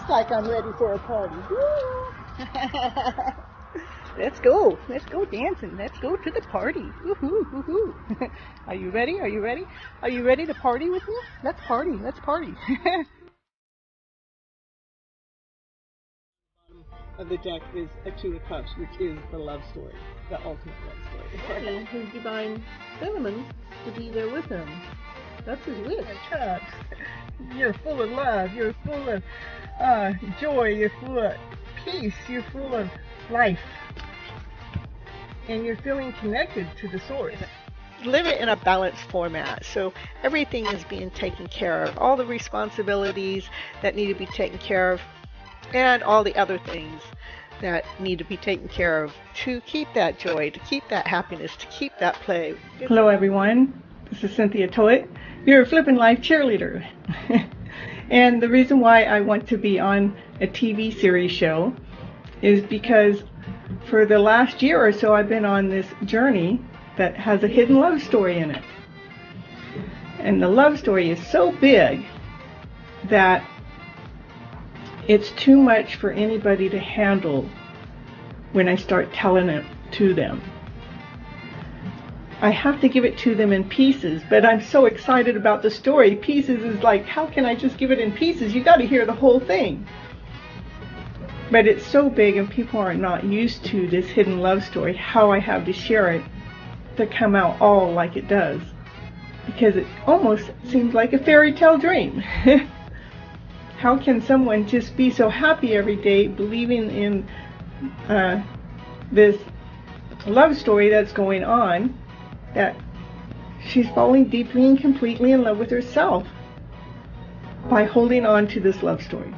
look like I'm ready for a party. Woo! Let's go dancing. Let's go to the party. Woohoo, woohoo. Are you ready? Are you ready? Are you ready to party with me? Let's party. Let's party. Of the deck is a Two of Cups, which is the love story, the ultimate love story. And his divine feminine to be there with him. That's his wish. Cups. You're full of love. You're full of joy. You're full of peace. You're full of life. And you're feeling connected to the source. Live it in a balanced format, so everything is being taken care of. All the responsibilities that need to be taken care of, and all the other things that need to be taken care of to keep that joy, to keep that happiness, to keep that play. Hello everyone, this is Cynthia Toet, your FlipN Life cheerleader. And the reason why I want to be on a TV series show is because for the last year or so I've been on this journey that has a hidden love story in it. And the love story is so big that it's too much for anybody to handle when I start telling it to them. I have to give it to them in pieces, but I'm so excited about the story. Pieces is like, how can I just give it in pieces? You got to hear the whole thing. But it's so big and people are not used to this hidden love story, how I have to share it to come out all like it does. Because it almost seems like a fairy tale dream. How can someone just be so happy every day, believing in this love story that's going on, that she's falling deeply and completely in love with herself by holding on to this love story?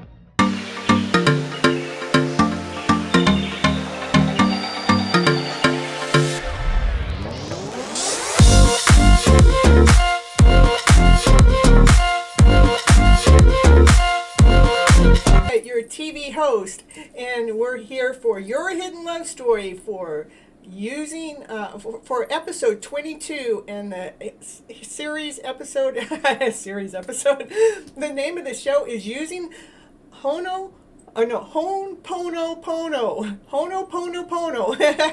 TV host, and we're here for your hidden love story for using for episode 22 and the series episode the name of the show is using hooponopono.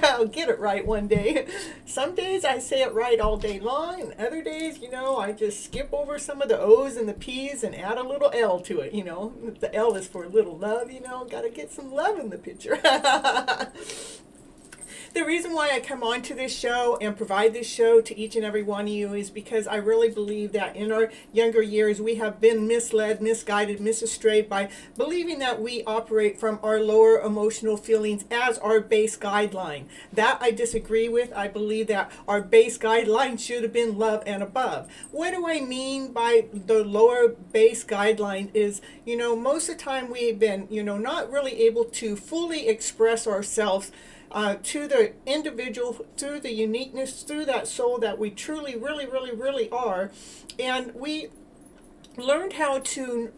I'll get it right one day. Some days I say it right all day long, and other days, I just skip over some of the O's and the P's and add a little L to it, The L is for little love, gotta get some love in the picture. The reason why I come on to this show and provide this show to each and every one of you is because I really believe that in our younger years we have been misled, misguided, misastrayed by believing that we operate from our lower emotional feelings as our base guideline. That I disagree with. I believe that our base guideline should have been love and above. What do I mean by the lower base guideline is, most of the time we've been, not really able to fully express ourselves to the individual, through the uniqueness, through that soul that we truly, really, really, really are. And we learned how to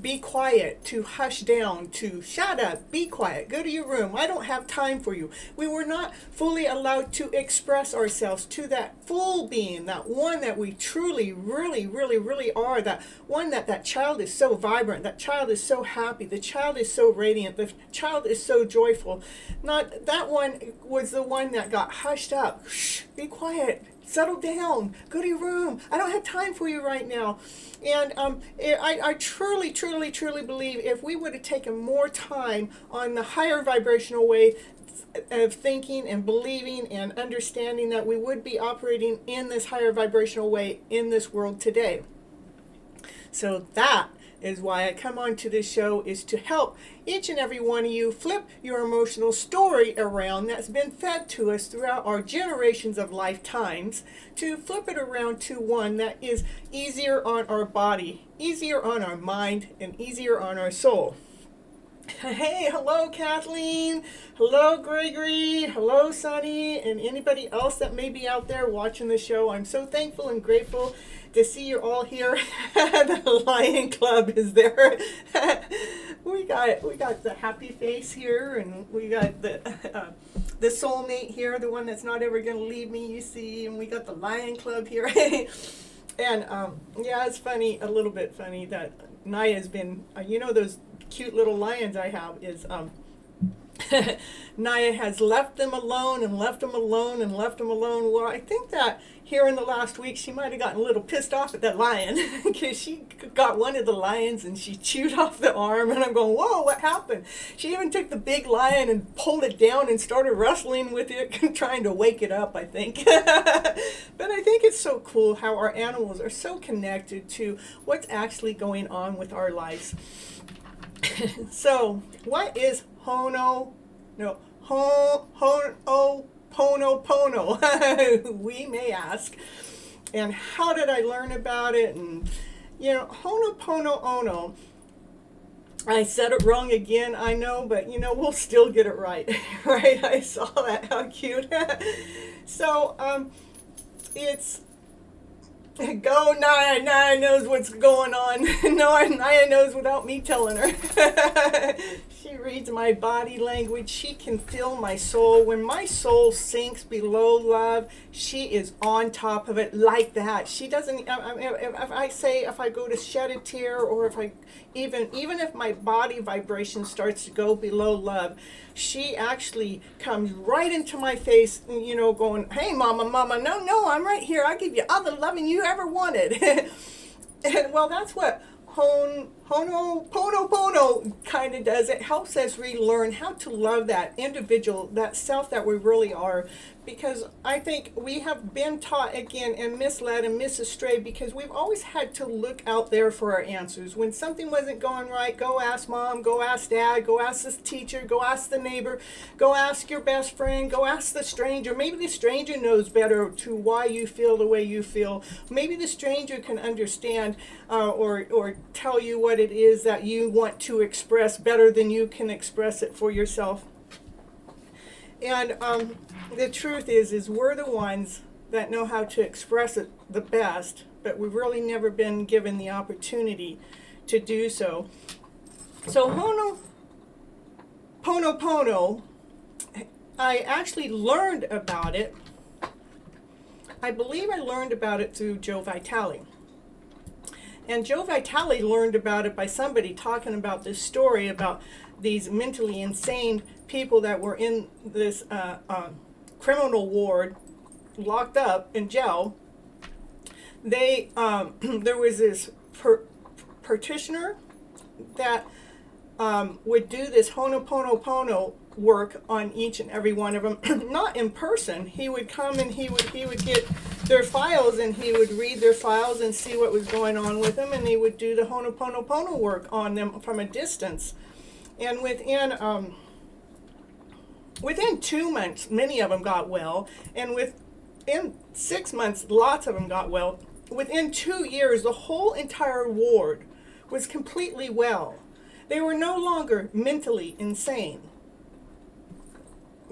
be quiet, to hush down, to shut up, be quiet, go to your room, I don't have time for you. We were not fully allowed to express ourselves to that full being, that one that we truly, really, really, really are, that one that child is so vibrant, that child is so happy, the child is so radiant, the child is so joyful. Not that one was the one that got hushed up. Shh, be quiet. Settle down. Go to your room. I don't have time for you right now. And I truly, truly, truly believe if we would have taken more time on the higher vibrational way of thinking and believing and understanding, that we would be operating in this higher vibrational way in this world today. So that is why I come on to this show, is to help each and every one of you flip your emotional story around that's been fed to us throughout our generations of lifetimes, to flip it around to one that is easier on our body, easier on our mind, and easier on our soul. Hey, hello Kathleen, hello Gregory, hello Sonny, and anybody else that may be out there watching the show. I'm so thankful and grateful to see you all here. The Lion Club is there. we got the happy face here, and we got the soulmate here, the one that's not ever going to leave me, you see, and we got the Lion Club here. And yeah, it's funny, a little bit funny that Naya's been, those cute little lions I have is, Naya has left them alone and left them alone and left them alone. Well, I think that here in the last week she might have gotten a little pissed off at that lion because she got one of the lions and she chewed off the arm, and I'm going, whoa, what happened? She even took the big lion and pulled it down and started wrestling with it, trying to wake it up, I think. But I think it's so cool how our animals are so connected to what's actually going on with our lives. So, what is hooponopono? We may ask. And how did I learn about it? And, hooponopono, I said it wrong again, I know, but, we'll still get it right. Right? I saw that. How cute. So, it's... Go, Naya. Naya knows what's going on. No, Naya knows without me telling her. She reads my body language. She can feel my soul. When my soul sinks below love, she is on top of it like that. She doesn't, if I go to shed a tear, or if I, even if my body vibration starts to go below love, she actually comes right into my face, going, hey, mama, no, I'm right here. I give you all the loving you ever wanted. And, well, that's what Ho'oponopono kind of does. It helps us relearn how to love that individual, that self that we really are. Because I think we have been taught again and misled and misastrayed, because we've always had to look out there for our answers. When something wasn't going right, go ask mom, go ask dad, go ask this teacher, go ask the neighbor, go ask your best friend, go ask the stranger. Maybe the stranger knows better to why you feel the way you feel. Maybe the stranger can understand or tell you what it is that you want to express better than you can express it for yourself. And the truth is we're the ones that know how to express it the best, but we've really never been given the opportunity to do so. So Ho'oponopono, I actually learned about it. I believe I learned about it through Joe Vitale. And Joe Vitale learned about it by somebody talking about this story about these mentally insane people that were in this criminal ward, locked up in jail. They there was this practitioner that would do this Ho'oponopono work on each and every one of them, not in person. He would come and he would get their files, and he would read their files and see what was going on with them, and he would do the Ho'oponopono work on them from a distance. And within 2 months, many of them got well, and within 6 months, lots of them got well. Within 2 years, the whole entire ward was completely well. They were no longer mentally insane.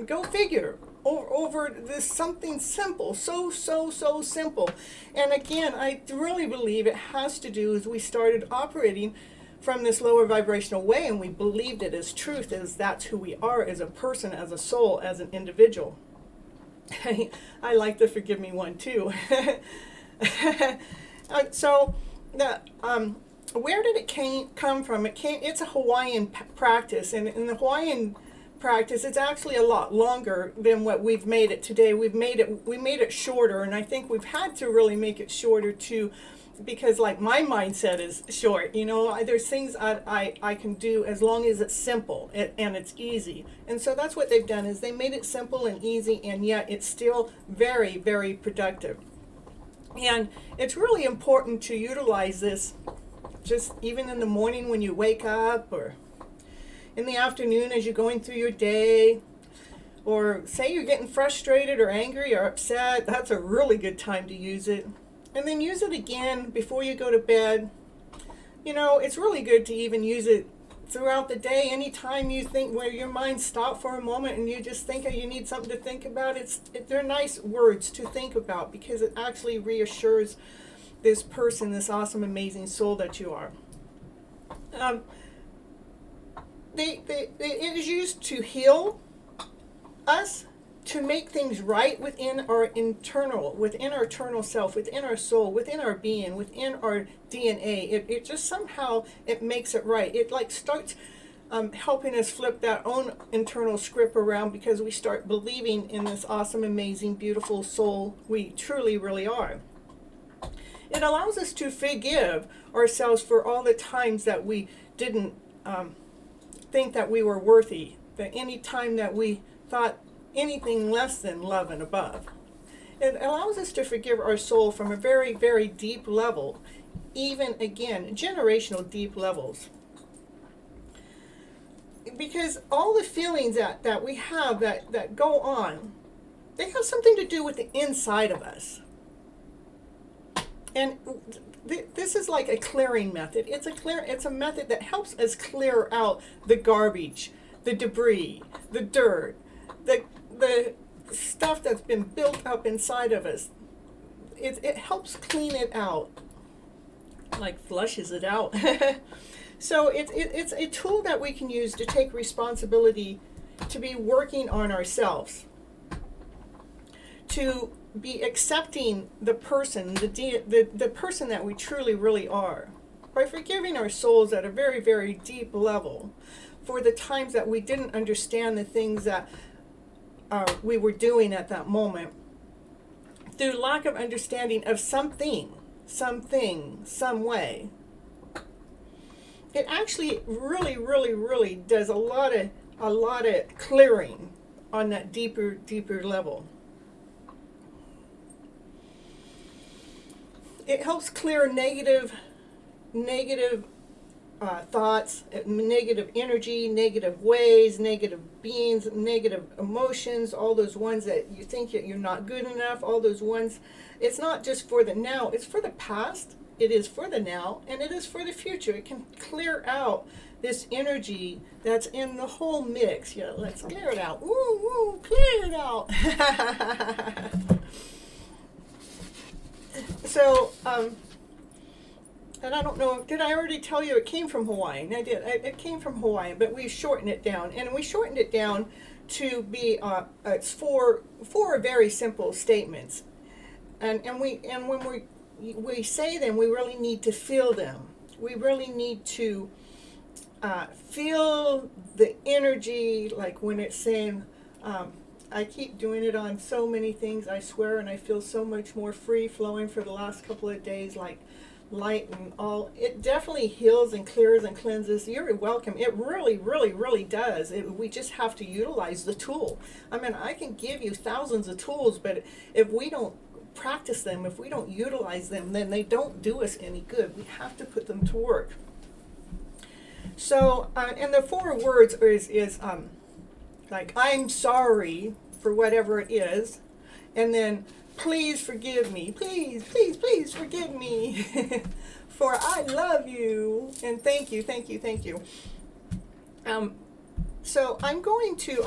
Go figure. Over this something simple, so simple. And again, I really believe it has to do with we started operating from this lower vibrational way, and we believed it as truth, as that's who we are as a person, as a soul, as an individual. I like the forgive me one too. So the where did it come from? It's a Hawaiian practice, and in the Hawaiian practice, it's actually a lot longer than what we've made it today. We made it shorter, and I think we've had to really make it shorter too, because like my mindset is short. There's things I can do as long as it's simple and it's easy. And so that's what they've done, is they made it simple and easy, and yet it's still very, very productive. And it's really important to utilize this just even in the morning when you wake up, or in the afternoon as you're going through your day, or say you're getting frustrated or angry or upset. That's a really good time to use it. And then use it again before you go to bed. It's really good to even use it throughout the day. Anytime you think where your mind stopped for a moment and you just think you need something to think about, they're nice words to think about, because it actually reassures this person, this awesome, amazing soul that you are. It is used to heal us to make things right within our internal self, within our soul, within our being, within our DNA. It just somehow, it makes it right. It like starts helping us flip that own internal script around, because we start believing in this awesome, amazing, beautiful soul we truly, really are. It allows us to forgive ourselves for all the times that we didn't think that we were worthy, that any time that we thought anything less than love and above. It allows us to forgive our soul from a very, very deep level, even again, generational deep levels. Because all the feelings that we have that go on, they have something to do with the inside of us. And this is like a clearing method. It's a method that helps us clear out the garbage, the debris, the dirt, the stuff that's been built up inside of us. It helps clean it out, like flushes it out. So it's a tool that we can use to take responsibility, to be working on ourselves, to be accepting the person, the person that we truly, really are, by forgiving our souls at a very, very deep level for the times that we didn't understand the things that we were doing at that moment, through lack of understanding of something, some way. It actually really, really, really does a lot of clearing on that deeper level. It helps clear negative thoughts, negative energy, negative ways, negative beings, negative emotions, all those ones that you think that you're not good enough, all those ones. It's not just for the now, it's for the past, it is for the now, and it is for the future. It can clear out this energy that's in the whole mix. Yeah, let's clear it out. Woo, woo, clear it out. So, and I don't know, did I already tell you it came from Hawaiian? I did. It came from Hawaiian, but we shortened it down. And we shortened it down to be, it's four very simple statements. And when we say them, we really need to feel them. We really need to feel the energy, like when it's saying, I keep doing it on so many things, I swear, and I feel so much more free flowing for the last couple of days, like light and all. It definitely heals and clears and cleanses. You're welcome. It really, really, really does. We just have to utilize the tool. I mean, I can give you thousands of tools, but if we don't practice them, if we don't utilize them, then they don't do us any good. We have to put them to work. So, and the 4 words is like, I'm sorry for whatever it is, and then please forgive me, please forgive me, for I love you, and thank you. So I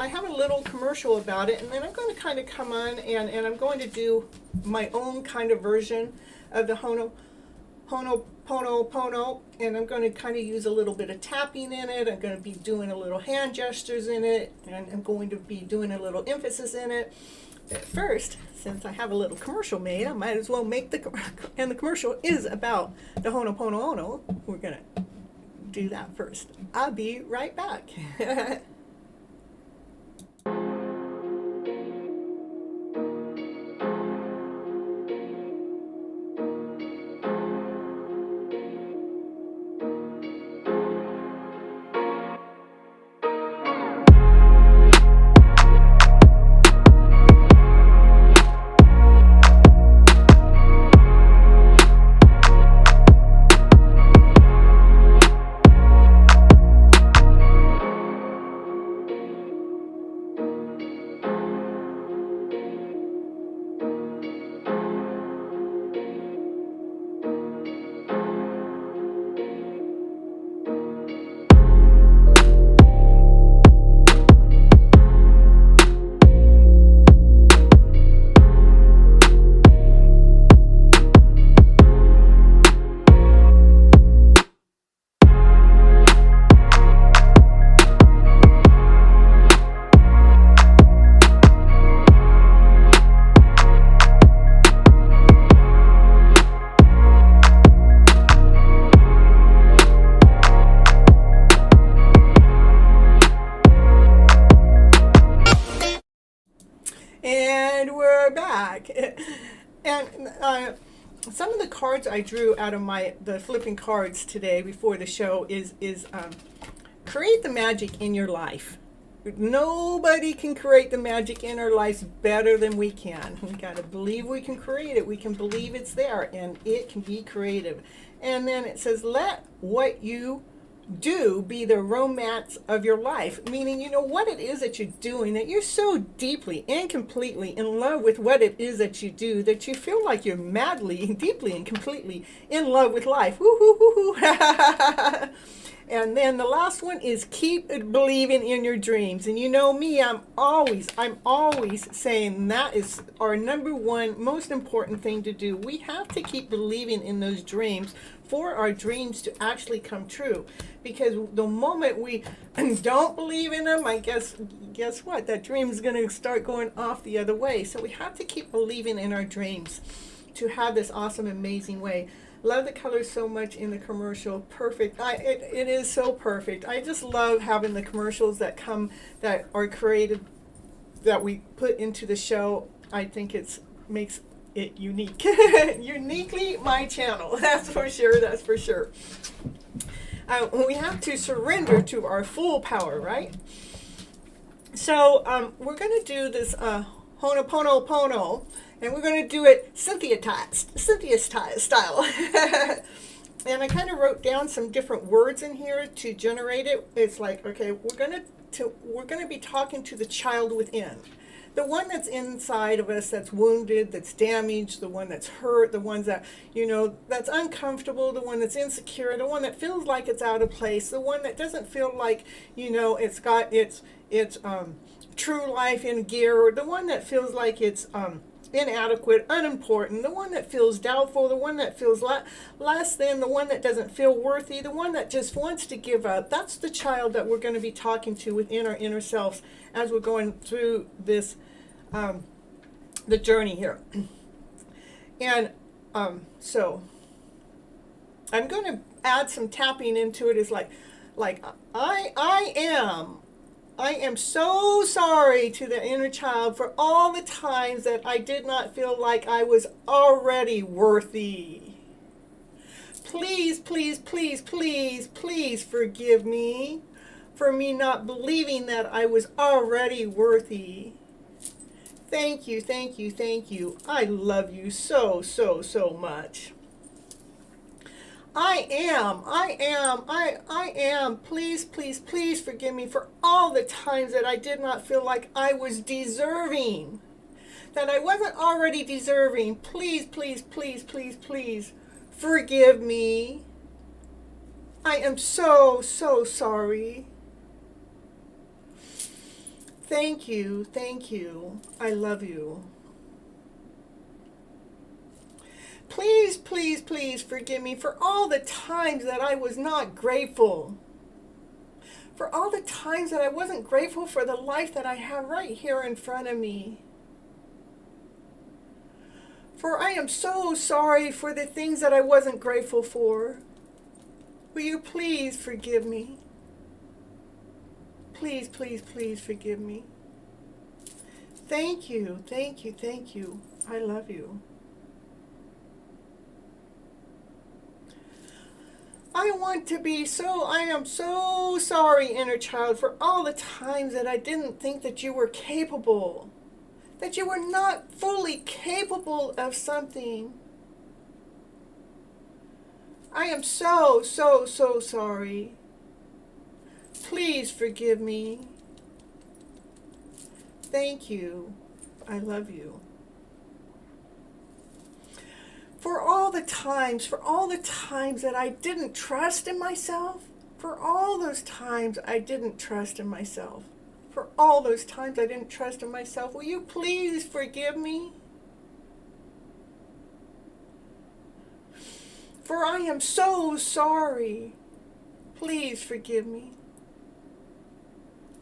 have a little commercial about it, and then I'm going to kind of come on and I'm going to do my own kind of version of the hooponopono, and I'm going to kind of use a little bit of tapping in it. I'm going to be doing a little hand gestures in it, and I'm going to be doing a little emphasis in it. But first, since I have a little commercial made, I might as well make and the commercial is about the hooponopono. We're going to do that first. I'll be right back. back. And some of the cards I drew out of the flipping cards today before the show is create the magic in your life. Nobody can create the magic in our lives better than we can. We got to believe we can create it. We can believe it's there, and it can be creative. And then it says, let what you do be the romance of your life, meaning you know what it is that you're doing, that you're so deeply and completely in love with what it is that you do, that you feel like you're madly, deeply and completely in love with life. Woo-hoo-hoo-hoo. And then the last one is keep believing in your dreams. And you know me, I'm always saying that is our number one most important thing to do. We have to keep believing in those dreams for our dreams to actually come true. Because the moment we don't believe in them, guess what? That dream is going to start going off the other way. So we have to keep believing in our dreams to have this awesome, amazing way. Love the colors so much in the commercial. Perfect. It is so perfect. I just love having the commercials that are created, that we put into the show. I think makes it unique. Uniquely my channel. That's for sure. That's for sure. We have to surrender to our full power, right? So we're going to do this hooponopono. And we're going to do it Cynthia style. And I kind of wrote down some different words in here to generate it. It's like, okay, we're going to be talking to the child within. The one that's inside of us, that's wounded, that's damaged, the one that's hurt, the ones that, that's uncomfortable, the one that's insecure, the one that feels like it's out of place, the one that doesn't feel like, it's got its true life in gear, or the one that feels like it's inadequate, unimportant, the one that feels doubtful, the one that feels less than, the one that doesn't feel worthy, the one that just wants to give up. That's the child that we're going to be talking to within our inner selves as we're going through this, the journey here. And so I'm going to add some tapping into it. Is like I am so sorry to the inner child for all the times that I did not feel like I was already worthy. Please, please, please, please, please forgive me for me not believing that I was already worthy. Thank you, thank you, thank you. I love you so, so, so much. I am. Please, please, please forgive me for all the times that I did not feel like I was deserving. That I wasn't already deserving. Please, please, please, please, please forgive me. I am so, so sorry. Thank you, thank you. I love you. Please, please, please forgive me for all the times that I was not grateful. For all the times that I wasn't grateful for the life that I have right here in front of me. For I am so sorry for the things that I wasn't grateful for. Will you please forgive me? Please, please, please forgive me. Thank you, thank you, thank you. I love you. I am so sorry, inner child, for all the times that I didn't think that you were capable, that you were not fully capable of something. I am so, so, so sorry. Please forgive me. Thank you. I love you. For all the times that I didn't trust in myself, for all those times I didn't trust in myself, for all those times I didn't trust in myself, will you please forgive me? For I am so sorry. Please forgive me.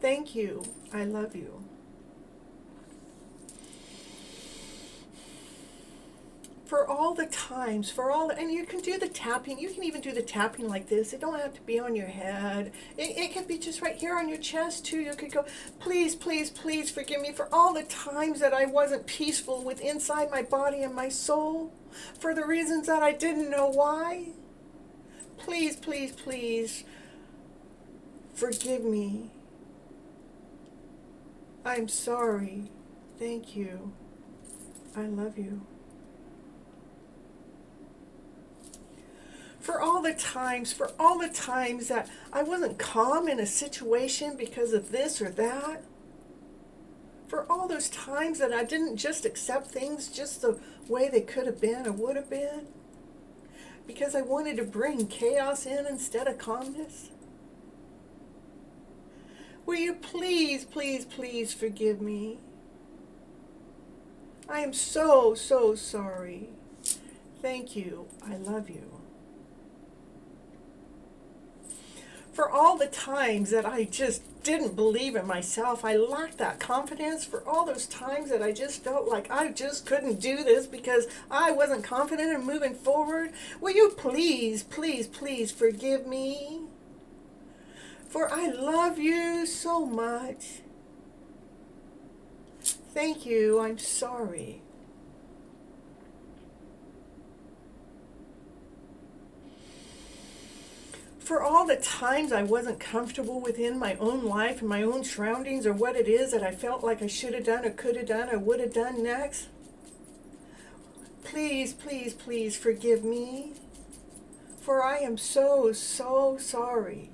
Thank you. I love you. For all the times, and you can do the tapping. You can even do the tapping like this. It don't have to be on your head. It can be just right here on your chest too. You could go, please, please, please forgive me for all the times that I wasn't peaceful with inside my body and my soul, for the reasons that I didn't know why. Please, please, please forgive me. I'm sorry. Thank you. I love you. For all the times that I wasn't calm in a situation because of this or that. For all those times that I didn't just accept things just the way they could have been or would have been. Because I wanted to bring chaos in instead of calmness. Will you please, please, please forgive me? I am so, so sorry. Thank you. I love you. For all the times that I just didn't believe in myself, I lacked that confidence. For all those times that I just felt like I just couldn't do this because I wasn't confident in moving forward, will you please, please, please forgive me? For I love you so much. Thank you. I'm sorry. For all the times I wasn't comfortable within my own life and my own surroundings or what it is that I felt like I should have done or could have done or would have done next, please, please, please forgive me. For I am so, so sorry.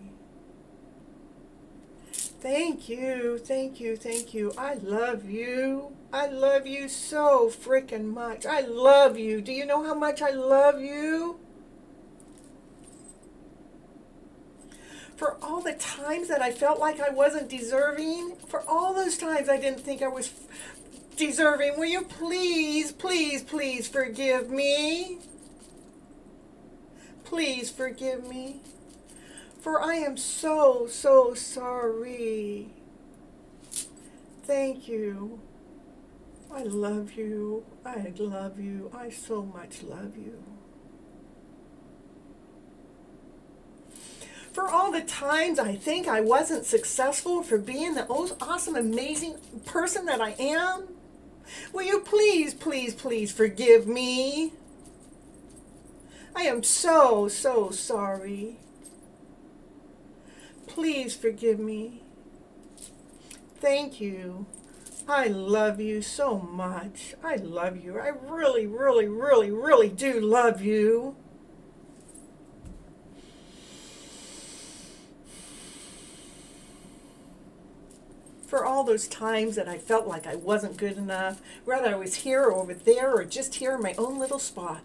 Thank you, thank you, thank you. I love you. I love you so freaking much. I love you. Do you know how much I love you? For all the times that I felt like I wasn't deserving, for all those times I didn't think I was deserving, will you please, please, please forgive me? Please forgive me. For I am so, so sorry. Thank you. I love you. I love you. I so much love you. For all the times I think I wasn't successful for being the most awesome, amazing person that I am, will you please, please, please forgive me? I am so, so sorry. Please forgive me. Thank you. I love you so much. I love you. I really, really, really, really do love you. For all those times that I felt like I wasn't good enough, whether I was here or over there or just here in my own little spot.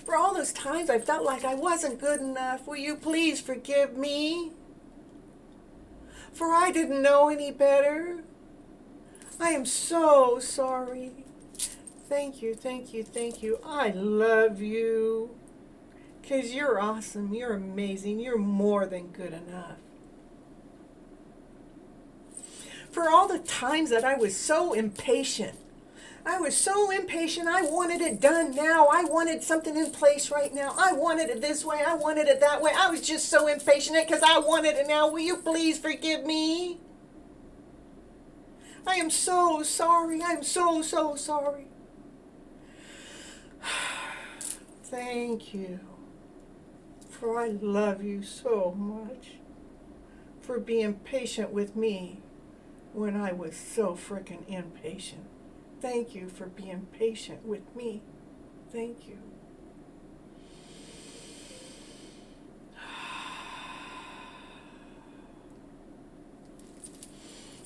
For all those times I felt like I wasn't good enough, will you please forgive me? For I didn't know any better. I am so sorry. Thank you, thank you, thank you. I love you. 'Cause you're awesome, you're amazing, you're more than good enough. For all the times that I was so impatient. I was so impatient. I wanted it done now. I wanted something in place right now. I wanted it this way. I wanted it that way. I was just so impatient because I wanted it now. Will you please forgive me? I am so sorry. I'm so, so sorry. Thank you. For I love you so much. For being patient with me when I was so frickin' impatient. Thank you for being patient with me. Thank you.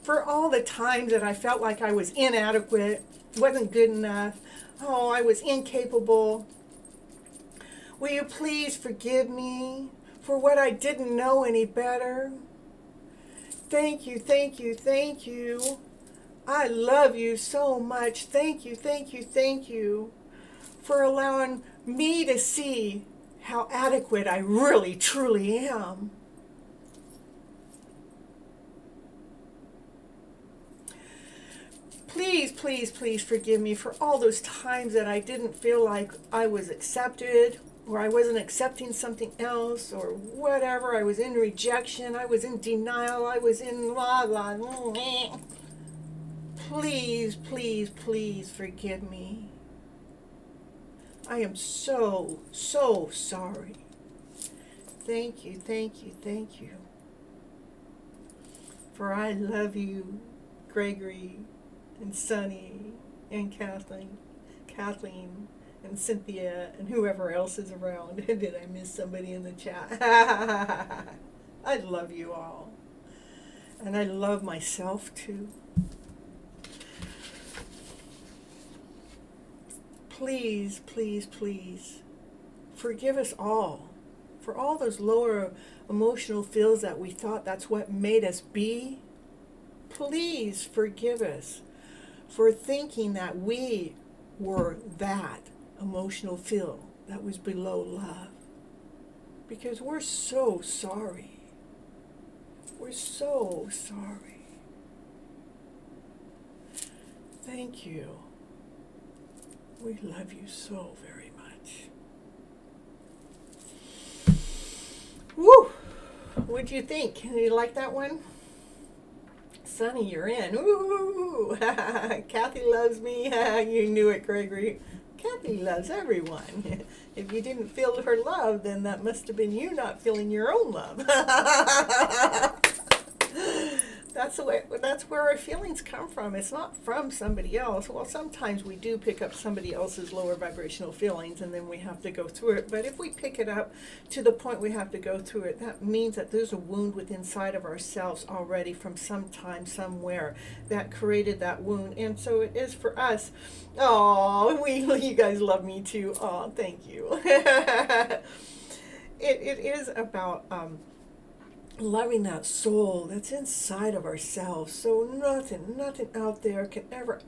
For all the times that I felt like I was inadequate, wasn't good enough, oh, I was incapable, will you please forgive me for what I didn't know any better? Thank you, thank you, thank you. I love you so much. Thank you, thank you, thank you for allowing me to see how adequate I really, truly am. Please, please, please forgive me for all those times that I didn't feel like I was accepted, or I wasn't accepting something else, or whatever. I was in rejection, I was in denial, I was in blah, blah, blah. Please, please, please forgive me. I am so, so sorry. Thank you, thank you, thank you. For I love you, Gregory, and Sunny, and Kathleen, and Cynthia, and whoever else is around. Did I miss somebody in the chat? I love you all. And I love myself too. Please, please, please, forgive us all for all those lower emotional feels that we thought that's what made us be. Please forgive us for thinking that we were that emotional feel that was below love. Because we're so sorry. We're so sorry. Thank you. We love you so very much. Woo! What'd you think? You like that one? Sunny, you're in. Ooh! Kathy loves me. You knew it, Gregory. Kathy loves everyone. If you didn't feel her love, then that must have been you not feeling your own love. That's where our feelings come from. It's not from somebody else. Well, sometimes we do pick up somebody else's lower vibrational feelings, and then we have to go through it. But if we pick it up to the point we have to go through it, that means that there's a wound within inside of ourselves already from some time, somewhere, that created that wound. And so it is for us. Oh, you guys love me too. Oh, thank you. It is about loving that soul that's inside of ourselves. So nothing out there can ever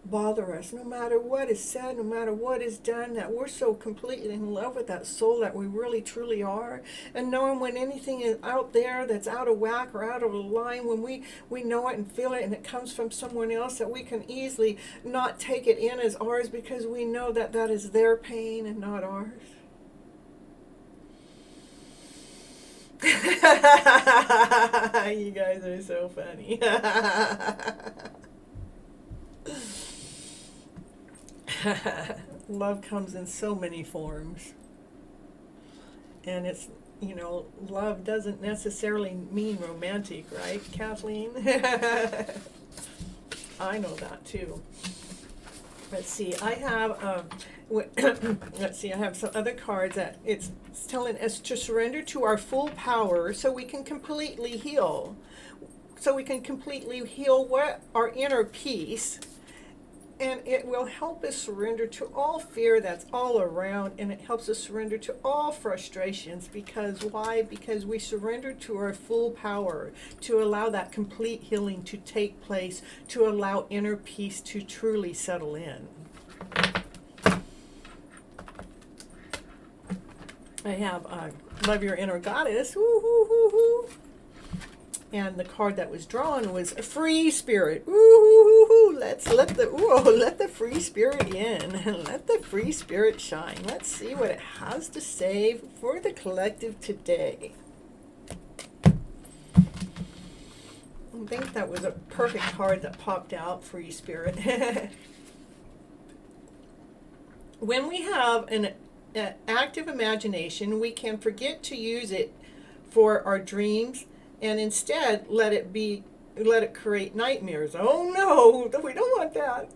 bother us, no matter what is said, no matter what is done, that we're so completely in love with that soul that we really truly are. And knowing when anything is out there that's out of whack or out of line, when we know it and feel it and it comes from someone else, that we can easily not take it in as ours, because we know that that is their pain and not ours. You guys are so funny. Love comes in so many forms. And it's, love doesn't necessarily mean romantic, right, Kathleen? I know that too. Let's see, I have I have some other cards that it's telling us to surrender to our full power so we can completely heal. So we can completely heal what our inner peace, and it will help us surrender to all fear that's all around, and it helps us surrender to all frustrations. Because why? Because we surrender to our full power to allow that complete healing to take place, to allow inner peace to truly settle in. I have Love Your Inner Goddess. Woo, woo, woo, woo. And the card that was drawn was a free spirit. Ooh, ooh, ooh, let the free spirit in. Let the free spirit shine. Let's see what it has to say for the collective today. I think that was a perfect card that popped out, free spirit. When we have an active imagination, we can forget to use it for our dreams, and instead let it create nightmares. Oh no, we don't want that.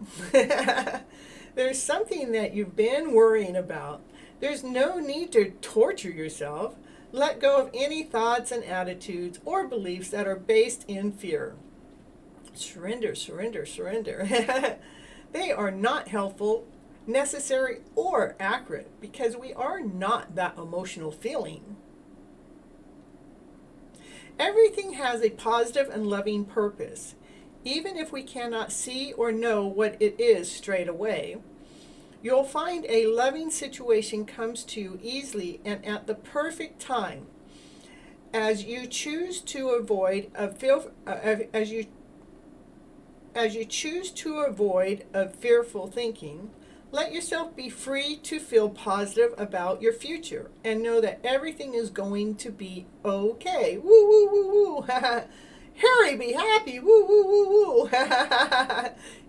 There's something that you've been worrying about. There's no need to torture yourself. Let go of any thoughts and attitudes or beliefs that are based in fear. Surrender, surrender, surrender. They are not helpful, necessary, or accurate, because we are not that emotional feeling. Everything has a positive and loving purpose, even if we cannot see or know what it is straight away. You'll find a loving situation comes to you easily and at the perfect time, as you choose to avoid a feel, as you as you choose to avoid of fearful thinking, let yourself be free to feel positive about your future and know that everything is going to be okay. Woo, woo, woo, woo. Harry, be happy. Woo, woo, woo, woo.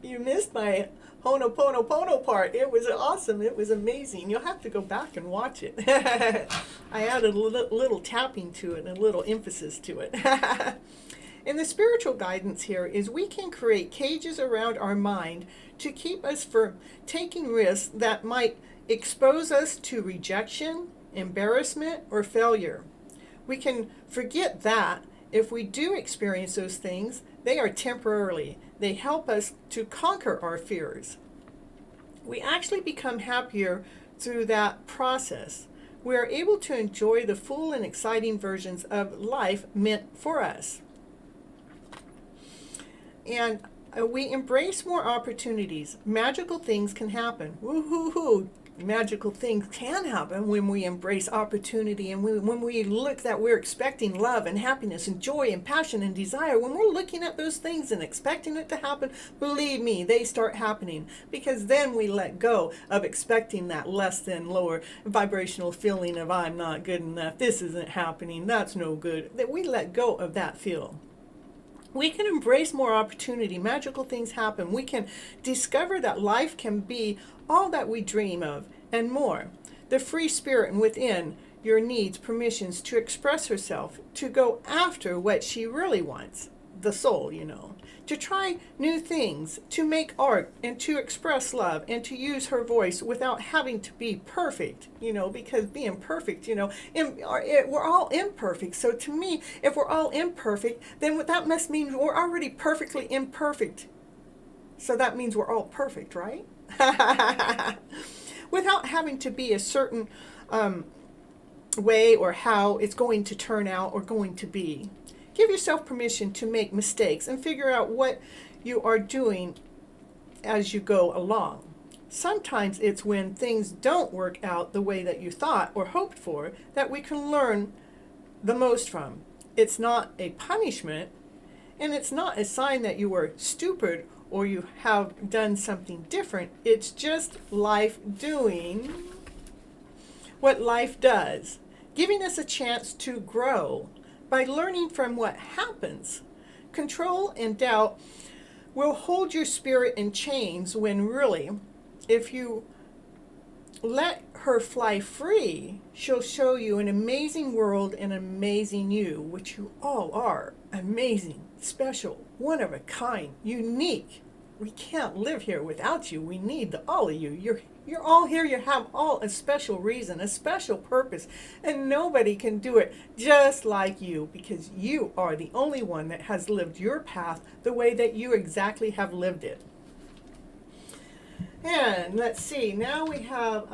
You missed my hooponopono part. It was awesome. It was amazing. You'll have to go back and watch it. I added a little tapping to it and a little emphasis to it. And the spiritual guidance here is we can create cages around our mind to keep us from taking risks that might expose us to rejection, embarrassment, or failure. We can forget that if we do experience those things, they are temporarily. They help us to conquer our fears. We actually become happier through that process. We are able to enjoy the full and exciting versions of life meant for us. And we embrace more opportunities. Magical things can happen. Woo-hoo-hoo. Magical things can happen when we embrace opportunity and when we look that we're expecting love and happiness and joy and passion and desire. When we're looking at those things and expecting it to happen, believe me, they start happening, because then we let go of expecting that less than, lower vibrational feeling of I'm not good enough, this isn't happening, that's no good. That we let go of that feel. We can embrace more opportunity. Magical things happen. We can discover that life can be all that we dream of and more. The free spirit within your needs permissions to express herself, to go after what she really wants, the soul, to try new things, to make art and to express love and to use her voice without having to be perfect, because being perfect, we're all imperfect. So to me, if we're all imperfect, then that must mean we're already perfectly imperfect. So that means we're all perfect, right? Without having to be a certain way or how it's going to turn out or going to be. Give yourself permission to make mistakes and figure out what you are doing as you go along. Sometimes it's when things don't work out the way that you thought or hoped for that we can learn the most from. It's not a punishment, and it's not a sign that you were stupid or you have done something different. It's just life doing what life does, giving us a chance to grow by learning from what happens. Control and doubt will hold your spirit in chains when really, if you let her fly free, she'll show you an amazing world and an amazing you, which you all are. Amazing, special, one of a kind, unique. We can't live here without you. We need all of you. You're all here. You have all a special reason, a special purpose, and nobody can do it just like you, because you are the only one that has lived your path the way that you exactly have lived it. And let's see, now we have,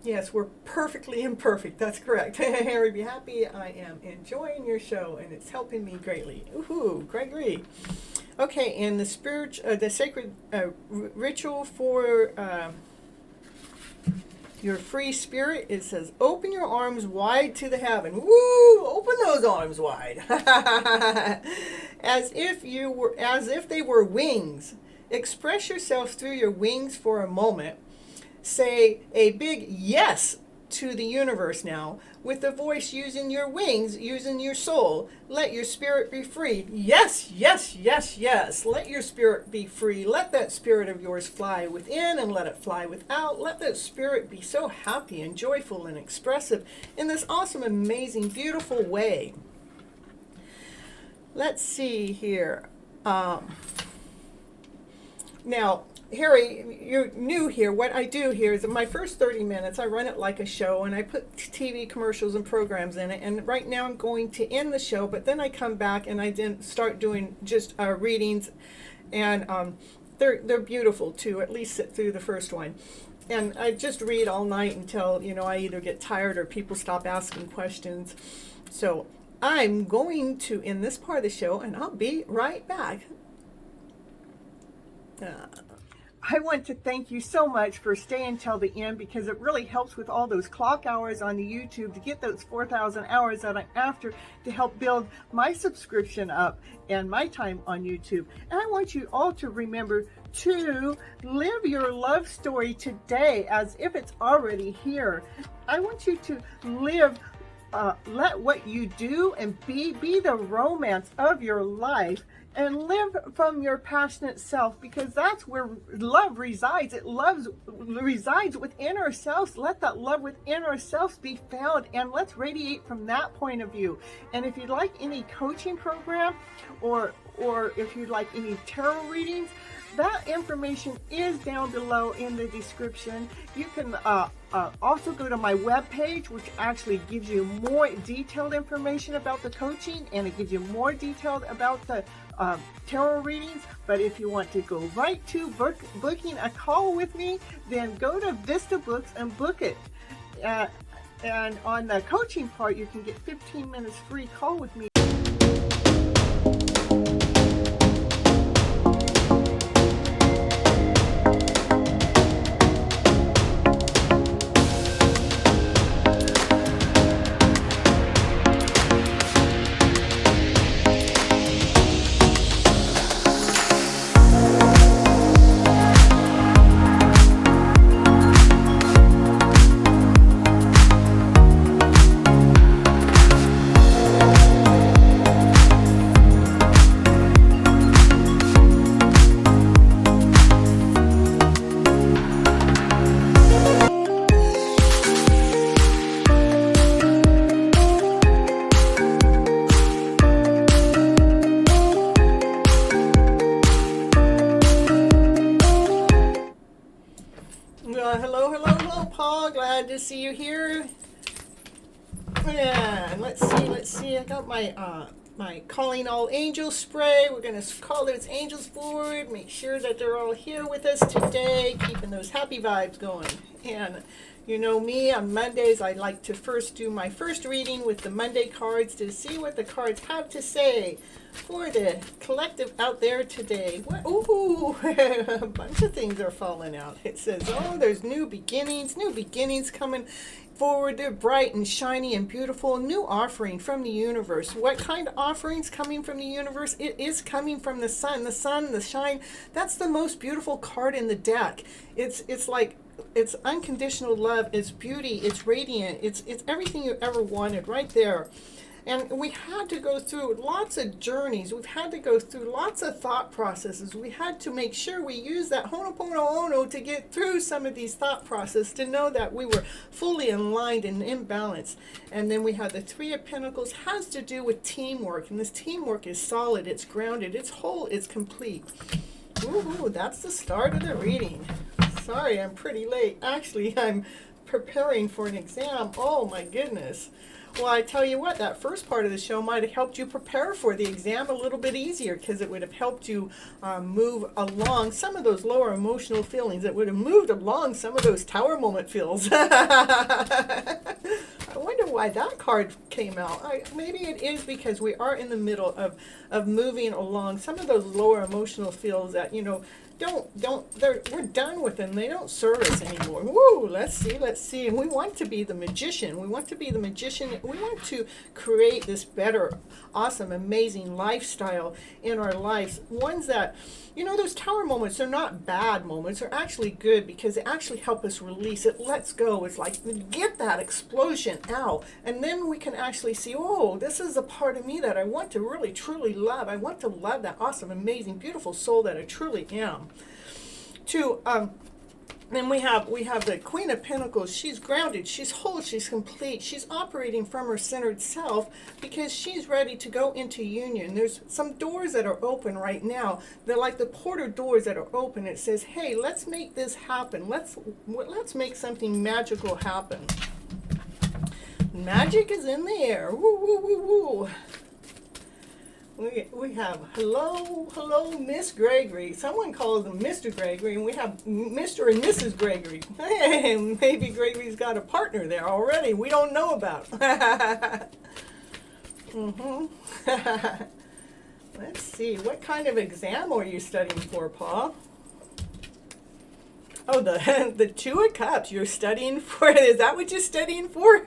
yes, we're perfectly imperfect. That's correct. Harry, be happy. I am enjoying your show, and it's helping me greatly. Ooh, Gregory. Okay, and the sacred ritual for your free spirit, it says, open your arms wide to the heaven. Woo! Open those arms wide. as if they were wings. Express yourself through your wings for a moment. Say a big yes to the universe now, with the voice using your wings, using your soul. Let your spirit be free. Yes, yes, yes, yes. Let your spirit be free. Let that spirit of yours fly within and let it fly without. Let that spirit be so happy and joyful and expressive in this awesome, amazing, beautiful way. Let's see here. Now, Harry, you're new here. What I do here is in my first 30 minutes, I run it like a show, and I put TV commercials and programs in it. And right now I'm going to end the show, but then I come back and I then start doing just readings, and they're beautiful too. At least sit through the first one. And I just read all night until, I either get tired or people stop asking questions. So I'm going to end this part of the show, and I'll be right back. I want to thank you so much for staying till the end, because it really helps with all those clock hours on the YouTube to get those 4,000 hours that I'm after to help build my subscription up and my time on YouTube. And I want you all to remember to live your love story today as if it's already here. I want you to live let what you do and be the romance of your life, and live from your passionate self, because that's where love resides. It resides within ourselves. Let that love within ourselves be found, and let's radiate from that point of view. And if you'd like any coaching program, or if you'd like any tarot readings, that information is down below in the description. You can also go to my webpage, which actually gives you more detailed information about the coaching, and it gives you more detailed about the tarot readings. But if you want to go right to booking a call with me, then go to Vista Books and book it. And on the coaching part, you can get 15 minutes free call with me. Hello, Paul. Glad to see you here. And let's see. I got my calling all angels spray. We're gonna call those angels forward. Make sure that they're all here with us today, keeping those happy vibes going. And you know me, on Mondays I like to first do my first reading with the Monday cards to see what the cards have to say for the collective out there today. Ooh, a bunch of things are falling out. It says, oh, there's new beginnings coming forward. They're bright and shiny and beautiful. New offering from the universe. What kind of offerings coming from the universe? It is coming from the sun, the shine. That's the most beautiful card in the deck. It's like, it's unconditional love, it's beauty, it's radiant, it's everything you ever wanted right there. And we had to go through lots of journeys. We've had to go through lots of thought processes. We had to make sure we use that hooponopono to get through some of these thought processes, to know that we were fully aligned and in balance. And then we have the Three of Pentacles, has to do with teamwork. And this teamwork is solid, it's grounded, it's whole, it's complete. Ooh, that's the start of the reading. Sorry, I'm pretty late. Actually, I'm preparing for an exam. Oh my goodness. Well, I tell you what, that first part of the show might have helped you prepare for the exam a little bit easier, because it would have helped you move along some of those lower emotional feelings. It would have moved along some of those tower moment feels. I wonder why that card came out. Maybe it is because we are in the middle of moving along some of those lower emotional feels that, you know, we're done with them. They don't serve us anymore. Woo, let's see. And we want to be the magician. We want to create this better, awesome, amazing lifestyle in our lives. Ones that, you know, those tower moments are not bad moments. They're actually good, because they actually help us release. It lets go. It's like, get that explosion out. And then we can actually see, oh, this is a part of me that I want to really, truly love. I want to love that awesome, amazing, beautiful soul that I truly am. Then we have the Queen of Pentacles. She's grounded, she's whole, she's complete. She's operating from her centered self, because she's ready to go into union. There's some doors that are open right now. They're like the portal doors that are open. It says, hey, let's make this happen. Let's make something magical happen. Magic is in the air. Woo, woo, woo, woo. We have hello, Miss Gregory. Someone calls him Mr. Gregory, and we have Mr. and Mrs. Gregory. Hey, maybe Gregory's got a partner there already we don't know about. Let's see, what kind of exam are you studying for, Paul? Oh, the Two of Cups. You're studying for. Is that what you're studying for?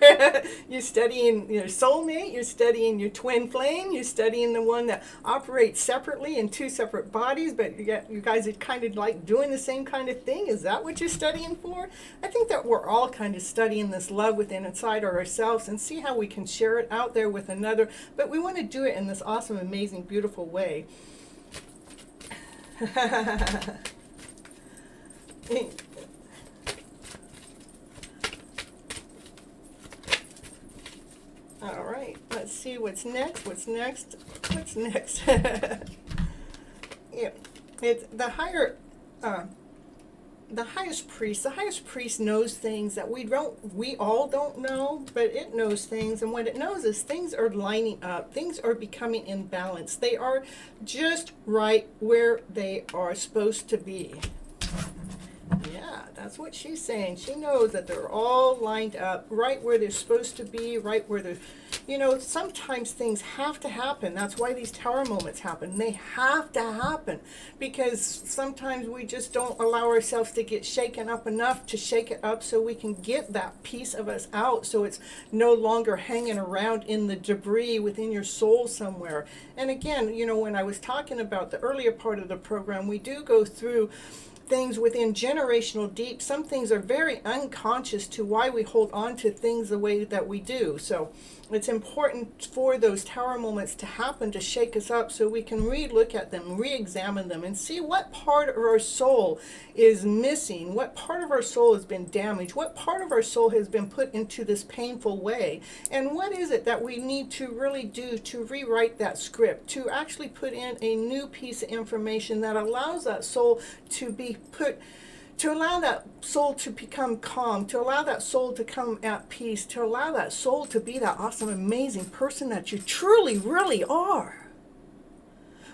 You're studying your soulmate. You're studying your twin flame. You're studying the one that operates separately in two separate bodies, but you guys are kind of like doing the same kind of thing. Is that what you're studying for? I think that we're all kind of studying this love within inside ourselves and see how we can share it out there with another. But we want to do it in this awesome, amazing, beautiful way. All right, let's see what's next. What's next? Yeah, it's the highest priest. The highest priest knows things that we all don't know, but it knows things, and what it knows is things are lining up. Things are becoming in balance. They are just right where they are supposed to be. Yeah, that's what she's saying. She knows that they're all lined up right where they're supposed to be, right where they're, sometimes things have to happen. That's why these tower moments happen. They have to happen because sometimes we just don't allow ourselves to get shaken up enough to shake it up so we can get that piece of us out so it's no longer hanging around in the debris within your soul somewhere. And again, when I was talking about the earlier part of the program, we do go through things within generational deep. Some things are very unconscious to why we hold on to things the way that we do. So it's important for those tower moments to happen to shake us up so we can re-look at them, re-examine them, and see what part of our soul is missing, what part of our soul has been damaged, what part of our soul has been put into this painful way, and what is it that we need to really do to rewrite that script, to actually put in a new piece of information that allows that soul to be to allow that soul to become calm, to allow that soul to come at peace, to allow that soul to be that awesome, amazing person that you truly, really are.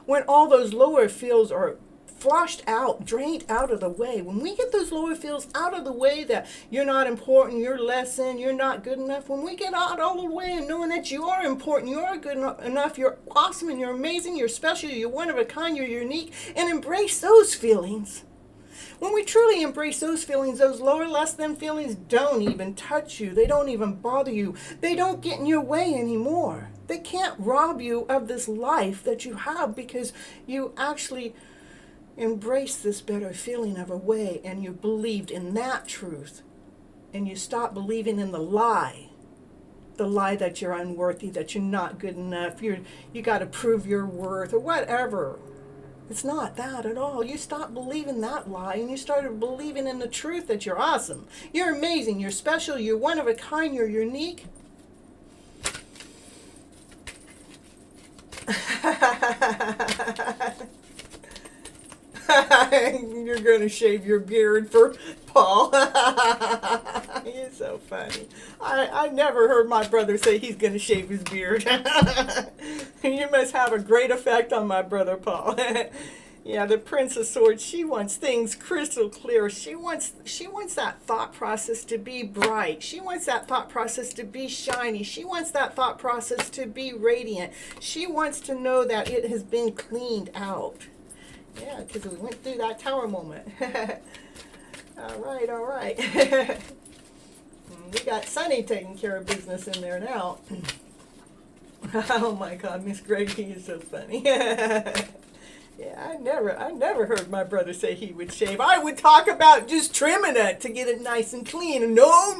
When all those lower fields are flushed out, drained out of the way, when we get those lower fields out of the way, that you're not important, you're less than, you're not good enough, when we get out all the way and knowing that you are important, you are good enough, you're awesome and you're amazing, you're special, you're one of a kind, you're unique, and embrace those feelings. When we truly embrace those feelings, those lower, less than feelings don't even touch you. They don't even bother you. They don't get in your way anymore. They can't rob you of this life that you have because you actually embrace this better feeling of a way and you believed in that truth. And you stop believing in the lie that you're unworthy, that you're not good enough, you got to prove your worth or whatever. It's not that at all. You stopped believing that lie and you started believing in the truth that you're awesome. You're amazing. You're special. You're one of a kind. You're unique. You're going to shave your beard for Paul. You're so funny. I never heard my brother say he's going to shave his beard. You must have a great effect on my brother Paul. Yeah, the Prince of Swords, she wants things crystal clear. She wants that thought process to be bright. She wants that thought process to be shiny. She wants that thought process to be radiant. She wants to know that it has been cleaned out. Yeah, because we went through that tower moment. All right. We got Sunny taking care of business in there now. Oh my God, Miss Grady is so funny. Yeah, I never heard my brother say he would shave. I would talk about just trimming it to get it nice and clean. No,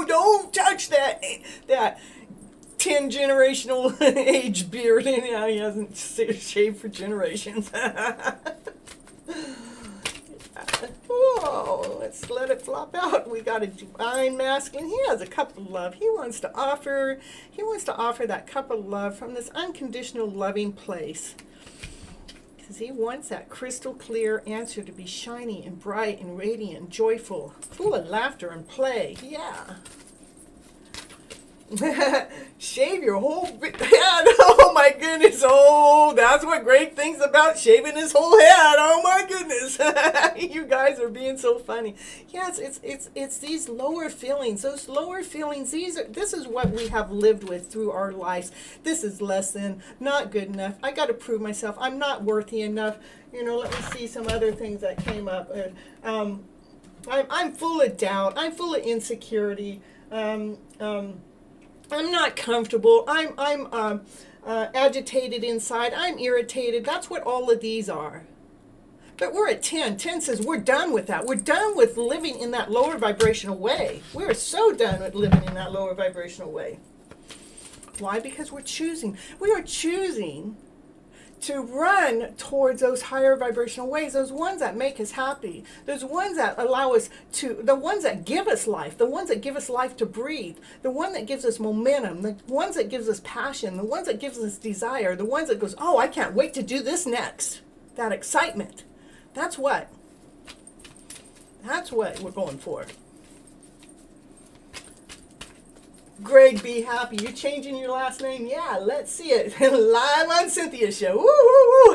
don't touch that 10 generational age beard. Yeah, he hasn't shaved for generations. Whoa, let's let it flop out. We got a divine masculine. He has a cup of love. He wants to offer that cup of love from this unconditional loving place. Because he wants that crystal clear answer to be shiny and bright and radiant and joyful, full of laughter and play. Yeah. Shave your whole head. Oh my goodness. Oh, that's what Greg thinks about shaving his whole head. Oh my goodness. You guys are being so funny. Yes, it's these lower feelings. Those lower feelings, this is what we have lived with through our lives. This is less than, not good enough. I got to prove myself. I'm not worthy enough. Let me see some other things that came up. I'm full of doubt. I'm full of insecurity. I'm not comfortable. I'm agitated inside. I'm irritated. That's what all of these are. But we're at 10. 10 says we're done with that. We're done with living in that lower vibrational way. We're so done with living in that lower vibrational way. Why? Because we're choosing. We are choosing to run towards those higher vibrational ways, those ones that make us happy, those ones that allow us to, the ones that give us life, the ones that give us life to breathe, the one that gives us momentum, the ones that gives us passion, the ones that gives us desire, the ones that goes, oh, I can't wait to do this next. That excitement. That's what we're going for. Greg, be happy. You're changing your last name? Yeah, let's see it. Live on Cynthia's show. Woo, woo, woo.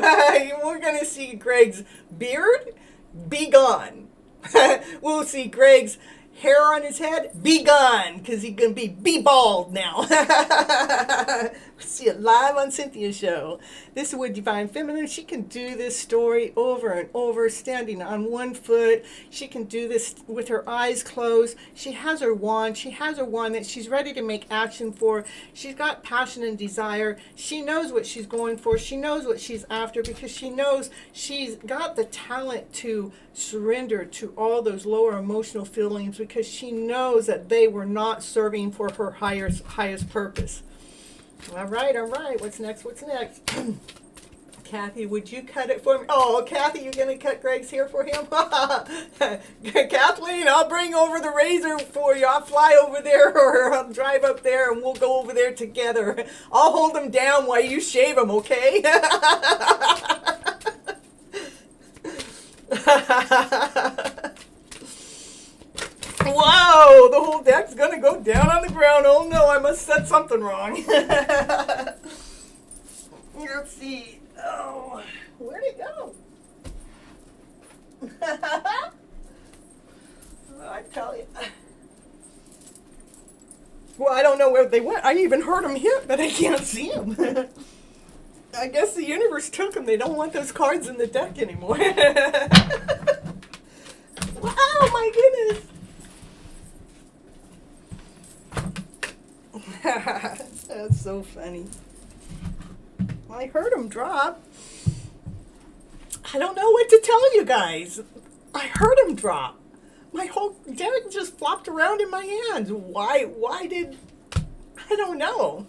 We're going to see Greg's beard be gone. We'll see Greg's hair on his head be gone, because he's going to be bald now. See it live on Cynthia's show. This is with Divine Feminine. She can do this story over and over, standing on one foot. She can do this with her eyes closed. She has her wand. She has her wand that she's ready to make action for. She's got passion and desire. She knows what she's going for. She knows what she's after, because she knows she's got the talent to surrender to all those lower emotional feelings, because she knows that they were not serving for her highest purpose. All right. What's next? Kathy, would you cut it for me? Oh, Kathy, you're going to cut Greg's hair for him? Kathleen, I'll bring over the razor for you. I'll fly over there, or I'll drive up there, and we'll go over there together. I'll hold him down while you shave him, okay? Whoa, the whole deck's going to go down on the ground. Oh no, I must set something wrong. Let's see. Oh, where'd it go? I tell you. Well, I don't know where they went. I even heard them hit, but I can't see them. I guess the universe took them. They don't want those cards in the deck anymore. Oh my goodness. That's so funny. I heard them drop. I don't know what to tell you guys. I heard them drop. My whole deck just flopped around in my hands. Why did... I don't know.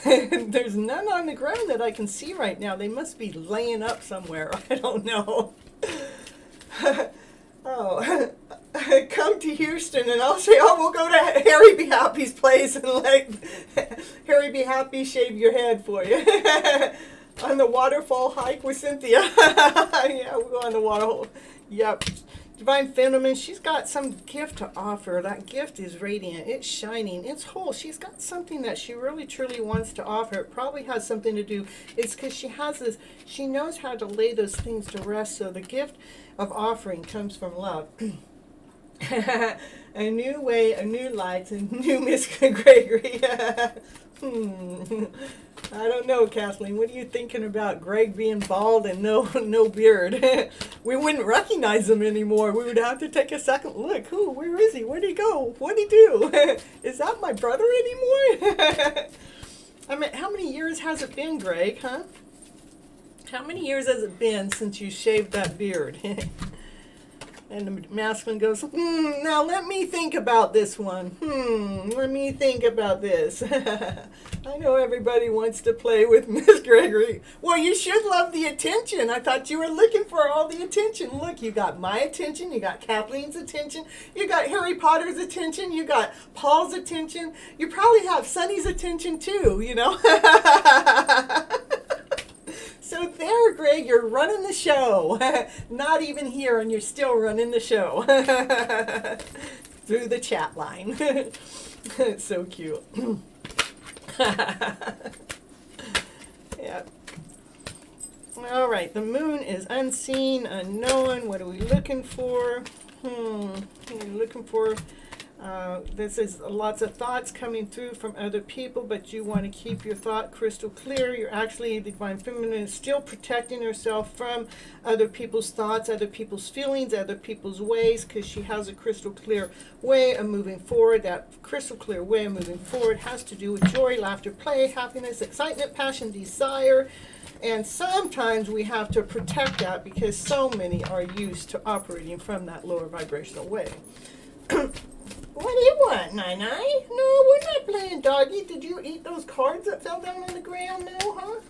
There's none on the ground that I can see right now. They must be laying up somewhere. I don't know. Oh, come to Houston and I'll say, oh, we'll go to Harry Be Happy's place and let Harry Be Happy shave your head for you. On the waterfall hike with Cynthia. Yeah, we'll go on the waterfall. Yep. Divine Feminine, she's got some gift to offer. That gift is radiant. It's shining. It's whole. She's got something that she really, truly wants to offer. It probably has something to do. It's because she has this, she knows how to lay those things to rest. So the gift of offering comes from love. A new way, a new light, a new Miss Gregory. I don't know, Kathleen. What are you thinking about Greg being bald and no beard? We wouldn't recognize him anymore. We would have to take a second look. Where is he? Where'd he go? What'd he do? Is that my brother anymore? I mean, how many years has it been, Greg, huh? How many years has it been since you shaved that beard? And the masculine goes, now let me think about this one. Let me think about this. I know everybody wants to play with Miss Gregory. Well, you should love the attention. I thought you were looking for all the attention. Look, you got my attention. You got Kathleen's attention. You got Harry Potter's attention. You got Paul's attention. You probably have Sonny's attention too, you know. So there, Greg, you're running the show. Not even here, and you're still running the show. Through the chat line. It's so cute. Yeah. All right, the moon is unseen, unknown. What are we looking for? What are we looking for? This is lots of thoughts coming through from other people, but you want to keep your thought crystal clear. You're actually, the Divine Feminine is still protecting herself from other people's thoughts, other people's feelings, other people's ways, because she has a crystal clear way of moving forward. That crystal clear way of moving forward has to do with joy, laughter, play, happiness, excitement, passion, desire. And sometimes we have to protect that because so many are used to operating from that lower vibrational way. What do you want, Nai-Nai? No, we're not playing doggy. Did you eat those cards that fell down on the ground now, huh?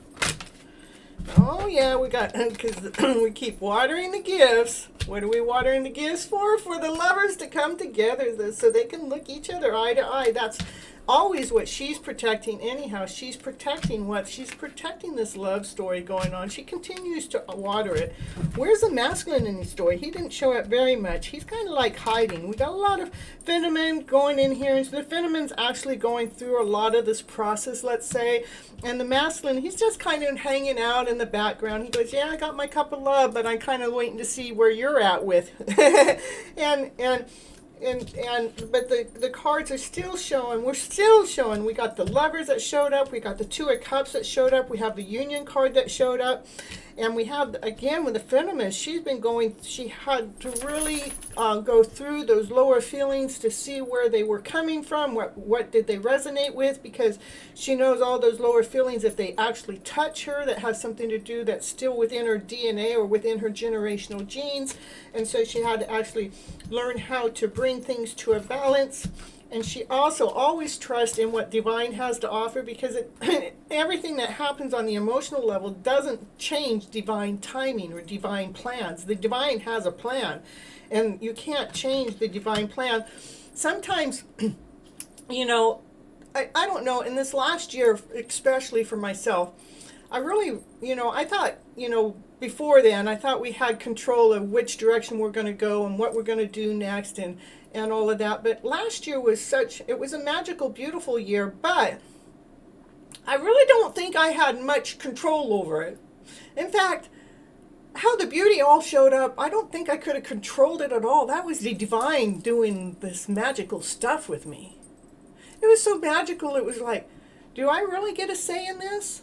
Oh, yeah, we got, because we keep watering the gifts. What are we watering the gifts for? For the lovers to come together so they can look each other eye to eye. That's always what she's protecting anyhow. She's protecting what? She's protecting this love story going on. She continues to water it. Where's the masculine in the story? He didn't show up very much. He's kind of like hiding. We got a lot of Venom going in here, and so the Venom's actually going through a lot of this process, let's say. And the masculine, he's just kind of hanging out in the background. He goes, yeah, I got my cup of love, but I'm kind of waiting to see where you're at with. But the cards are still showing. We're still showing. We got the lovers that showed up. We got the Two of Cups that showed up. We have the Union card that showed up. And we have, again, with the feminist, she had to really go through those lower feelings to see where they were coming from, what did they resonate with, because she knows all those lower feelings, if they actually touch her, that has something to do that's still within her DNA or within her generational genes. And so she had to actually learn how to bring things to a balance. And she also always trusts in what divine has to offer, because everything that happens on the emotional level doesn't change divine timing or divine plans. The divine has a plan, and you can't change the divine plan. Sometimes, I don't know, in this last year, especially for myself, I really, I thought, before then, I thought we had control of which direction we're going to go and what we're going to do next and all of that. But last year was it was a magical, beautiful year, but I really don't think I had much control over it. In fact, how the beauty all showed up, I don't think I could have controlled it at all. That was the divine doing this magical stuff with me. It was so magical, it was like, do I really get a say in this?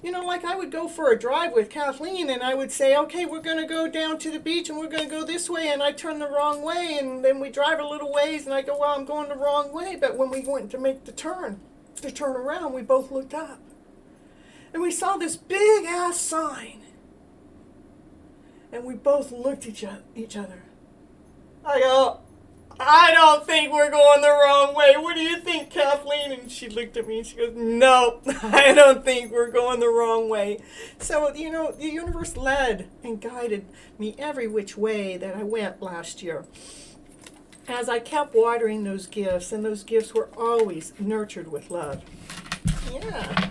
Like I would go for a drive with Kathleen and I would say, okay, we're going to go down to the beach and we're going to go this way, and I turn the wrong way, and then we drive a little ways and I go, well, I'm going the wrong way. But when we went to make the turn, to turn around, we both looked up and we saw this big ass sign, and we both looked at each other. I go, I don't think we're going the wrong way. What do you think, Kathleen? And she looked at me and she goes, no, I don't think we're going the wrong way. So, the universe led and guided me every which way that I went last year, as I kept watering those gifts, and those gifts were always nurtured with love. Yeah.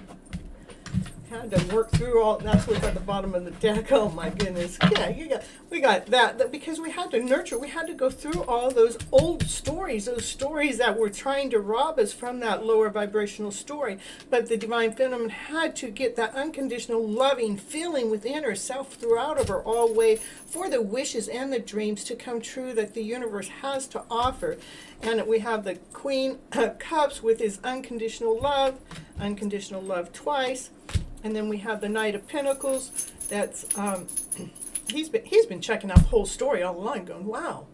Had to work through all. That's what's at the bottom of the deck. Oh my goodness! Yeah, we got that because we had to nurture. We had to go through all those old stories, those stories that were trying to rob us from that lower vibrational story. But the divine feminine had to get that unconditional loving feeling within herself, throughout of her, all way for the wishes and the dreams to come true that the universe has to offer. And we have the Queen of Cups with his unconditional love twice. And then we have the Knight of Pentacles. That's he's been checking out the whole story all along, going, wow,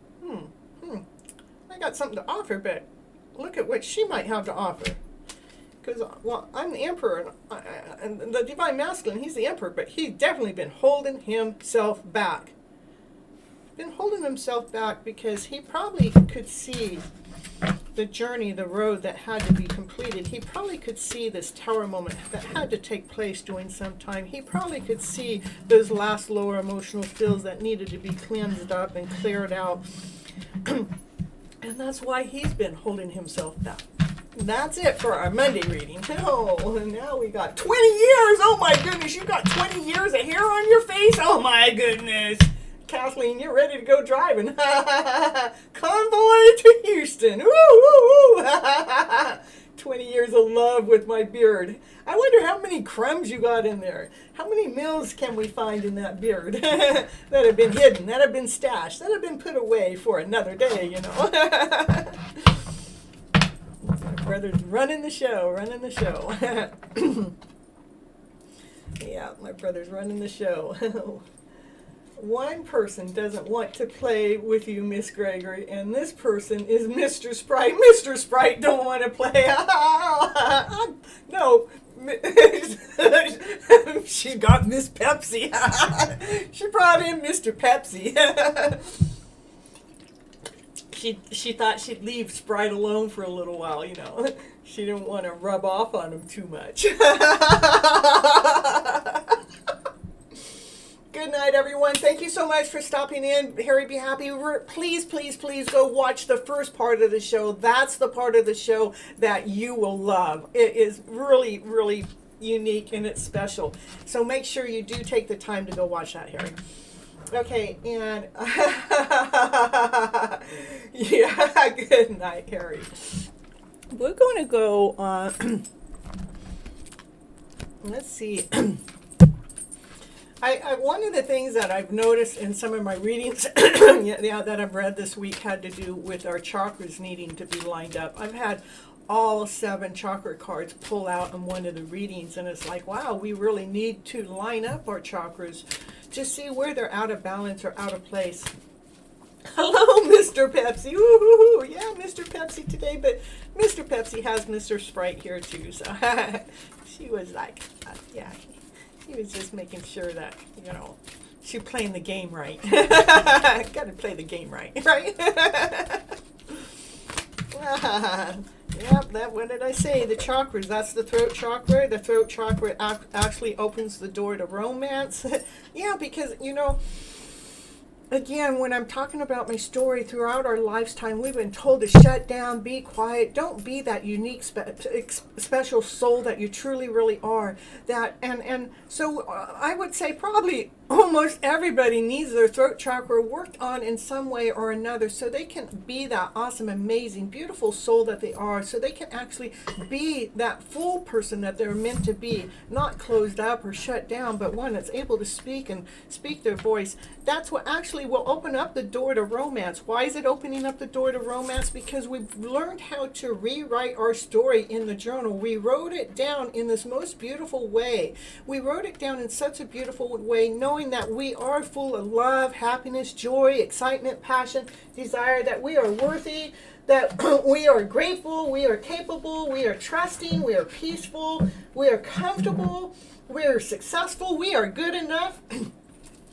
I got something to offer, but look at what she might have to offer. Because, well, I'm the Emperor, and the Divine Masculine, he's the Emperor, but he's definitely been holding himself back. Been holding himself back because he probably could see the journey, the road that had to be completed. He probably could see this tower moment that had to take place during some time. He probably could see those last lower emotional feels that needed to be cleansed up and cleared out. And that's why he's been holding himself back. That's it for our Monday reading. Oh, and now we got 20 years. Oh my goodness, you got 20 years of hair on your face? Oh my goodness. Kathleen, you're ready to go driving. Convoy to Houston. Woo, woo, woo. 20 years of love with my beard. I wonder how many crumbs you got in there. How many meals can we find in that beard that have been hidden, that have been stashed, that have been put away for another day, brother's running the show. Yeah, my brother's running the show. One person doesn't want to play with you, Miss Gregory, and this person is Mr. Sprite. Mr. Sprite don't want to play. No. She got Miss Pepsi. She brought in Mr. Pepsi. She thought she'd leave Sprite alone for a little while, you know. She didn't want to rub off on him too much. Good night, everyone. Thank you so much for stopping in. Harry, be happy. Please, please, please go watch the first part of the show. That's the part of the show that you will love. It is really, really unique and it's special. So make sure you do take the time to go watch that, Harry. Okay, and yeah, good night, Harry. We're going to go on. Let's see. One of the things that I've noticed in some of my readings that I've read this week had to do with our chakras needing to be lined up. I've had all 7 chakra cards pull out in one of the readings, and it's like, wow, we really need to line up our chakras to see where they're out of balance or out of place. Hello, Mr. Pepsi. Woo-hoo-hoo. Yeah, Mr. Pepsi today, but Mr. Pepsi has Mr. Sprite here too, so she was like, yeah. He was just making sure that, you know, she's playing the game right. Got to play the game right, right? Yep, what did I say? The chakras, that's the throat chakra. The throat chakra actually opens the door to romance. Yeah, because, you know, again, when I'm talking about my story, throughout our lifetime, we've been told to shut down, be quiet, don't be that unique, special soul that you truly, really are. That and so I would say probably almost everybody needs their throat chakra worked on in some way or another, so they can be that awesome, amazing, beautiful soul that they are, so they can actually be that full person that they're meant to be, not closed up or shut down, but one that's able to speak and speak their voice. That's what actually will open up the door to romance. Why is it opening up the door to romance? Because we've learned how to rewrite our story in the journal. We wrote it down in this most beautiful way. We wrote it down in such a beautiful way, knowing that we are full of love, happiness, joy, excitement, passion, desire, that we are worthy, that we are grateful, we are capable, we are trusting, we are peaceful, we are comfortable, we are successful, we are good enough.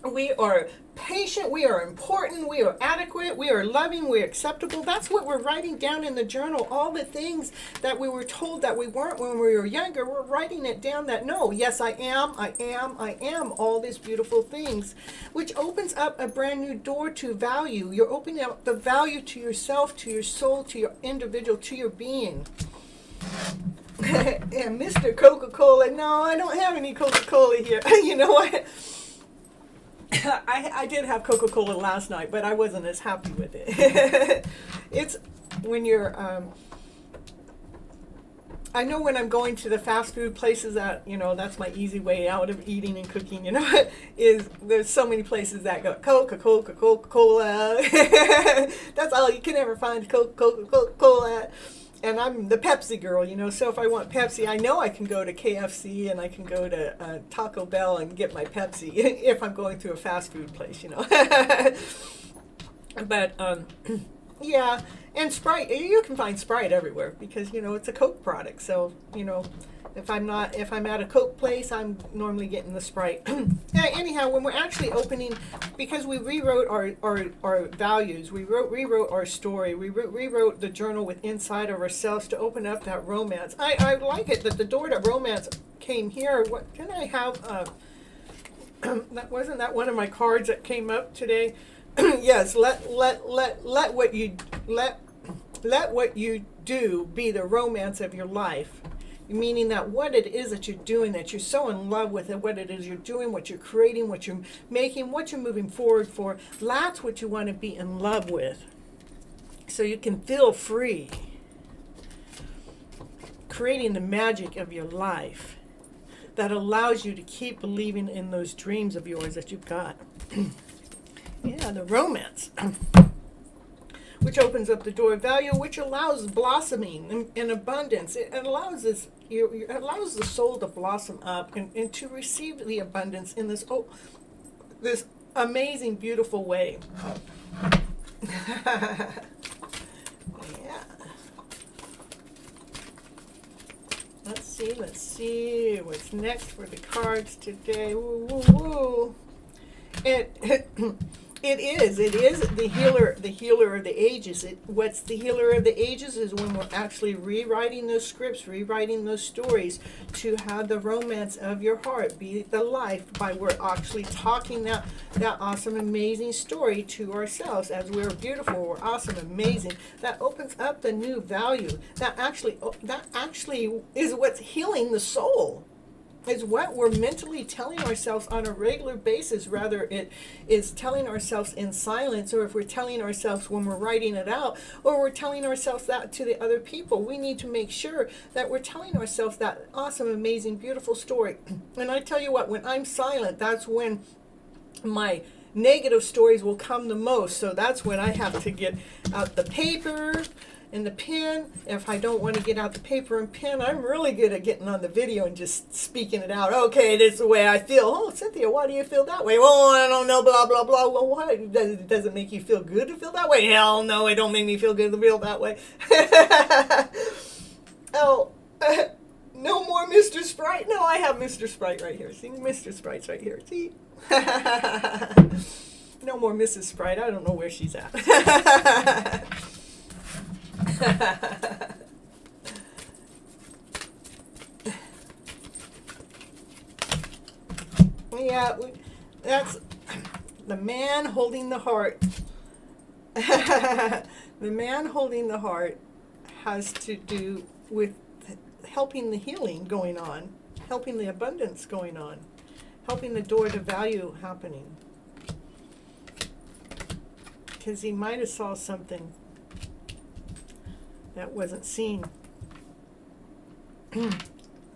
We are patient, we are important, we are adequate, we are loving, we are acceptable. That's what we're writing down in the journal. All the things that we were told that we weren't when we were younger, we're writing it down that no, yes, I am all these beautiful things, which opens up a brand new door to value. You're opening up the value to yourself, to your soul, to your individual, to your being. And Mr. Coca-Cola, no, I don't have any Coca-Cola here. You know what? I did have Coca-Cola last night, but I wasn't as happy with it. It's when you're, I know when I'm going to the fast food places that, you know, that's my easy way out of eating and cooking, you know, is there's so many places that go Coca-Cola. That's all you can ever find, Coca-Cola. And I'm the Pepsi girl, you know, so if I want Pepsi, I know I can go to KFC and I can go to Taco Bell and get my Pepsi if I'm going to a fast food place, you know. But, yeah, and Sprite, you can find Sprite everywhere because, you know, it's a Coke product. So, you know, if I'm at a Coke place, I'm normally getting the Sprite. Anyhow, when we're actually opening, because we rewrote our values, we rewrote our story, we rewrote the journal with inside of ourselves to open up that romance. I like it that the door to romance came here. What can I have? Wasn't that one of my cards that came up today? Yes, let what you do be the romance of your life. Meaning that what it is that you're doing, that you're so in love with it, what it is you're doing, what you're creating, what you're making, what you're moving forward for, that's what you want to be in love with. So you can feel free. Creating the magic of your life that allows you to keep believing in those dreams of yours that you've got. Yeah, the romance. which opens up the door of value, which allows blossoming and abundance. It allows this, it allows the soul to blossom up and to receive the abundance in this this amazing, beautiful way. Yeah. Let's see what's next for the cards today. Woo, woo, woo. It is the healer of the ages. What's the healer of the ages is when we're actually rewriting those scripts, rewriting those stories to have the romance of your heart be the life by we're actually talking that awesome, amazing story to ourselves as we're beautiful, we're awesome, amazing. That opens up the new value. That actually is what's healing the soul. Is what we're mentally telling ourselves on a regular basis, rather it is telling ourselves in silence, or if we're telling ourselves when we're writing it out, or we're telling ourselves that to the other people. We need to make sure that we're telling ourselves that awesome, amazing, beautiful story. And I tell you what, when I'm silent, that's when my negative stories will come the most. So that's when I have to get out the paper and the pen. If I don't want to get out the paper and pen, I'm really good at getting on the video and just speaking it out. Okay, this is the way I feel. Oh, Cynthia, why do you feel that way? Well, I don't know, blah, blah, blah. Well, why? Does it make you feel good to feel that way? Hell no, it don't make me feel good to feel that way. Oh, no more Mr. Sprite? No, I have Mr. Sprite right here. See, Mr. Sprite's right here. See? No more Mrs. Sprite. I don't know where she's at. Yeah, that's the man holding the heart. The man holding the heart has to do with helping the healing going on, helping the abundance going on, helping the door to value happening. Because he might have saw something that wasn't seen.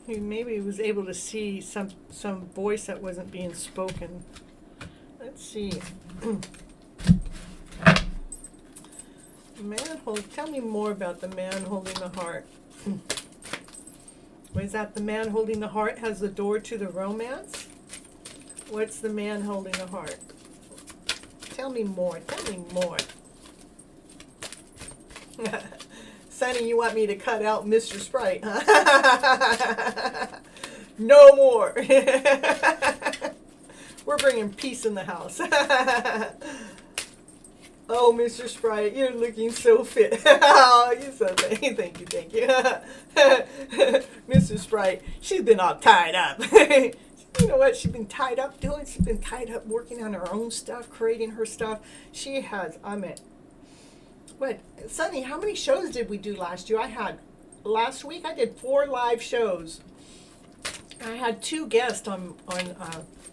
He maybe was able to see some voice that wasn't being spoken. Let's see. Tell me more about the man holding the heart. Was that the man holding the heart has the door to the romance? What's the man holding the heart? Tell me more. Tell me more. Sonny, you want me to cut out Mr. Sprite, huh? No more. We're bringing peace in the house. Oh, Mr. Sprite, you're looking so fit. Oh, you're so thank you. Mr. Sprite, she's been all tied up. You know what she's been tied up doing? She's been tied up working on her own stuff, creating her stuff. She has, what, Sonny, how many shows did we do last year? Last week I did 4 live shows. I had 2 guests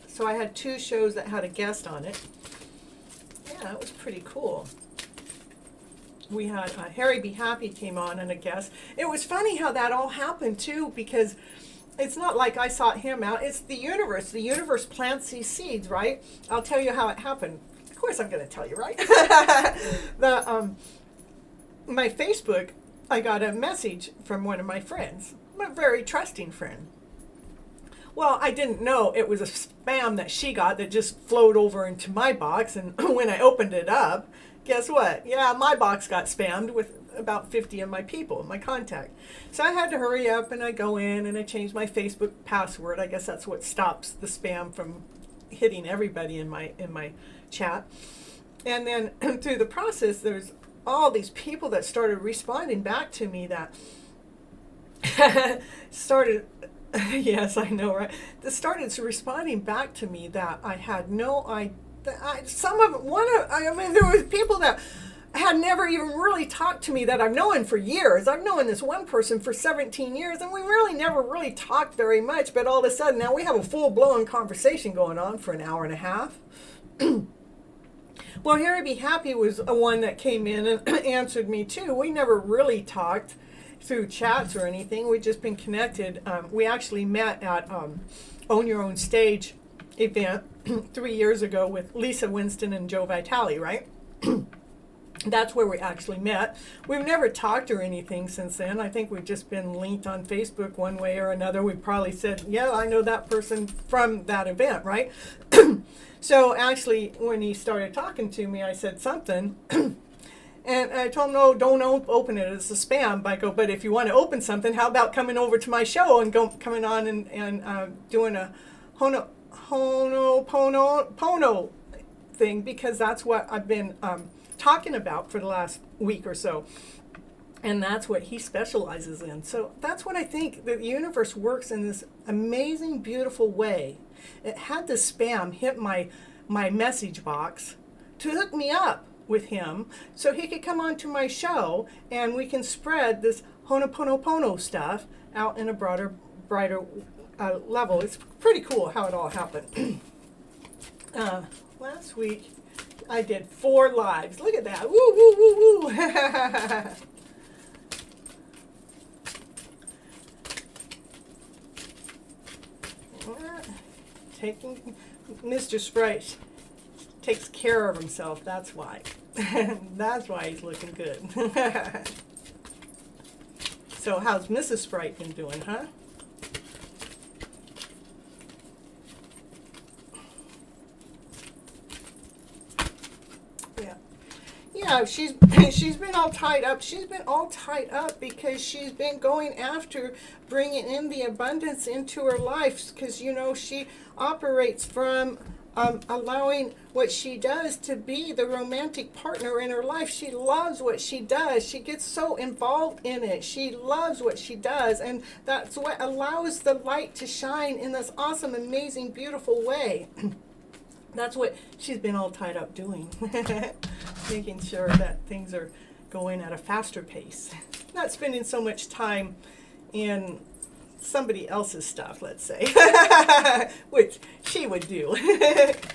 so I had 2 shows that had a guest on it. Yeah, it was pretty cool. We had Harry Be Happy came on and a guest. It was funny how that all happened too, because it's not like I sought him out. It's the universe. The universe plants these seeds, right? I'll tell you how it happened. Of course I'm going to tell you, right? My Facebook, I got a message from one of my friends, a very trusting friend. Well, I didn't know it was a spam that she got that just flowed over into my box. And when I opened it up, guess what? Yeah, my box got spammed with about 50 of my people, my contact. So I had to hurry up and I go in and I change my Facebook password. I guess that's what stops the spam from hitting everybody in my chat. And then through the process, there's all these people that started responding back to me that started, yes, I know, right? That started responding back to me that I had no idea. There was people that had never even really talked to me that I've known for years. I've known this one person for 17 years, and we really never really talked very much, but all of a sudden now we have a full-blown conversation going on for an hour and a half. Well, Harry Be Happy was a one that came in and answered me too. We never really talked through chats or anything. We've just been connected. We actually met at Own Your Own Stage event 3 years ago with Lisa Winston and Joe Vitale, right? That's where we actually met. We've never talked or anything since then. I think we've just been linked on Facebook one way or another. We probably said, yeah, I know that person from that event, right? So actually, when he started talking to me, I said something. And I told him, no, don't open it. It's a spam. I go, but if you want to open something, how about coming over to my show and coming on and doing a hooponopono thing, because that's what I've been talking about for the last week or so. And that's what he specializes in. So that's what I think, the universe works in this amazing, beautiful way. It had the spam hit my message box to hook me up with him so he could come on to my show and we can spread this hooponopono stuff out in a brighter level. It's pretty cool how it all happened. Last week I did 4 lives. Look at that. Woo, woo, woo, woo. Taking Mr. Sprite takes care of himself. That's why. That's why he's looking good. So how's Mrs. Sprite been doing, huh? Yeah, she's been all tied up. She's been all tied up because she's been going after bringing in the abundance into her life, because, you know, she operates from allowing what she does to be the romantic partner in her life. She loves what she does. She gets so involved in it. She loves what she does, and that's what allows the light to shine in this awesome, amazing, beautiful way. That's what she's been all tied up doing. Making sure that things are going at a faster pace. Not spending so much time in somebody else's stuff, let's say. Which she would do.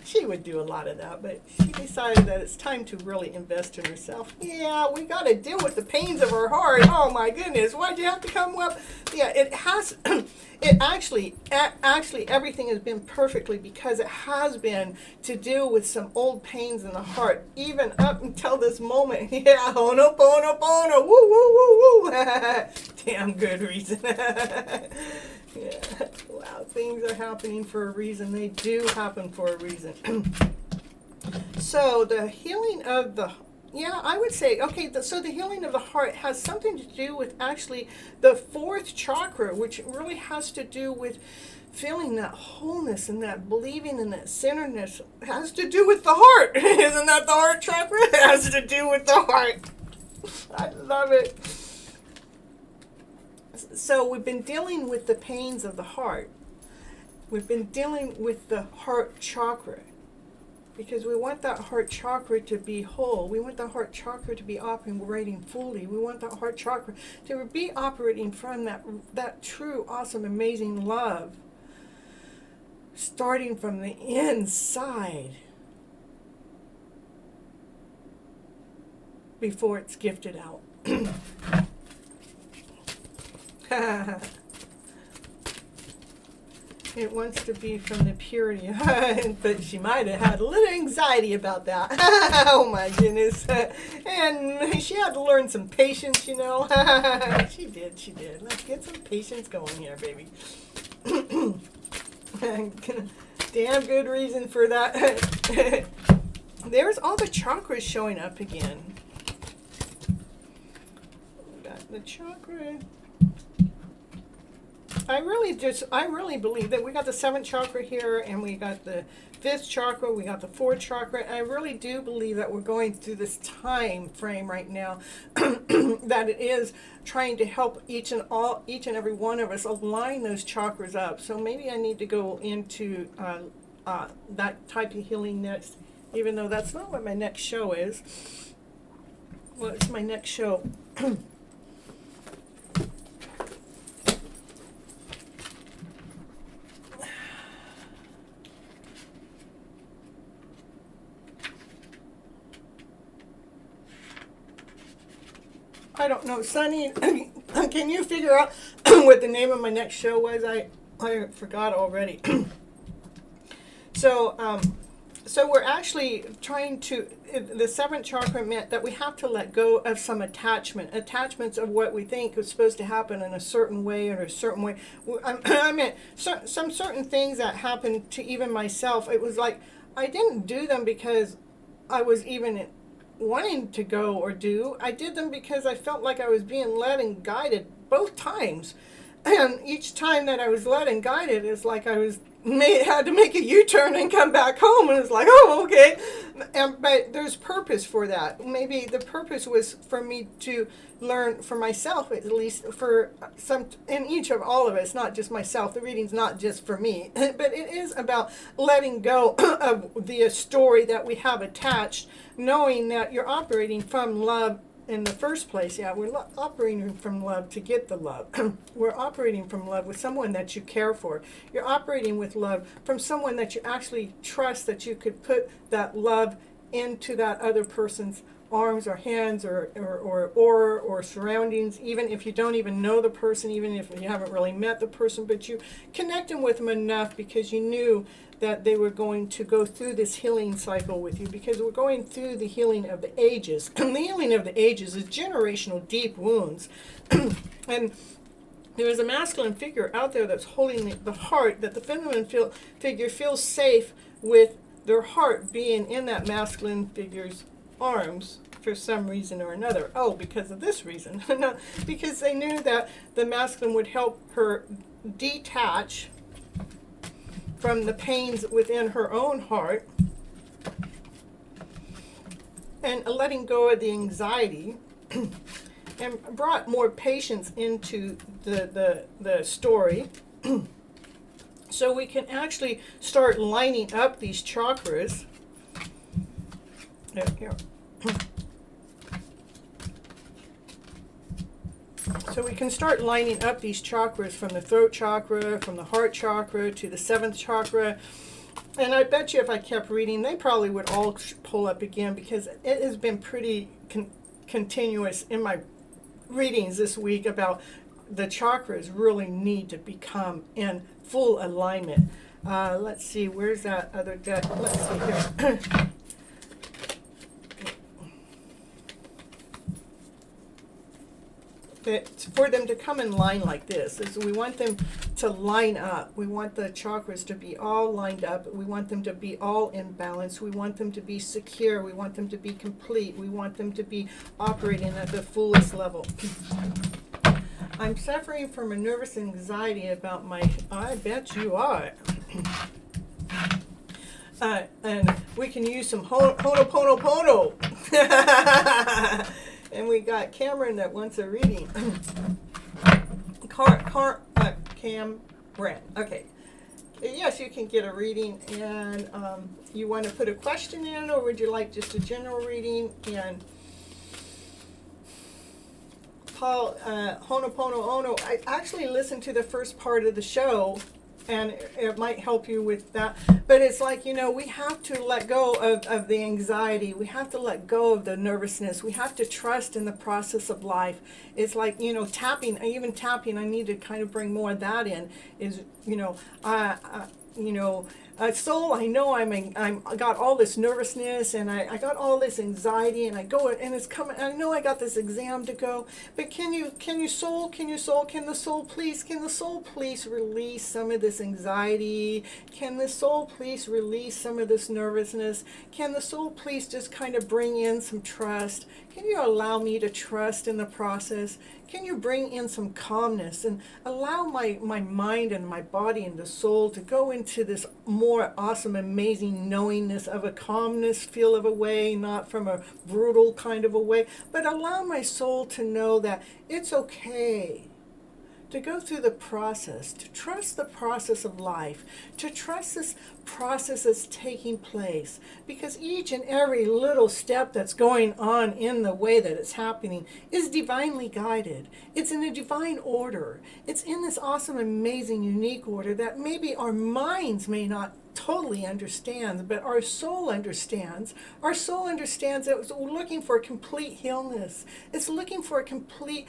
She would do a lot of that, but she decided that it's time to really invest in herself. Yeah, we got to deal with the pains of her heart. Oh my goodness, why'd you have to come up? Yeah, it has, it actually everything has been perfectly, because it has been to deal with some old pains in the heart, even up until this moment. Yeah, hooponopono, woo, woo, woo, woo. Damn good reason. Yeah, wow, things are happening for a reason. They do happen for a reason. So the healing of the, yeah, I would say, okay, so the healing of the heart has something to do with actually the 4th chakra, which really has to do with feeling that wholeness and that believing and that centeredness. It has to do with the heart. Isn't that the heart chakra? It has to do with the heart. I love it. So we've been dealing with the pains of the heart. We've been dealing with the heart chakra, because we want that heart chakra to be whole. We want the heart chakra to be operating fully. We want that heart chakra to be operating from that true, awesome, amazing love, starting from the inside before it's gifted out. It wants to be from the purity, but she might have had a little anxiety about that. Oh my goodness. And she had to learn some patience, you know. She did. Let's get some patience going here, baby. Damn good reason for that. There's all the chakras showing up again. We got the chakra. I really believe that we got the 7th chakra here, and we got the 5th chakra, we got the 4th chakra. I really do believe that we're going through this time frame right now that it is trying to help each and every one of us align those chakras up. So maybe I need to go into that type of healing next, even though that's not what my next show is. What's my next show? I don't know, Sonny. Can you figure out what the name of my next show was? I forgot already. So So we're actually trying to, the seventh chakra meant that we have to let go of some attachments of what we think is supposed to happen in a certain way or a certain way. I meant some certain things that happened to even myself. It was like I didn't do them because I was even wanting to go or do. I did them because I felt like I was being led and guided both times. And each time that I was led and guided, it's like I was had to make a U-turn and come back home, and it's like, oh, okay. But there's purpose for that. Maybe the purpose was for me to learn for myself, at least for some, in each of all of us, not just myself. The reading's not just for me, but it is about letting go of the story that we have attached, knowing that you're operating from love in the first place. Yeah, we're operating from love to get the love. We're operating from love with someone that you care for. You're operating with love from someone that you actually trust, that you could put that love into that other person's arms or hands or surroundings, even if you don't even know the person, even if you haven't really met the person, but you connecting with them enough because you knew that they were going to go through this healing cycle with you, because we're going through the healing of the ages. And the healing of the ages is generational deep wounds. And there is a masculine figure out there that's holding the heart, that the feminine figure feels safe with their heart being in that masculine figure's arms for some reason or another. Oh, because of this reason. No, because they knew that the masculine would help her detach from the pains within her own heart and letting go of the anxiety, and brought more patience into the story. So we can actually start lining up these chakras. Here. So we can start lining up these chakras from the throat chakra, from the heart chakra to the seventh chakra. And I bet you if I kept reading, they probably would all pull up again, because it has been pretty continuous in my readings this week about the chakras really need to become in full alignment. Let's see, where's that other deck? Let's see here. For them to come in line like this, is we want them to line up. We want the chakras to be all lined up. We want them to be all in balance. We want them to be secure. We want them to be complete. We want them to be operating at the fullest level. I'm suffering from a nervous anxiety about my, I bet you are. And we can use some hooponopono. And we got Cameron that wants a reading. Cameron. Okay. Yes, you can get a reading. And you want to put a question in, or would you like just a general reading? And Paul, Honopono, I actually listened to the first part of the show, and it might help you with that. But it's like, we have to let go of the anxiety. We have to let go of the nervousness. We have to trust in the process of life. It's like, tapping, even tapping, I need to kind of bring more of that in, is, soul, I know I got all this nervousness, and I got all this anxiety, and I go, and it's coming, I know I got this exam to go, but can the soul please release some of this anxiety? Can the soul please release some of this nervousness? Can the soul please just kind of bring in some trust? Can you allow me to trust in the process? Can you bring in some calmness and allow my mind and my body and the soul to go into this more awesome, amazing knowingness of a calmness feel of a way, not from a brutal kind of a way, but allow my soul to know that it's okay to go through the process, to trust the process of life, to trust this process that's taking place, because each and every little step that's going on in the way that it's happening is divinely guided. It's in a divine order. It's in this awesome, amazing, unique order that maybe our minds may not totally understands, but our soul understands. Our soul understands that it's looking for complete healness. It's looking for a complete,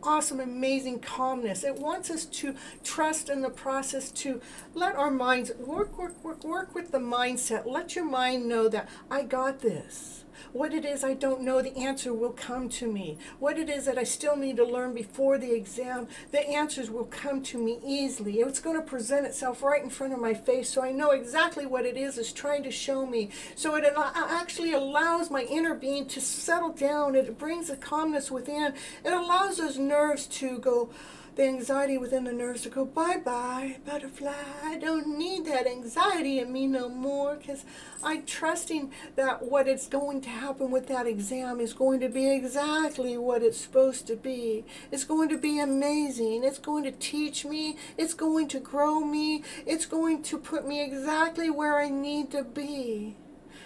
awesome, amazing calmness. It wants us to trust in the process, to let our minds work with the mindset. Let your mind know that I got this. What it is I don't know, the answer will come to me. What it is that I still need to learn before the exam, the answers will come to me easily. It's going to present itself right in front of my face, so I know exactly what it is it's trying to show me. So it actually allows my inner being to settle down. It brings a calmness within. It allows those nerves to go, the anxiety within the nerves to go, bye-bye, butterfly. I don't need that anxiety in me no more, because I'm trusting that what is going to happen with that exam is going to be exactly what it's supposed to be. It's going to be amazing. It's going to teach me. It's going to grow me. It's going to put me exactly where I need to be.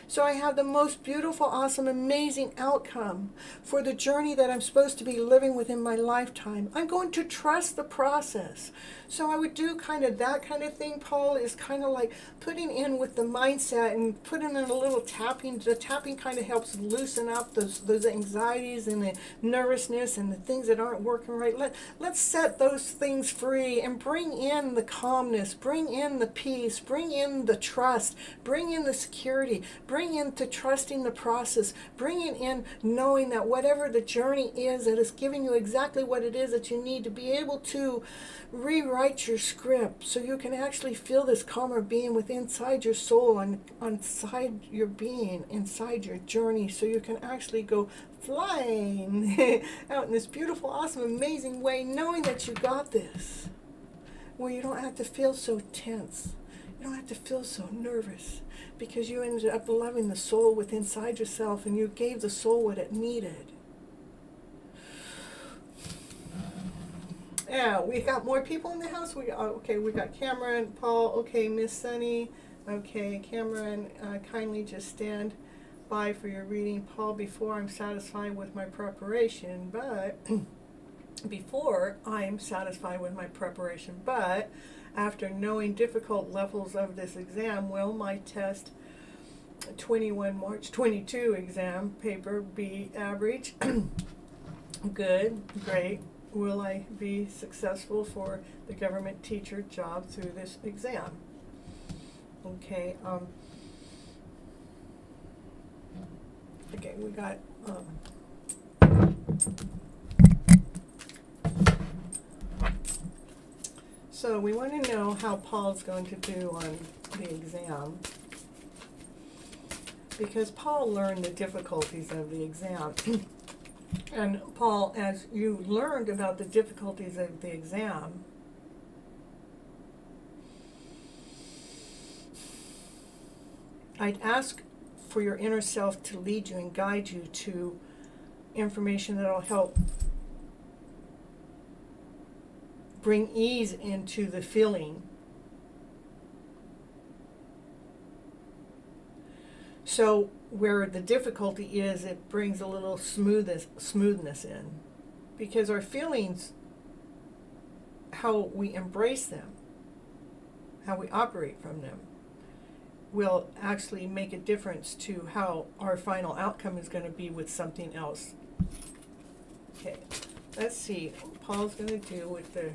So I have the most beautiful, awesome, amazing outcome for the journey that I'm supposed to be living within my lifetime. I'm going to trust the process. So I would do kind of that kind of thing, Paul, is kind of like putting in with the mindset and putting in a little tapping. The tapping kind of helps loosen up those anxieties and the nervousness and the things that aren't working right. Let's set those things free and bring in the calmness, bring in the peace, bring in the trust, bring in the security, bring into trusting the process, bringing in knowing that whatever the journey is, that is giving you exactly what it is that you need to be able to rewrite your script, so you can actually feel this calmer being within inside your soul, inside your being, inside your journey, so you can actually go flying out in this beautiful, awesome, amazing way, knowing that you got this, where you don't have to feel so tense. You don't have to feel so nervous, because you ended up loving the soul within inside yourself, and you gave the soul what it needed. Yeah, we got more people in the house. We got Cameron, Paul. Okay, Miss Sunny. Okay, Cameron, kindly just stand by for your reading. Paul, before I'm satisfied with my preparation, but after knowing difficult levels of this exam, will my test 21 March 22 exam paper be average? Good, great. Will I be successful for the government teacher job through this exam? Okay, we got, so we want to know how Paul's going to do on the exam, because Paul learned the difficulties of the exam. And Paul, as you learned about the difficulties of the exam, I'd ask for your inner self to lead you and guide you to information that will help bring ease into the feeling. So where the difficulty is, it brings a little smoothness in, because our feelings, how we embrace them, how we operate from them, will actually make a difference to how our final outcome is going to be with something else. Okay, let's see what Paul's going to do with the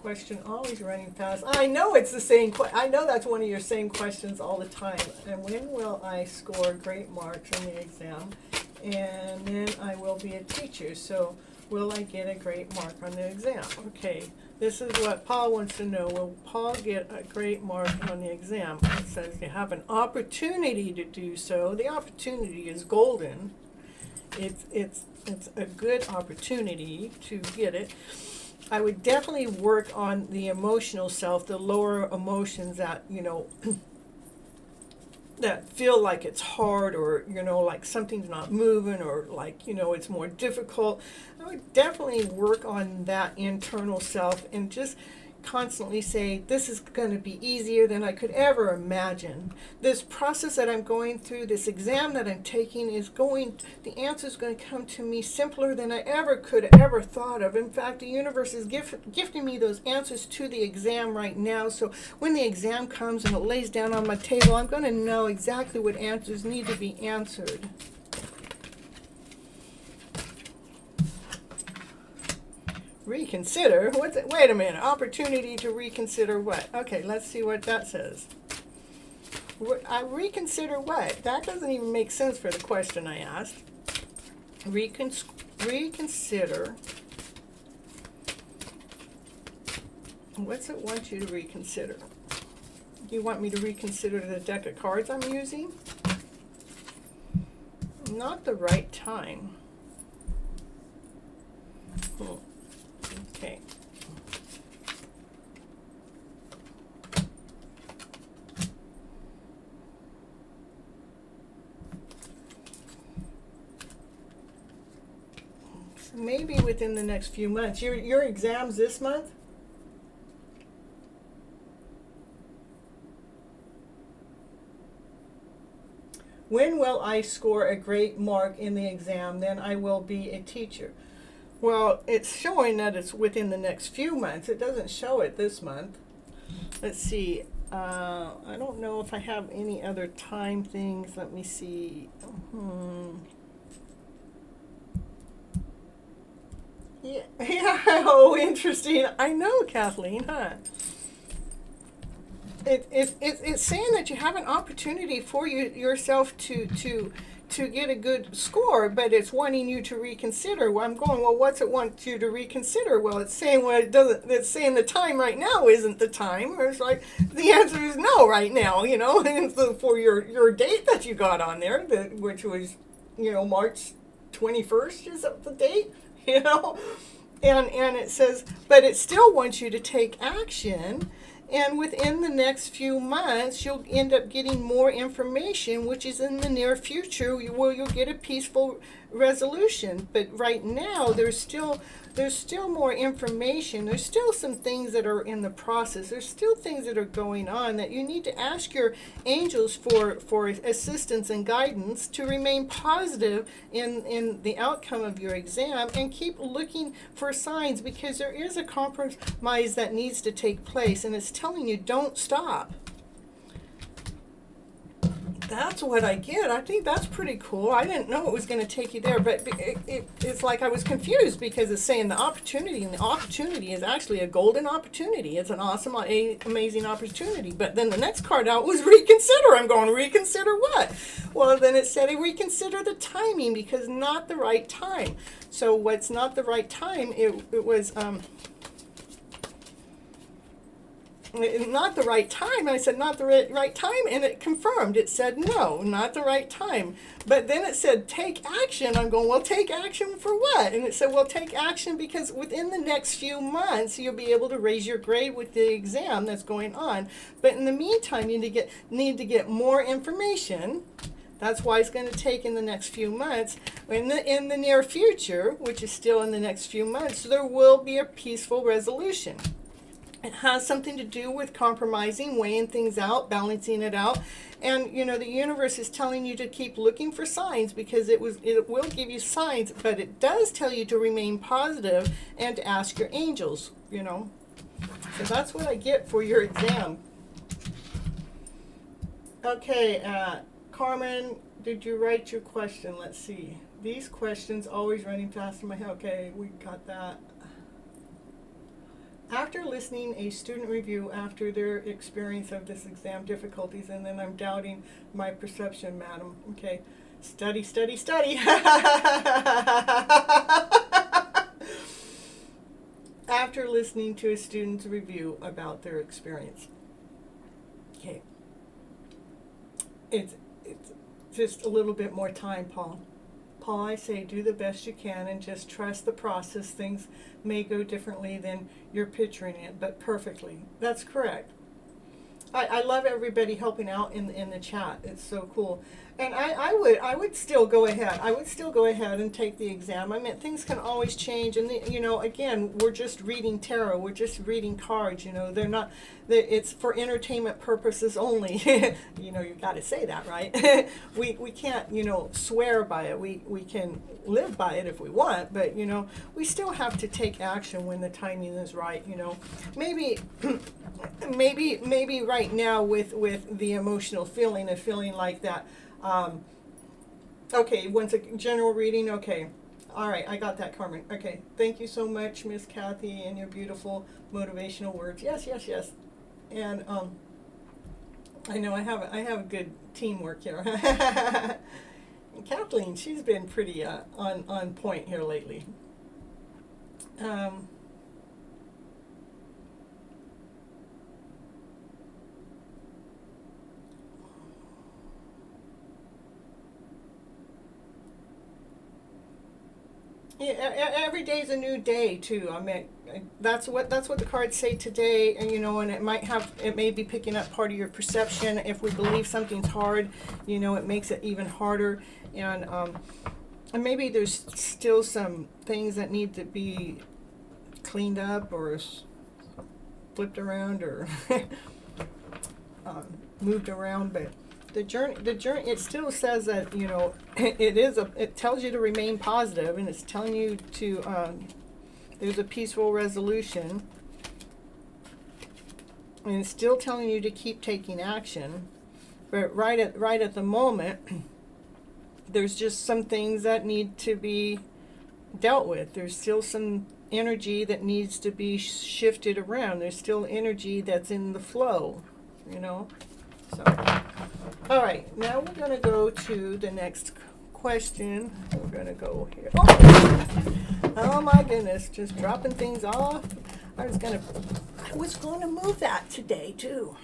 question, always running fast. I know it's the same I know that's one of your same questions all the time. And when will I score great marks on the exam? And then I will be a teacher. So will I get a great mark on the exam? Okay, this is what Paul wants to know. Will Paul get a great mark on the exam? It says you have an opportunity to do so. The opportunity is golden. It's a good opportunity to get it. I would definitely work on the emotional self, the lower emotions that, that feel like it's hard, or, like something's not moving, or like, it's more difficult. I would definitely work on that internal self and just, constantly say, this is going to be easier than I could ever imagine. This process that I'm going through, this exam that I'm taking the answer is going to come to me simpler than I could ever thought of. In fact, the universe is gifting me those answers to the exam right now. So when the exam comes and it lays down on my table, I'm going to know exactly what answers need to be answered. Reconsider? What's it? Wait a minute. Opportunity to reconsider what? Okay, let's see what that says. I reconsider what? That doesn't even make sense for the question I asked. Reconsider. What's it want you to reconsider? Do you want me to reconsider the deck of cards I'm using? Not the right time. Okay. So maybe within the next few months. Your exam's this month? When will I score a great mark in the exam? Then I will be a teacher. Well, it's showing that it's within the next few months. It doesn't show it this month. Let's see. I don't know if I have any other time things. Let me see. Yeah. Oh, interesting. I know, Kathleen, huh? It's saying that you have an opportunity for yourself to get a good score, but it's wanting you to reconsider. Well, I'm going, well, what's it want you to reconsider? Well, it's saying, well, it's saying the time right now isn't the time. Or it's like, the answer is no right now, and so for your date that you got on there, which was, March 21st is the date, and it says, but it still wants you to take action. And within the next few months, you'll end up getting more information, which is in the near future where you'll get a peaceful resolution. But right now, there's still more information. There's still some things that are in the process. There's still things that are going on that you need to ask your angels for assistance and guidance to remain positive in the outcome of your exam, and keep looking for signs, because there is a compromise that needs to take place, and it's telling you don't stop. That's what I get. I think that's pretty cool. I didn't know it was going to take you there, but it's like I was confused, because it's saying the opportunity, and the opportunity is actually a golden opportunity. It's an awesome, amazing opportunity. But then the next card out was reconsider. I'm going, reconsider what? Well, then it said reconsider the timing, because not the right time. So what's not the right time? It was not the right time. I said not the right time, and it confirmed. It said no, not the right time. But then it said take action. I'm going, well, take action for what? And it said, well, take action because within the next few months you'll be able to raise your grade with the exam that's going on. But in the meantime, you need to get more information. That's why it's going to take in the next few months. In the near future, which is still in the next few months, there will be a peaceful resolution. It has something to do with compromising, weighing things out, balancing it out. And, the universe is telling you to keep looking for signs, because it will give you signs, but it does tell you to remain positive and to ask your angels, So that's what I get for your exam. Okay, Carmen, did you write your question? Let's see. These questions always running fast in my head. Okay, we got that. After listening a student review after their experience of this exam difficulties, and then I'm doubting my perception, madam. Okay, study, study, study. After listening to a student's review about their experience. Okay, it's just a little bit more time, Paul. Paul, I say do the best you can and just trust the process. Things may go differently than you're picturing it, but perfectly. That's correct. I love everybody helping out in the chat. It's so cool. And I would still go ahead. I would still go ahead and take the exam. I mean, things can always change, and again, we're just reading tarot. We're just reading cards. They're not. It's for entertainment purposes only. You got to say that, right? we can't swear by it. We can live by it if we want, but we still have to take action when the timing is right. Maybe maybe right now with the emotional feeling and feeling like that. Okay, once a general reading, okay. All right, I got that, Carmen. Okay, thank you so much, Miss Kathy, and your beautiful motivational words. Yes, yes, yes. And I know I have good teamwork here. And Kathleen, she's been pretty on point here lately. Yeah, every day's a new day too. I mean, that's what the cards say today, and and it may be picking up part of your perception. If we believe something's hard, it makes it even harder, and maybe there's still some things that need to be cleaned up or flipped around or moved around, but the journey, it still says that, it tells you to remain positive, and it's telling you to, there's a peaceful resolution, and it's still telling you to keep taking action, but right at the moment, there's just some things that need to be dealt with. There's still some energy that needs to be shifted around. There's still energy that's in the flow, so. All right, now we're going to go to the next question. We're going to go here. Oh my goodness, just dropping things off. I was going to move that today too.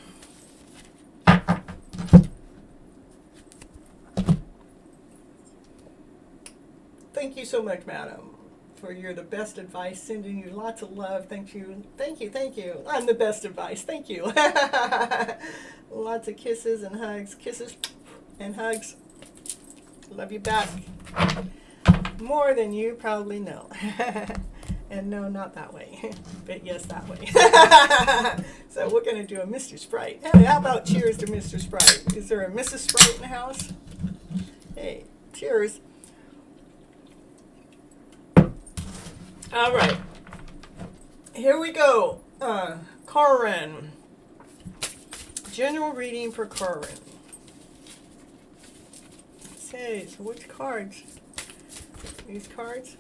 Thank you so much, madam, for the best advice. Sending you lots of love. Thank you. I'm the best advice. Thank you. Lots of kisses and hugs. Kisses and hugs. Love you back. More than you probably know. And no, not that way. But yes, that way. So we're going to do a Mr. Sprite. Hey, how about cheers to Mr. Sprite? Is there a Mrs. Sprite in the house? Hey, cheers. All right. Here we go. Corin. General reading for Corin. Okay, so which cards? These cards?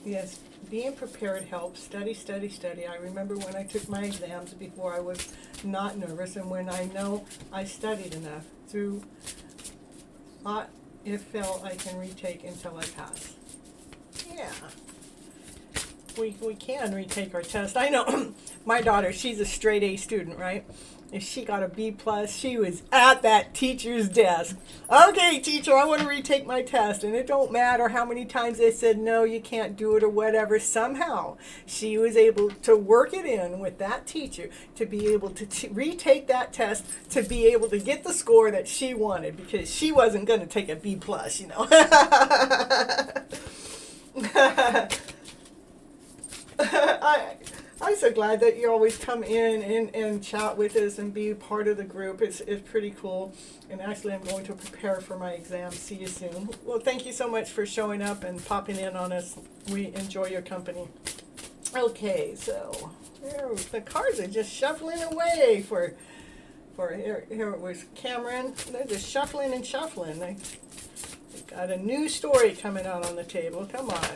Yes, being prepared helps. Study, study, study. I remember when I took my exams before, I was not nervous, and when I know I studied enough through thought, if fail, I can retake until I pass. Yeah. We can retake our test. I know my daughter, she's a straight A student, right? If she got a B+, she was at that teacher's desk. Okay, teacher, I want to retake my test. And it don't matter how many times they said, no, you can't do it or whatever. Somehow, she was able to work it in with that teacher to be able to retake that test, to be able to get the score that she wanted, because she wasn't going to take a B+, you know. I'm so glad that you always come in and chat with us and be part of the group. It's pretty cool. And actually, I'm going to prepare for my exam. See you soon. Well, thank you so much for showing up and popping in on us. We enjoy your company. Okay, so the cards are just shuffling away for here it was Cameron. They're just shuffling and shuffling. They've got a new story coming out on the table. Come on.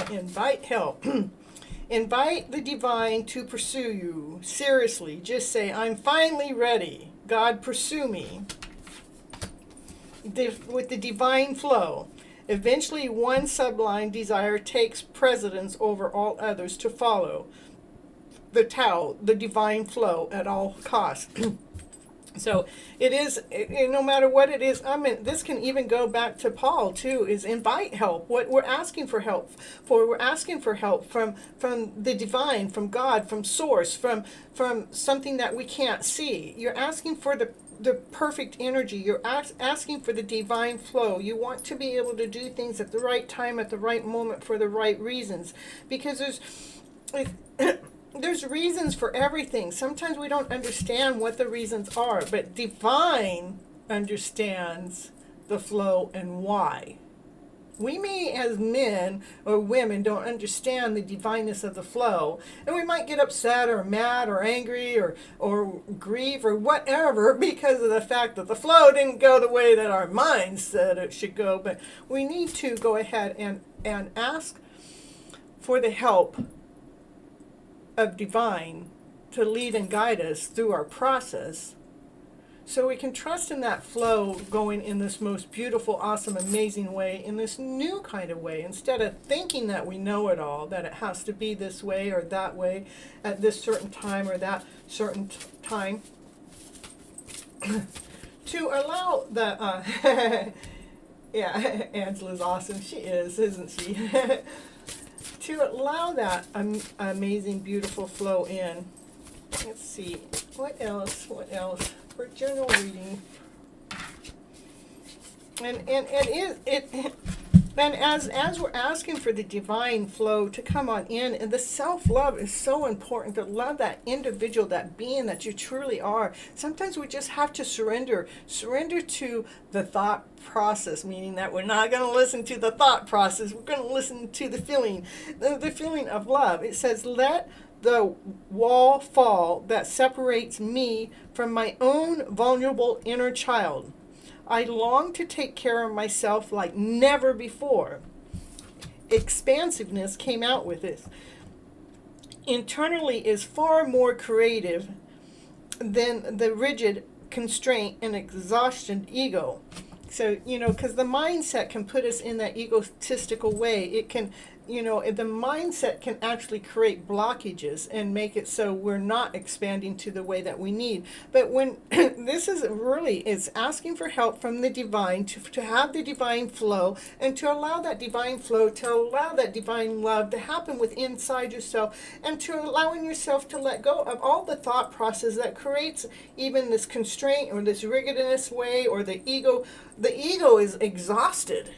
Invite help. Invite the divine to pursue you. Seriously, just say, I'm finally ready. God, pursue me. With the divine flow. Eventually, one sublime desire takes precedence over all others to follow. The Tao, the divine flow at all costs. So it is, no matter what it is. I mean, this can even go back to Paul too. Is invite help. What we're asking for help for, we're asking for help from the divine, from God, from Source, from something that we can't see. You're asking for the perfect energy. You're asking for the divine flow. You want to be able to do things at the right time, at the right moment, for the right reasons, because there's reasons for everything. Sometimes we don't understand what the reasons are, but divine understands the flow and why. We may, as men or women, don't understand the divineness of the flow, and we might get upset or mad or angry or grieve or whatever because of the fact that the flow didn't go the way that our mind said it should go. But we need to go ahead and ask for the help of divine to lead and guide us through our process, so we can trust in that flow going in this most beautiful, awesome, amazing way, in this new kind of way, instead of thinking that we know it all, that it has to be this way or that way at this certain time or that certain time. To allow the yeah, Angela's awesome. She is, isn't she? To allow that amazing, beautiful flow in. Let's see, what else for journal reading. And as we're asking for the divine flow to come on in, and the self-love is so important, to love that individual, that being that you truly are. Sometimes we just have to surrender to the thought process, meaning that we're not going to listen to the thought process. We're going to listen to the feeling of love. It says, let the wall fall that separates me from my own vulnerable inner child. I long to take care of myself like never before. Expansiveness came out with this. Internally is far more creative than the rigid constraint and exhaustion ego. So, because the mindset can put us in that egotistical way. It can, the mindset can actually create blockages and make it so we're not expanding to the way that we need. But when this is really, it's asking for help from the divine to have the divine flow, and to allow that divine flow, to allow that divine love to happen within inside yourself, and to allowing yourself to let go of all the thought process that creates even this constraint or this rigidness way, or the ego. The ego is exhausted.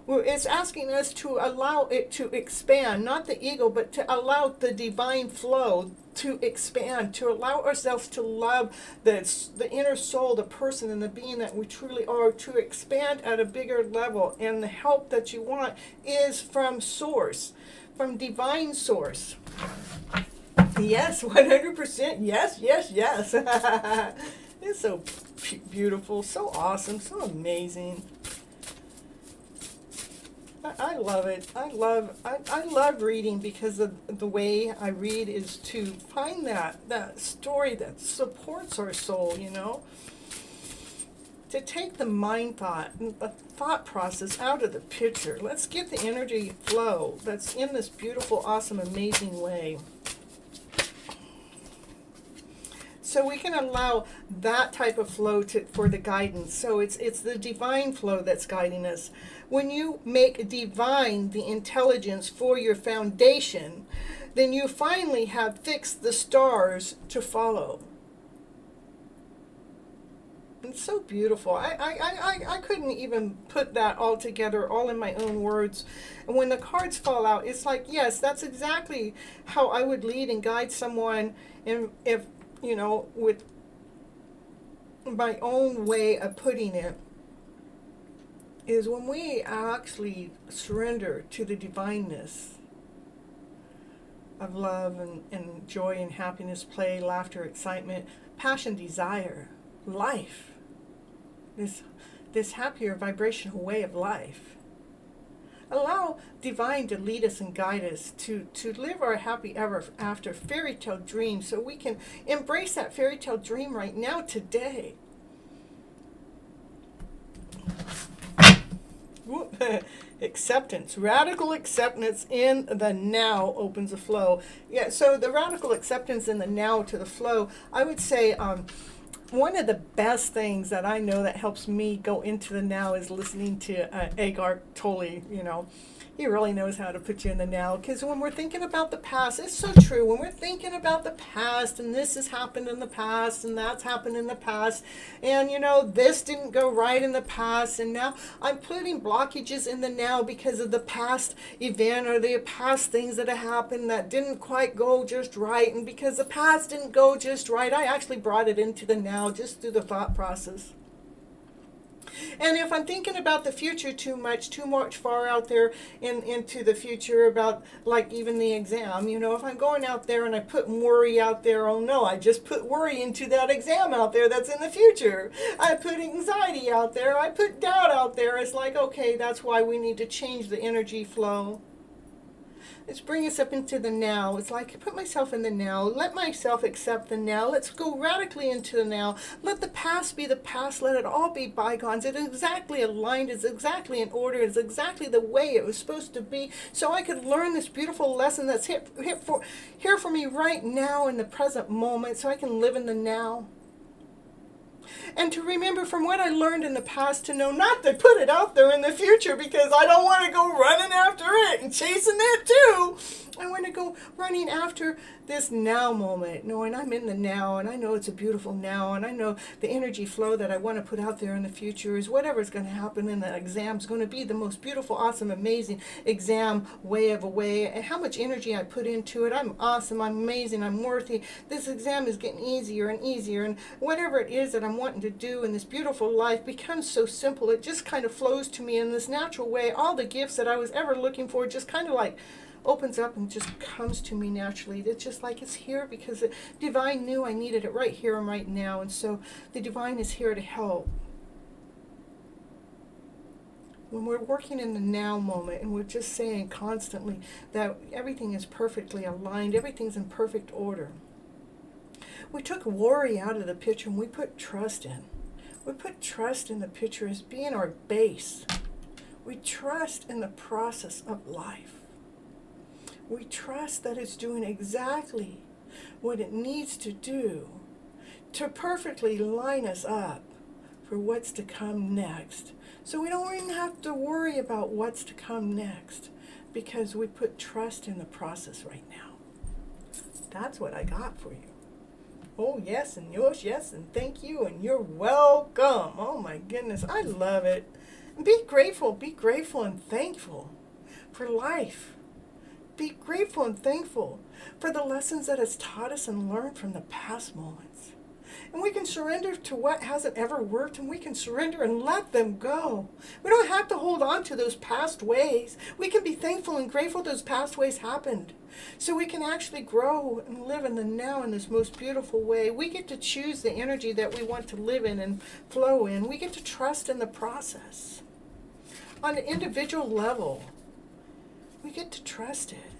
It's asking us to allow it to expand, not the ego, but to allow the divine flow to expand, to allow ourselves to love the inner soul, the person and the being that we truly are, to expand at a bigger level. And the help that you want is from Source, from divine Source. Yes, 100%. Yes, yes, yes. It's so beautiful, so awesome, so amazing. I love it. I love reading, because the way I read is to find that story that supports our soul, To take the mind thought and the thought process out of the picture. Let's get the energy flow that's in this beautiful, awesome, amazing way. So we can allow that type of flow for the guidance. So it's the divine flow that's guiding us. When you make divine the intelligence for your foundation, then you finally have fixed the stars to follow. It's so beautiful. I couldn't even put that all together, all in my own words. And when the cards fall out, it's like, yes, that's exactly how I would lead and guide someone, if with my own way of putting it, is when we actually surrender to the divineness of love and joy and happiness, play, laughter, excitement, passion, desire, life, this happier vibrational way of life. Allow divine to lead us and guide us to live our happy ever after fairy tale dream, so we can embrace that fairy tale dream right now, today. Acceptance, radical acceptance in the now opens the flow. Yeah, so the radical acceptance in the now to the flow, I would say, One of the best things that I know that helps me go into the now is listening to Eckhart Tolle. He really knows how to put you in the now, because when we're thinking about the past, it's so true. When we're thinking about the past, and this has happened in the past, and that's happened in the past, and this didn't go right in the past, and now I'm putting blockages in the now because of the past event or the past things that have happened that didn't quite go just right, and because the past didn't go just right, I actually brought it into the now just through the thought process. And if I'm thinking about the future too much far out there into the future, about like even the exam, if I'm going out there and I put worry out there, oh no, I just put worry into that exam out there that's in the future. I put anxiety out there, I put doubt out there. It's like, okay, that's why we need to change the energy flow. Let's bring us up into the now. It's like, put myself in the now. Let myself accept the now. Let's go radically into the now. Let the past be the past. Let it all be bygones. It's exactly aligned. It's exactly in order. It's exactly the way it was supposed to be. So I could learn this beautiful lesson that's here for me right now in the present moment, so I can live in the now. And to remember from what I learned in the past, to know not to put it out there in the future, because I don't want to go running after it and chasing it too. I want to go running after this now moment, knowing I'm in the now, and I know it's a beautiful now, and I know the energy flow that I want to put out there in the future is whatever's going to happen in the exam is going to be the most beautiful, awesome, amazing exam way of a way. And how much energy I put into it, I'm awesome, I'm amazing, I'm worthy. This exam is getting easier and easier, and whatever it is that I'm wanting to do in this beautiful life becomes so simple. It just kind of flows to me in this natural way. All the gifts that I was ever looking for just kind of like opens up and just comes to me naturally. It's just like it's here because the divine knew I needed it right here and right now, and so the divine is here to help. When we're working in the now moment and we're just saying constantly that everything is perfectly aligned, everything's in perfect order, we took worry out of the picture and we put trust in. We put trust in the picture as being our base. We trust in the process of life. We trust that it's doing exactly what it needs to do to perfectly line us up for what's to come next. So we don't even have to worry about what's to come next, because we put trust in the process right now. That's what I got for you. Oh, yes, and yours, yes, and thank you, and you're welcome. Oh, my goodness, I love it. And be grateful and thankful for life. Be grateful and thankful for the lessons that it's taught us and learned from the past moments. And we can surrender to what hasn't ever worked, and we can surrender and let them go. We don't have to hold on to those past ways. We can be thankful and grateful those past ways happened, so we can actually grow and live in the now in this most beautiful way. We get to choose the energy that we want to live in and flow in. We get to trust in the process. On an individual level, we get to trust it.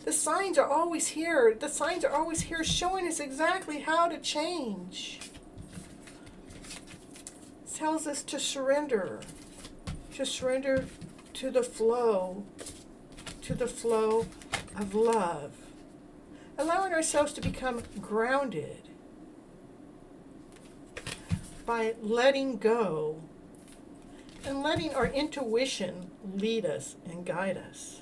The signs are always here. The signs are always here showing us exactly how to change. It tells us to surrender to the flow of love. Allowing ourselves to become grounded by letting go and letting our intuition lead us and guide us.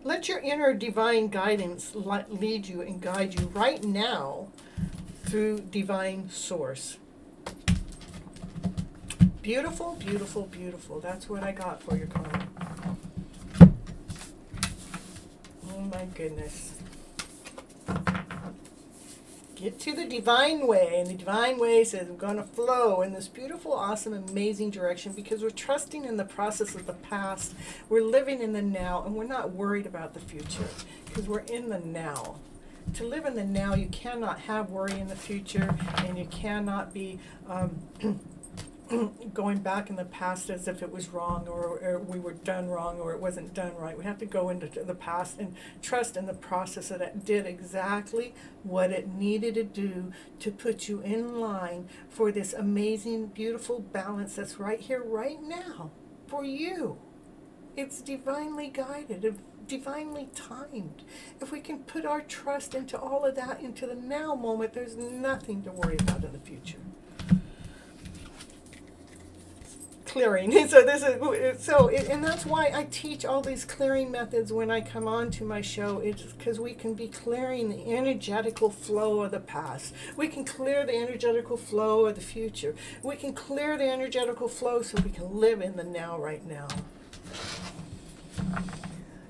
Let your inner divine guidance lead you and guide you right now through divine source. Beautiful, beautiful, beautiful. That's what I got for your card. Oh my goodness. Get to the divine way, and the divine way says we're going to flow in this beautiful, awesome, amazing direction because we're trusting in the process of the past. We're living in the now, and we're not worried about the future because we're in the now. To live in the now, you cannot have worry in the future, and you cannot be going back in the past as if it was wrong or we were done wrong or it wasn't done right. We have to go into the past and trust in the process that it did exactly what it needed to do to put you in line for this amazing, beautiful balance that's right here, right now, for you. It's divinely guided, divinely timed. If we can put our trust into all of that, into the now moment, there's nothing to worry about in the future. Clearing. And that's why I teach all these clearing methods when I come on to my show. It's because we can be clearing the energetical flow of the past. We can clear the energetical flow of the future. We can clear the energetical flow so we can live in the now, right now.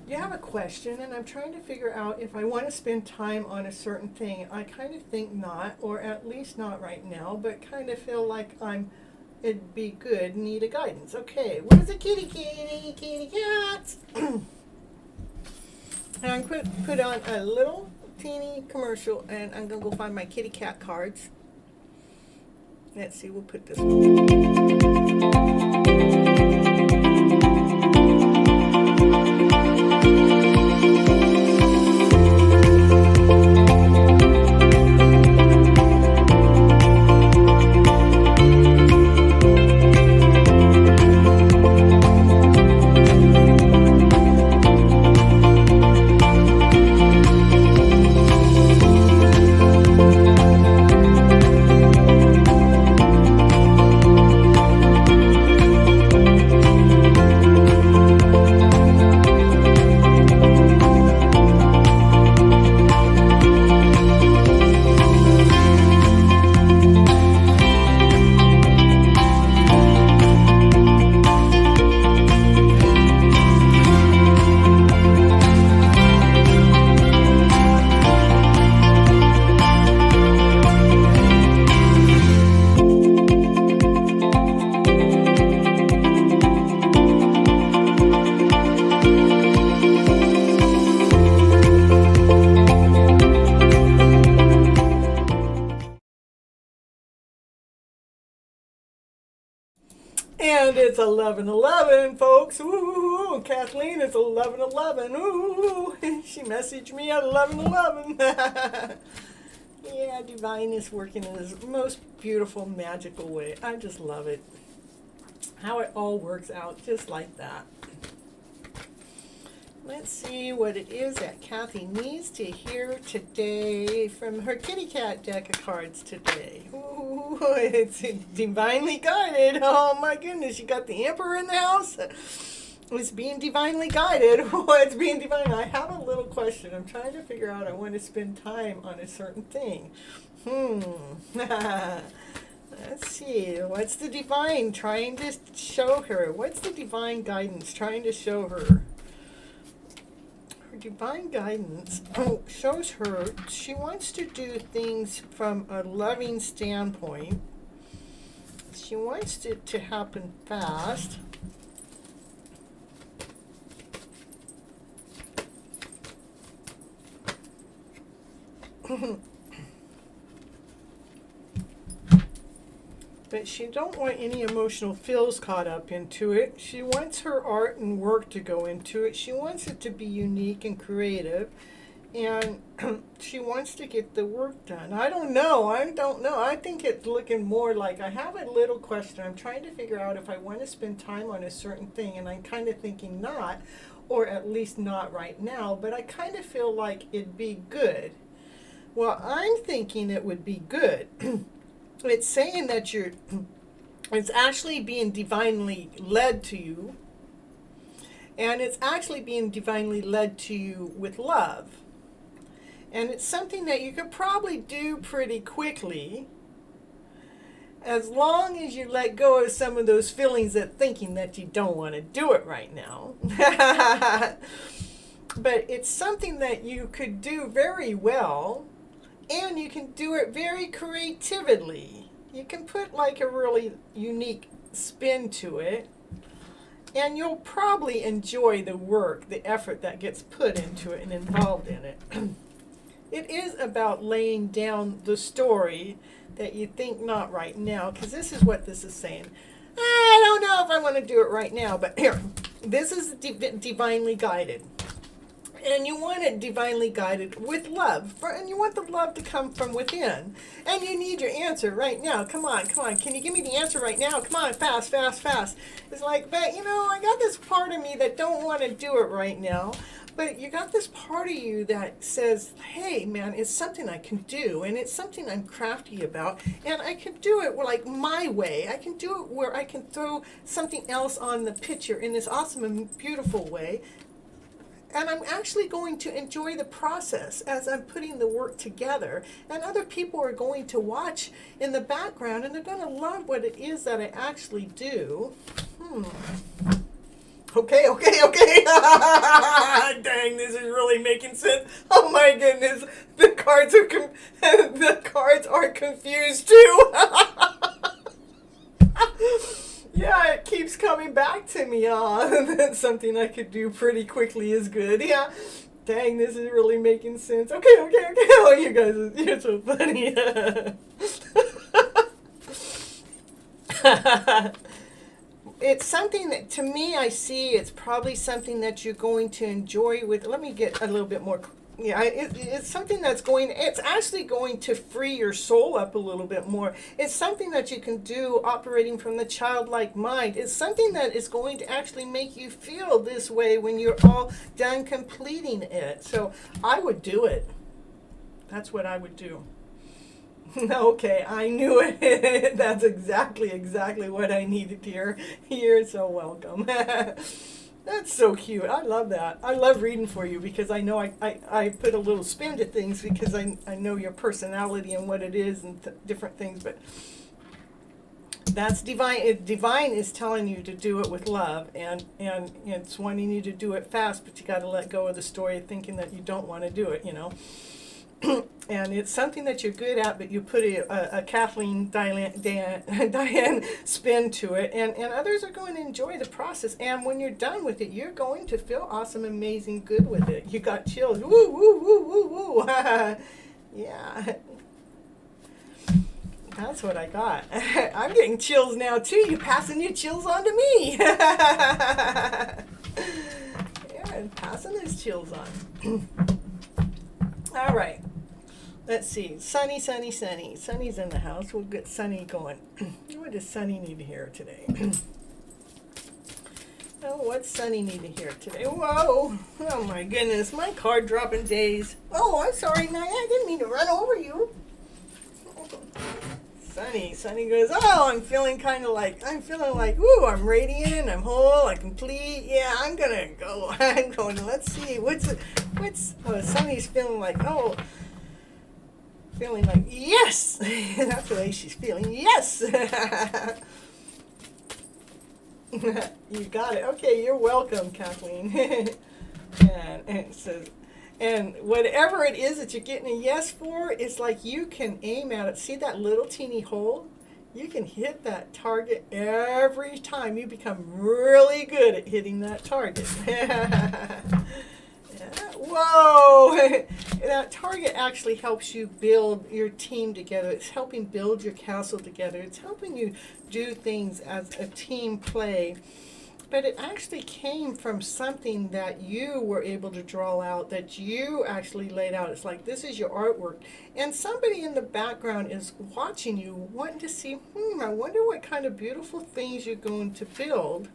You have a question, and I'm trying to figure out if I want to spend time on a certain thing. I kind of think not, or at least not right now, but kind of feel like it'd be good, need a guidance. Okay, where's the kitty cats? And I'm going to put on a little teeny commercial, and I'm going to go find my kitty cat cards. Let's see, we'll put this one. And it's 11:11, folks. Ooh, Kathleen, it's 11:11. Ooh, she messaged me at 11:11. Yeah, divine is working in this most beautiful, magical way. I just love it. How it all works out just like that. Let's see what it is that Kathy needs to hear today from her kitty cat deck of cards today. Ooh, it's divinely guided. Oh my goodness, you got the Emperor in the house. It's being divinely guided. It's being divine. I have a little question. I'm trying to figure out, I want to spend time on a certain thing. Let's see. What's the divine trying to show her? What's the divine guidance trying to show her? Divine guidance shows her she wants to do things from a loving standpoint. She wants it to happen fast. But she don't want any emotional feels caught up into it. She wants her art and work to go into it. She wants it to be unique and creative. And she wants to get the work done. I don't know. I think it's looking more like, I have a little question. I'm trying to figure out if I want to spend time on a certain thing. And I'm kind of thinking not, or at least not right now. But I kind of feel like it'd be good. Well, I'm thinking it would be good. It's saying that it's actually being divinely led to you, and it's actually being divinely led to you with love. And it's something that you could probably do pretty quickly, as long as you let go of some of those feelings that thinking that you don't want to do it right now. But it's something that you could do very well. And you can do it very creatively. You can put like a really unique spin to it. And you'll probably enjoy the work, the effort that gets put into it and involved in it. It is about laying down the story that you think not right now. Because this is what this is saying. I don't know if I want to do it right now. But here, this is divinely guided. And you want it divinely guided with love. And you want the love to come from within. And you need your answer right now. Come on, come on. Can you give me the answer right now? Come on, fast, fast, fast. It's like, but I got this part of me that don't want to do it right now. But you got this part of you that says, hey, man, it's something I can do. And it's something I'm crafty about. And I can do it like my way. I can do it where I can throw something else on the picture in this awesome and beautiful way. And I'm actually going to enjoy the process as I'm putting the work together. And other people are going to watch in the background, and they're going to love what it is that I actually do. Okay. Dang, this is really making sense. Oh my goodness, the cards are confused too. Yeah, it keeps coming back to me. That's something I could do pretty quickly is good. Yeah. Dang, this is really making sense. Okay. Oh, you guys, you're so funny. It's something that, to me, I see it's probably something that you're going to enjoy with. Let me get a little bit more. Yeah, it's something it's actually going to free your soul up a little bit more. It's something that you can do operating from the childlike mind. It's something that is going to actually make you feel this way when you're all done completing it. So I would do it. That's what I would do. Okay, I knew it. That's exactly what I needed to hear. You're so welcome. That's so cute. I love that. I love reading for you because I know I put a little spin to things because I know your personality and what it is and different things. But that's divine. Divine is telling you to do it with love, and it's wanting you to do it fast, but you got to let go of the story of thinking that you don't want to do it, And it's something that you're good at, but you put a Kathleen Diane spin to it, and others are going to enjoy the process. And when you're done with it, you're going to feel awesome, amazing, good with it. You got chills. Woo, woo, woo, woo, woo. Yeah. That's what I got. I'm getting chills now, too. You're passing your chills on to me. Yeah, passing those chills on. All right. Let's see. Sunny. Sunny's in the house. We'll get Sunny going. What does Sunny need to hear today? Oh, what's Sunny need to hear today? Whoa. Oh, my goodness. My card dropping days. Oh, I'm sorry, Naya. I didn't mean to run over you. Sunny goes, oh, I'm feeling like, ooh, I'm radiant, I'm whole, I'm complete. Yeah, I'm going to go. I'm going to, let's see. Sunny's feeling like, yes. That's the way she's feeling. Yes. You got it. Okay, you're welcome, Kathleen. And it says, and whatever it is that you're getting a yes for, it's like you can aim at it. See that little teeny hole? You can hit that target every time. You become really good at hitting that target. Whoa! That target actually helps you build your team together. It's helping build your castle together. It's helping you do things as a team play. But it actually came from something that you were able to draw out, that you actually laid out. It's like, this is your artwork. And somebody in the background is watching you, wanting to see, I wonder what kind of beautiful things you're going to build.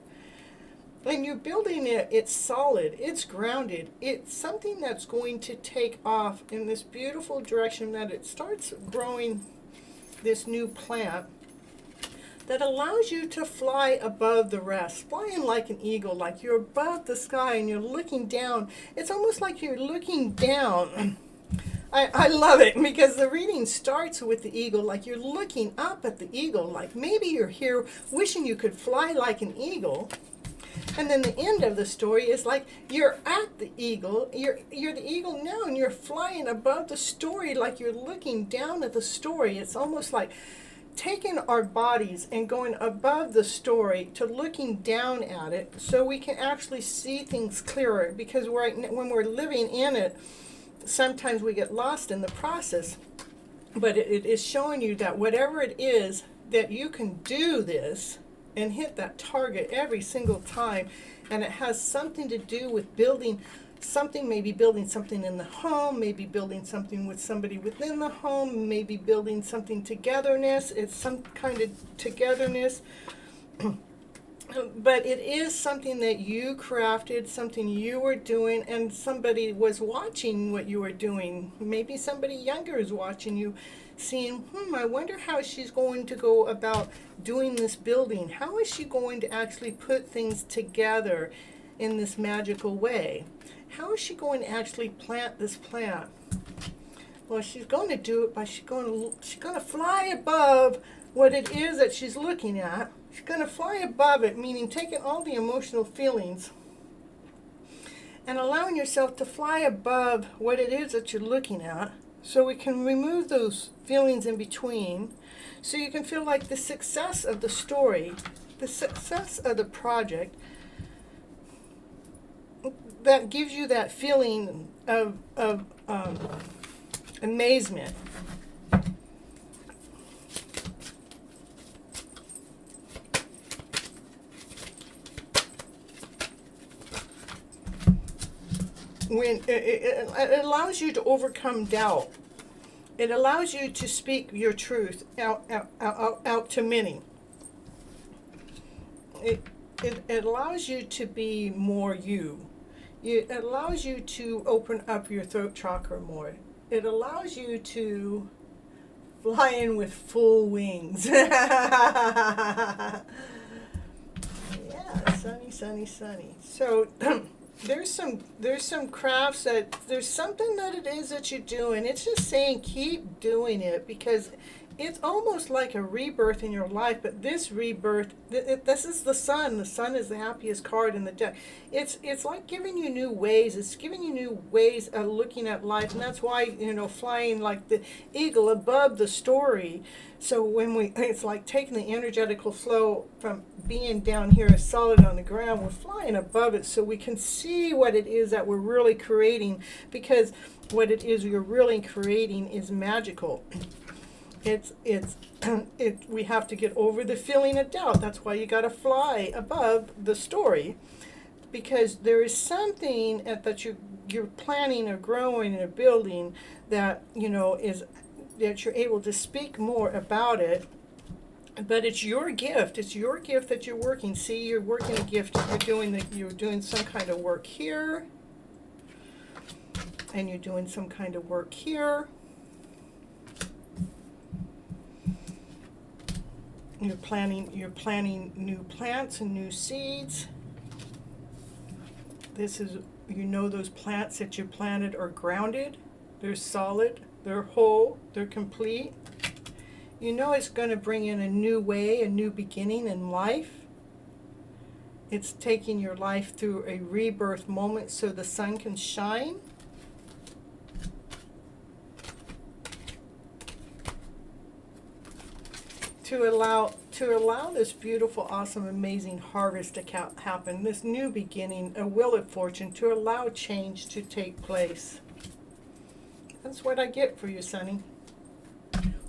And you're building it, it's solid, it's grounded. It's something that's going to take off in this beautiful direction that it starts growing this new plant that allows you to fly above the rest, flying like an eagle, like you're above the sky and you're looking down. It's almost like you're looking down. I love it because the reading starts with the eagle, like you're looking up at the eagle, like maybe you're here wishing you could fly like an eagle. And then the end of the story is like you're at the eagle, you're the eagle now, and you're flying above the story like you're looking down at the story. It's almost like taking our bodies and going above the story to looking down at it so we can actually see things clearer, because when we're living in it, sometimes we get lost in the process. But it is showing you that whatever it is, that you can do this and hit that target every single time, and it has something to do with building something, maybe building something in the home, maybe building something with somebody within the home, maybe building something togetherness. It's some kind of togetherness. But it is something that you crafted, something you were doing, and somebody was watching what you were doing. Maybe somebody younger is watching you, seeing, I wonder how she's going to go about doing this building. How is she going to actually put things together in this magical way? How is she going to actually plant this plant? Well, she's going to do it by she's going to fly above what it is that she's looking at. She's going to fly above it, meaning taking all the emotional feelings and allowing yourself to fly above what it is that you're looking at, so we can remove those feelings in between, so you can feel like the success of the story, the success of the project, that gives you that feeling of amazement. When it allows you to overcome doubt. It allows you to speak your truth out to many. It allows you to be more you. It allows you to open up your throat chakra more. It allows you to fly in with full wings. Yeah, sunny, sunny, sunny. So there's some crafts that there's something that it is that you're doing. It's just saying keep doing it, because it's almost like a rebirth in your life. But this rebirth, this is the sun. The sun is the happiest card in the deck. It's like giving you new ways. It's giving you new ways of looking at life, and that's why, flying like the eagle above the story. So when it's like taking the energetical flow from being down here solid on the ground, we're flying above it so we can see what it is that we're really creating, because what it is you're really creating is magical. We have to get over the feeling of doubt. That's why you got to fly above the story, because there is something that you're planning or growing or building that is that you're able to speak more about it. But it's your gift. It's your gift that you're working. See, you're working a gift. You're doing some kind of work here, and you're doing some kind of work here. You're planting new plants and new seeds. This is, those plants that you planted are grounded. They're solid. They're whole. They're complete. It's going to bring in a new way, a new beginning in life. It's taking your life through a rebirth moment so the sun can shine. To allow this beautiful, awesome, amazing harvest to happen, this new beginning, a wheel of fortune, to allow change to take place. That's what I get for you, Sonny.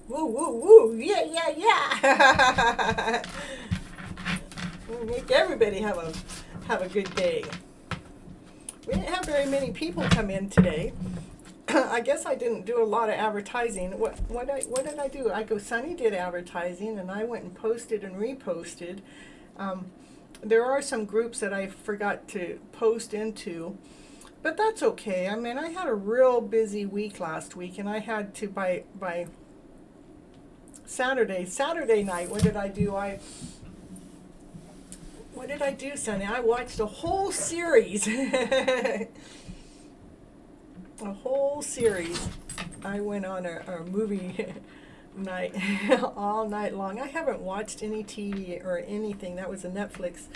Woo, woo, woo, yeah, yeah, yeah. We'll make everybody have a good day. We didn't have very many people come in today. I guess I didn't do a lot of advertising. What did I do? Sonny did advertising, and I went and posted and reposted. There are some groups that I forgot to post into, but that's okay. I mean, I had a real busy week last week, and I had to by Saturday night. What did I do? What did I do, Sonny? I watched a whole series. A whole series. I went on a movie night all night long. I haven't watched any TV or anything. That was a Netflix.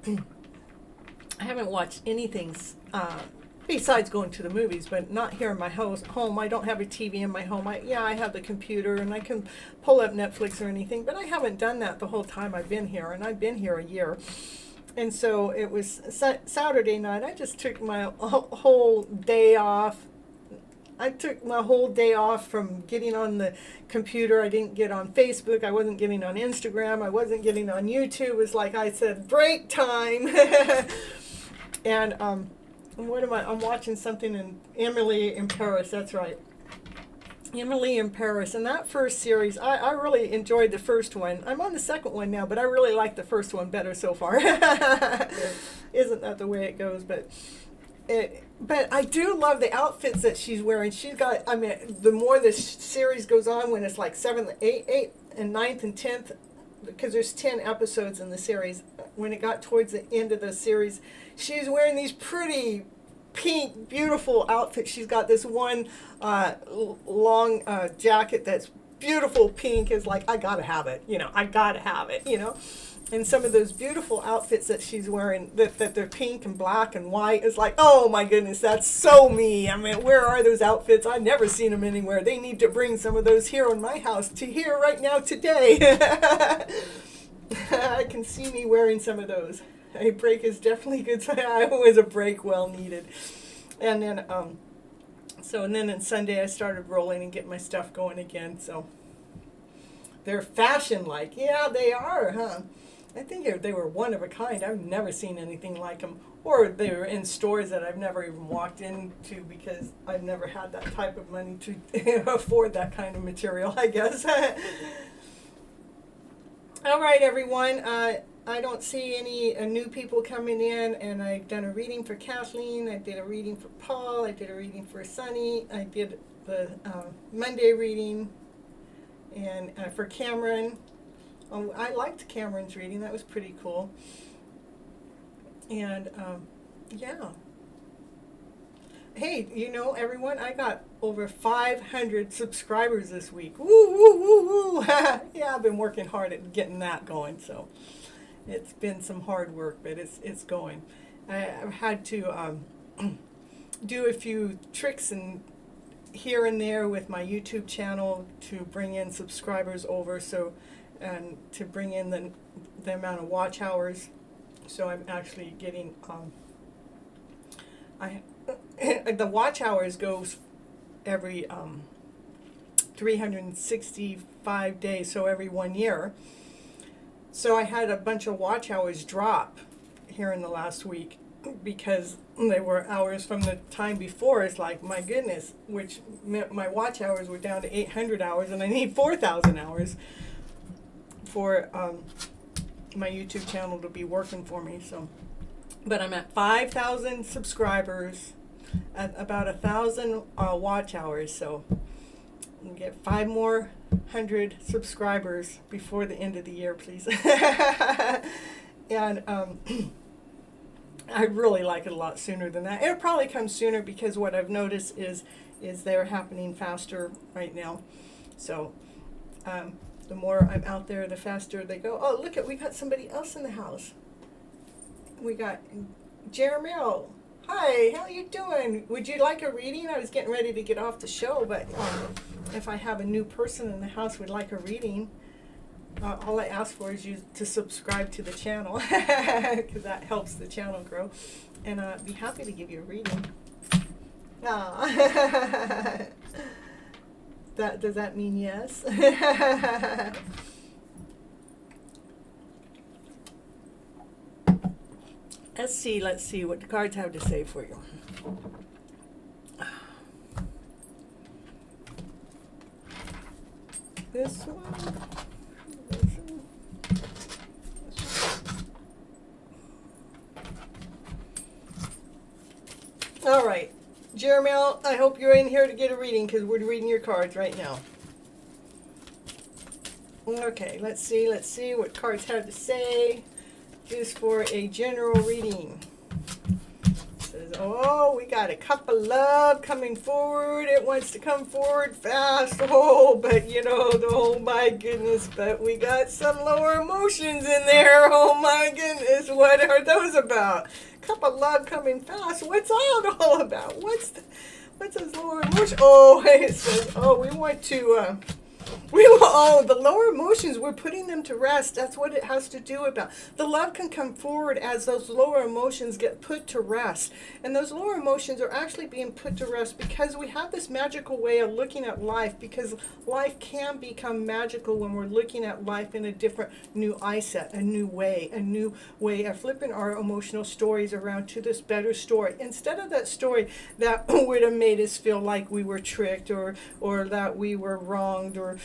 I haven't watched anything besides going to the movies, but not here in my home. I don't have a TV in my home. I have the computer, and I can pull up Netflix or anything, but I haven't done that the whole time I've been here, and I've been here a year. And so it was Saturday night. I just took my whole day off. I took my whole day off from getting on the computer. I didn't get on Facebook. I wasn't getting on Instagram. I wasn't getting on YouTube. It was like I said, break time. And what am I? I'm watching something in Emily in Paris. That's right. Emily in Paris. And that first series, I really enjoyed the first one. I'm on the second one now, but I really like the first one better so far. Isn't that the way it goes? But I do love the outfits that she's wearing. She's got, I mean, the more this series goes on, when it's like 7th, 8th, and 9th and 10th, because there's 10 episodes in the series, when it got towards the end of the series, she's wearing these pretty pink, beautiful outfits. She's got this one long jacket that's beautiful pink. Is like, I gotta have it, I gotta have it, And some of those beautiful outfits that she's wearing, that they're pink and black and white, is like, oh my goodness, that's so me. I mean, where are those outfits? I've never seen them anywhere. They need to bring some of those here in my house, to here right now today. I can see me wearing some of those. A break is definitely good. So I was a break well needed. And then, and then on Sunday I started rolling and getting my stuff going again. So they're fashion-like. Yeah, they are, huh? I think they were one of a kind. I've never seen anything like them. Or they were in stores that I've never even walked into, because I've never had that type of money to afford that kind of material, I guess. All right, everyone. I don't see any new people coming in, and I've done a reading for Kathleen. I did a reading for Paul. I did a reading for Sunny. I did the Monday reading, and for Cameron. I liked Cameron's reading. That was pretty cool. And yeah. Hey, everyone, I got over 500 subscribers this week. Woo, woo, woo, woo. Yeah, I've been working hard at getting that going, so it's been some hard work, but it's going. I've had to do a few tricks and here and there with my YouTube channel to bring in subscribers over, and to bring in the amount of watch hours. So I'm actually getting the watch hours goes every 365 days, so every 1 year. So I had a bunch of watch hours drop here in the last week, because they were hours from the time before. It's like, my goodness, which meant my watch hours were down to 800 hours, and I need 4,000 hours for my YouTube channel to be working for me. So, but I'm at 5,000 subscribers, at about 1,000 watch hours. So we'll get 500 subscribers before the end of the year, please. And I'd really like it a lot sooner than that. It'll probably come sooner, because what I've noticed is they're happening faster right now. So the more I'm out there, the faster they go. Oh, look, we got somebody else in the house. We got Jeremy. Hi, how you doing? Would you like a reading? I was getting ready to get off the show, but if I have a new person in the house would like a reading, all I ask for is you to subscribe to the channel, because that helps the channel grow, and I'd be happy to give you a reading. Does that mean yes? Let's see what the cards have to say for you. This one. All right, Jeremy, I hope you're in here to get a reading, because we're reading your cards right now. Okay, let's see what cards have to say. Just for a general reading. It says, oh, we got a cup of love coming forward. It wants to come forward fast. Oh, but oh my goodness, but we got some lower emotions in there. Oh my goodness, what are those about? Cup of love coming fast. What's that all about? What's those lower emotions? Oh, it says, oh, we want to The lower emotions, we're putting them to rest. That's what it has to do about. The love can come forward as those lower emotions get put to rest. And those lower emotions are actually being put to rest because we have this magical way of looking at life, because life can become magical when we're looking at life in a different new eyesight, a new way of flipping our emotional stories around to this better story. Instead of that story that would have made us feel like we were tricked or that we were wronged, or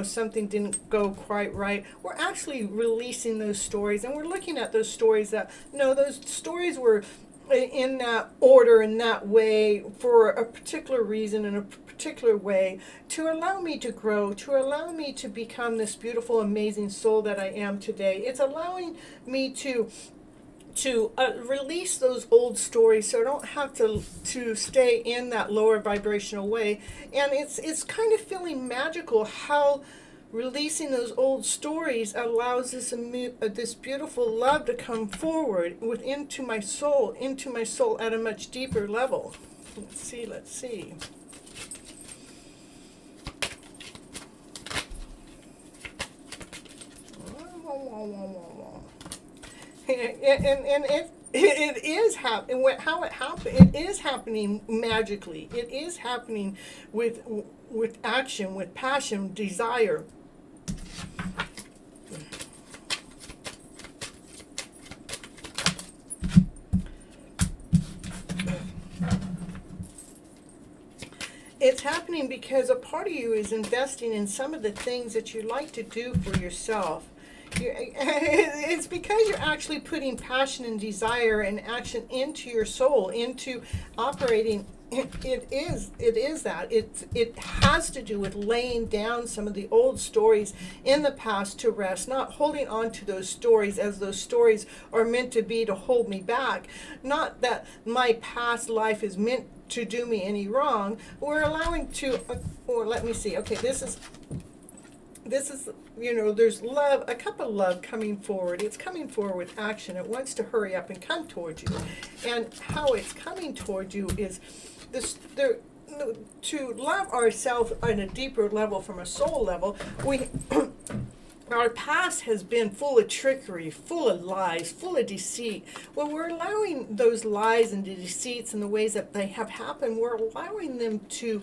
something didn't go quite right, we're actually releasing those stories, and we're looking at those stories that, no, those stories were in that order, in that way, for a particular reason, in a particular way, to allow me to grow, to allow me to become this beautiful, amazing soul that I am today. It's allowing me to release those old stories, so I don't have to stay in that lower vibrational way. And it's kind of feeling magical how releasing those old stories allows this beautiful love to come forward into my soul at a much deeper level. Let's see. And it is happening. How it happened? It is happening magically. It is happening with action, with passion, desire. It's happening because a part of you is investing in some of the things that you like to do for yourself. It's because you're actually putting passion and desire and action into your soul, into operating. It is that. It has to do with laying down some of the old stories in the past to rest, not holding on to those stories as those stories are meant to be to hold me back. Not that my past life is meant to do me any wrong. We're allowing to, or let me see. Okay, this is, there's love, a cup of love coming forward. It's coming forward with action. It wants to hurry up and come towards you. And how it's coming towards you is to love ourselves on a deeper level, from a soul level. Our past has been full of trickery, full of lies, full of deceit. Well, we're allowing those lies and the deceits and the ways that they have happened, we're allowing them to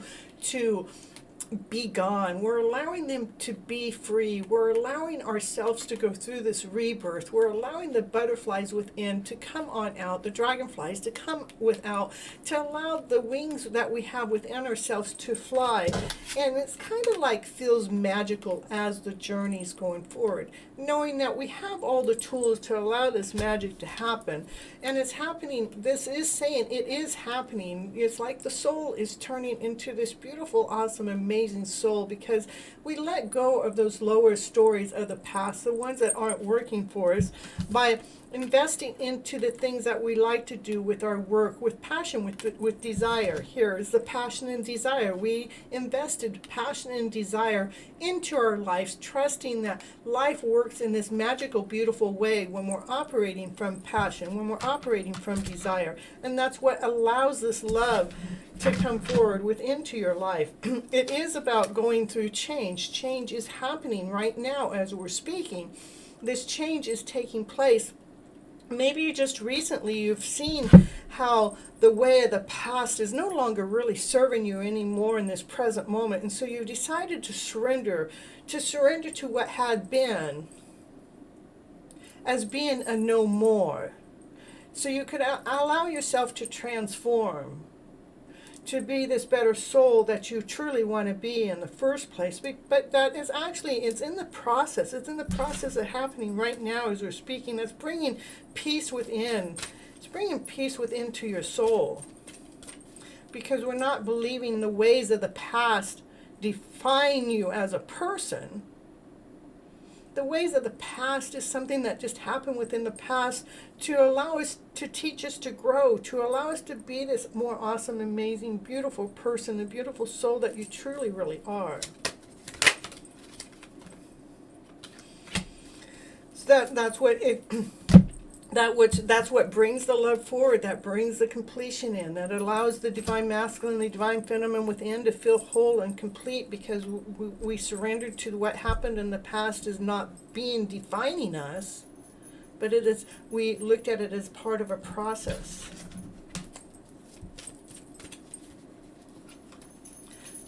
be gone. We're allowing them to be free. We're allowing ourselves to go through this rebirth. We're allowing the butterflies within to come on out, the dragonflies to come without, to allow the wings that we have within ourselves to fly. And it's kind of like feels magical as the journey's going forward, knowing that we have all the tools to allow this magic to happen. And it's happening. This is saying it is happening. It's like the soul is turning into this beautiful, awesome, amazing soul, because we let go of those lower stories of the past, the ones that aren't working for us, by investing into the things that we like to do with our work, with passion, with desire. Here is the passion and desire. We invested passion and desire into our lives, trusting that life works in this magical, beautiful way when we're operating from passion, when we're operating from desire. And that's what allows this love to come forward into your life. It is about going through change. Change is happening right now as we're speaking. This change is taking place. Maybe just recently you've seen how the way of the past is no longer really serving you anymore in this present moment. And so you decided to surrender to what had been as being a no more. So you could allow yourself to transform, to be this better soul that you truly want to be in the first place. But that is actually, it's in the process. It's in the process of happening right now as we're speaking. It's bringing peace within. It's bringing peace within to your soul. Because we're not believing the ways of the past define you as a person. The ways of the past is something that just happened within the past to allow us, to teach us to grow, to allow us to be this more awesome, amazing, beautiful person, the beautiful soul that you truly, really are. So that's what it That's what brings the love forward, that brings the completion in, that allows the divine masculine, the divine feminine within to feel whole and complete, because we surrendered to what happened in the past as not being defining us, but it is, we looked at it as part of a process.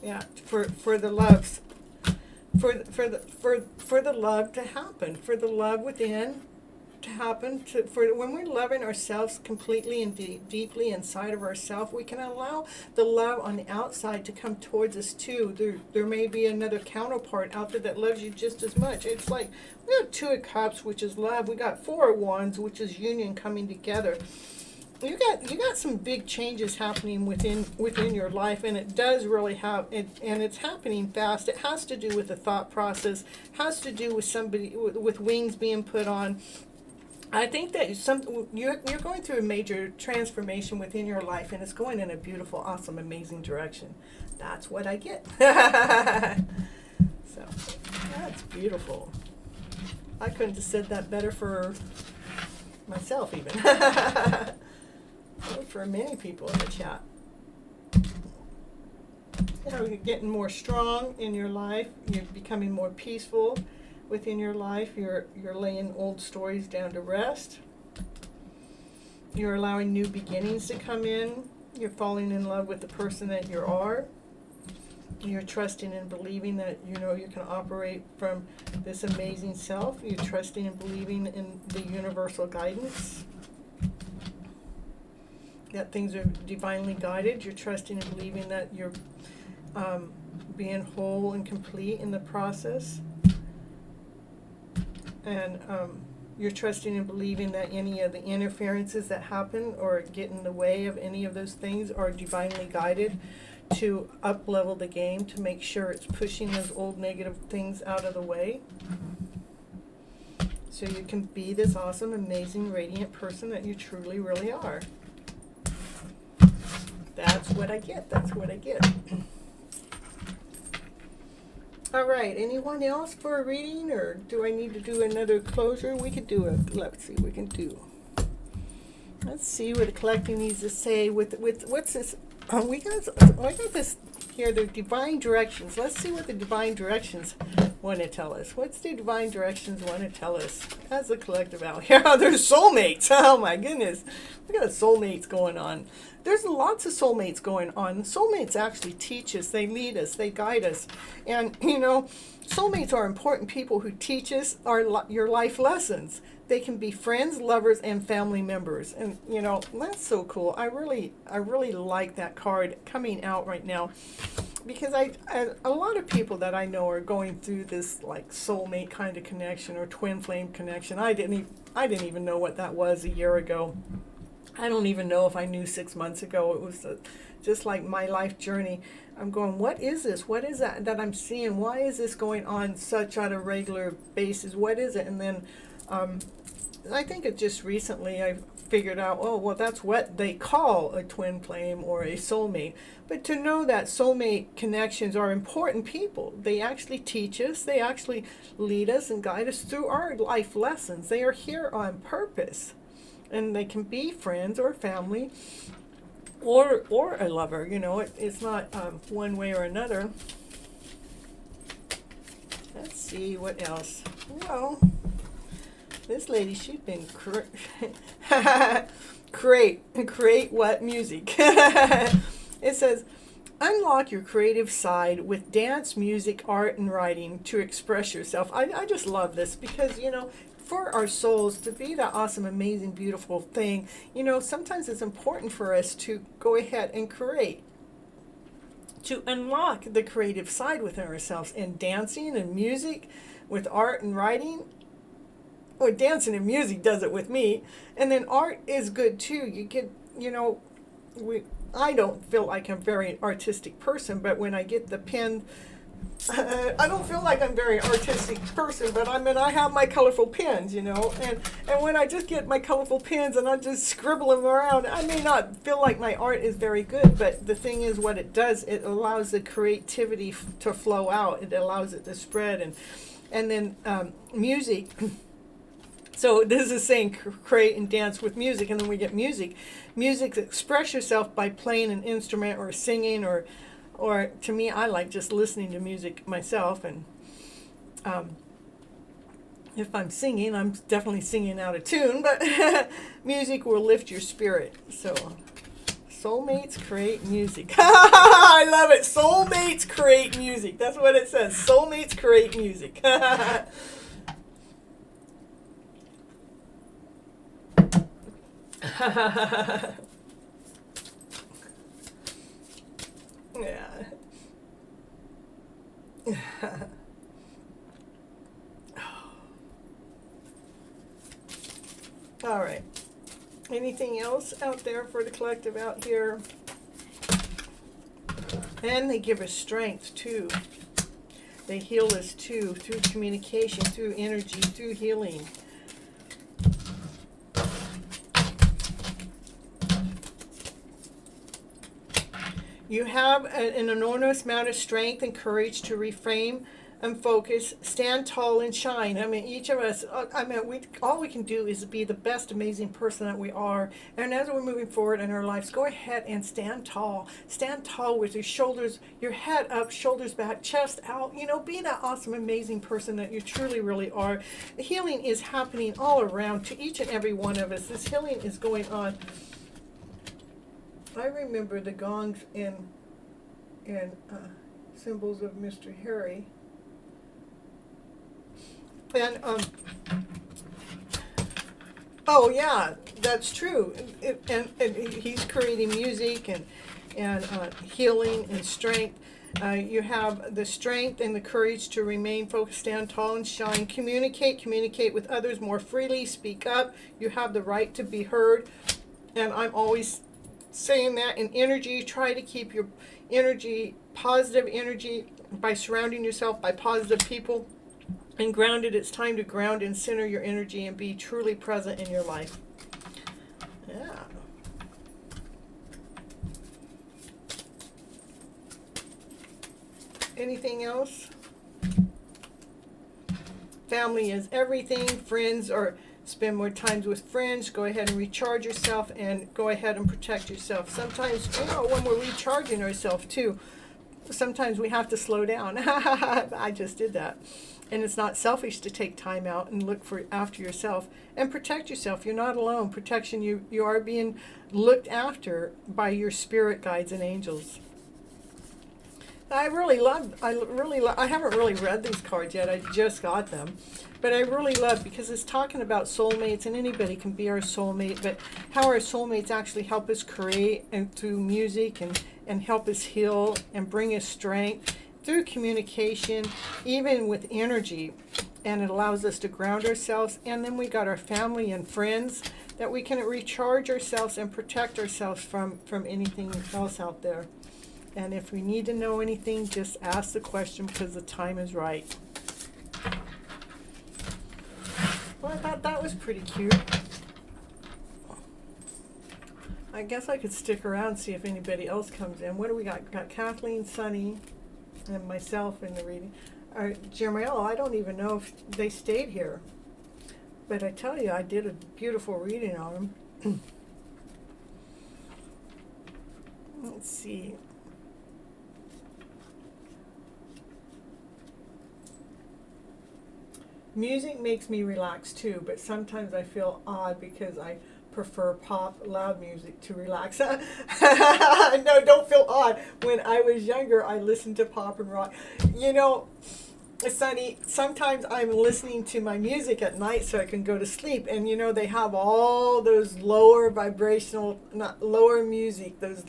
Yeah, for the love, for the love to happen, for the love within to happen, for when we're loving ourselves completely and deeply inside of ourselves, we can allow the love on the outside to come towards us too. There may be another counterpart out there that loves you just as much. It's like we have 2 of Cups, which is love. We got 4 of Wands, which is union coming together. You got some big changes happening within your life, and it does really have it, and it's happening fast. It has to do with the thought process, has to do with somebody with wings being put on. I think that you're going through a major transformation within your life, and it's going in a beautiful, awesome, amazing direction. That's what I get. So that's beautiful. I couldn't have said that better for myself, even. Or for many people in the chat. You're getting more strong in your life. You're becoming more peaceful within your life. You're laying old stories down to rest. You're allowing new beginnings to come in. You're falling in love with the person that you are. You're trusting and believing that you can operate from this amazing self. You're trusting and believing in the universal guidance, that things are divinely guided. You're trusting and believing that you're being whole and complete in the process. And you're trusting and believing that any of the interferences that happen or get in the way of any of those things are divinely guided to up-level the game, to make sure it's pushing those old negative things out of the way. So you can be this awesome, amazing, radiant person that you truly, really are. That's what I get. That's what I get. All right. Anyone else for a reading, or do I need to do another closure? We could do let's see. We can do. Let's see what the collecting needs to say with what's this? We got this here. The divine directions. Let's see what the divine directions want to tell us. What's the divine directions want to tell us as a collective out here? Oh, there's soulmates. Oh my goodness. We got soulmates going on. There's lots of soulmates going on. Soulmates actually teach us, they lead us, they guide us. And, soulmates are important people who teach us your life lessons. They can be friends, lovers, and family members. And, that's so cool. I really like that card coming out right now, because a lot of people that I know are going through this like soulmate kind of connection or twin flame connection. I didn't even know what that was a year ago. I don't even know if I knew 6 months ago. It was just like my life journey. I'm going, what is this? What is that I'm seeing? Why is this going on such on a regular basis? What is it? And then I think it just recently I figured out, oh, well, that's what they call a twin flame or a soulmate. But to know that soulmate connections are important people. They actually teach us. They actually lead us and guide us through our life lessons. They are here on purpose. And they can be friends or family or a lover. It's not one way or another. Let's see what else. Well, this lady, she's been create what music? It says, unlock your creative side with dance, music, art, and writing to express yourself. I just love this because, for our souls to be that awesome, amazing, beautiful thing, sometimes it's important for us to go ahead and create, to unlock the creative side within ourselves in dancing and music, with art and writing. Or dancing and music does it with me. And then art is good too. You get, I don't feel like I'm a very artistic person, but when I get the pen, I don't feel like I'm a very artistic person, but I have my colorful pens, and when I just get my colorful pens and I just scribble them around, I may not feel like my art is very good, but the thing is, what it does, it allows the creativity to flow out. It allows it to spread, and then music. So this is saying create and dance with music, and then we get music. Music, express yourself by playing an instrument or singing, or to me, I like just listening to music myself. And if I'm singing, I'm definitely singing out of tune, but music will lift your spirit. So soulmates create music. I love it. Soulmates create music. That's what it says. Soulmates create music. Yeah. All right. Anything else out there for the collective out here? And they give us strength too. They heal us too, through communication, through energy, through healing. You have an enormous amount of strength and courage to reframe and focus, stand tall and shine. I mean, each of us, all we can do is be the best, amazing person that we are. And as we're moving forward in our lives, go ahead and stand tall. Stand tall with your shoulders, your head up, shoulders back, chest out. You know, be that awesome, amazing person that you truly, really are. The healing is happening all around to each and every one of us. This healing is going on. I remember the gongs in Symbols of Mr. Harry. And, oh yeah, that's true. And he's creating music and healing and strength. You have the strength and the courage to remain focused, stand tall and shine. Communicate with others more freely, speak up. You have the right to be heard. And I'm always saying that in energy, try to keep your energy, positive energy, by surrounding yourself by positive people. And grounded, it's time to ground and center your energy and be truly present in your life. Yeah. Anything else? Family is everything. Friends, or spend more time with friends. Go ahead and recharge yourself and go ahead and protect yourself. Sometimes, you know, when we're recharging ourselves too, sometimes we have to slow down. I just did that. And it's not selfish to take time out and look after yourself and protect yourself. You're not alone. Protection, you are being looked after by your spirit guides and angels. I haven't really read these cards yet. I just got them. But I really love, because it's talking about soulmates, and anybody can be our soulmate, but how our soulmates actually help us create, and through music, and help us heal and bring us strength through communication, even with energy. And it allows us to ground ourselves. And then we got our family and friends that we can recharge ourselves and protect ourselves from anything else out there. And if we need to know anything, just ask the question, because the time is right. Well, I thought that was pretty cute. I guess I could stick around and see if anybody else comes in. What do we got? Got Kathleen, Sunny, and myself in the reading. Jeremiah, I don't even know if they stayed here. But I tell you, I did a beautiful reading on them. Let's see. Music makes me relax too, but sometimes I feel odd because I prefer pop, loud music to relax. No, don't feel odd. When I was younger, I listened to pop and rock. You know, Sunny, sometimes I'm listening to my music at night so I can go to sleep. And you know, they have all those lower music, those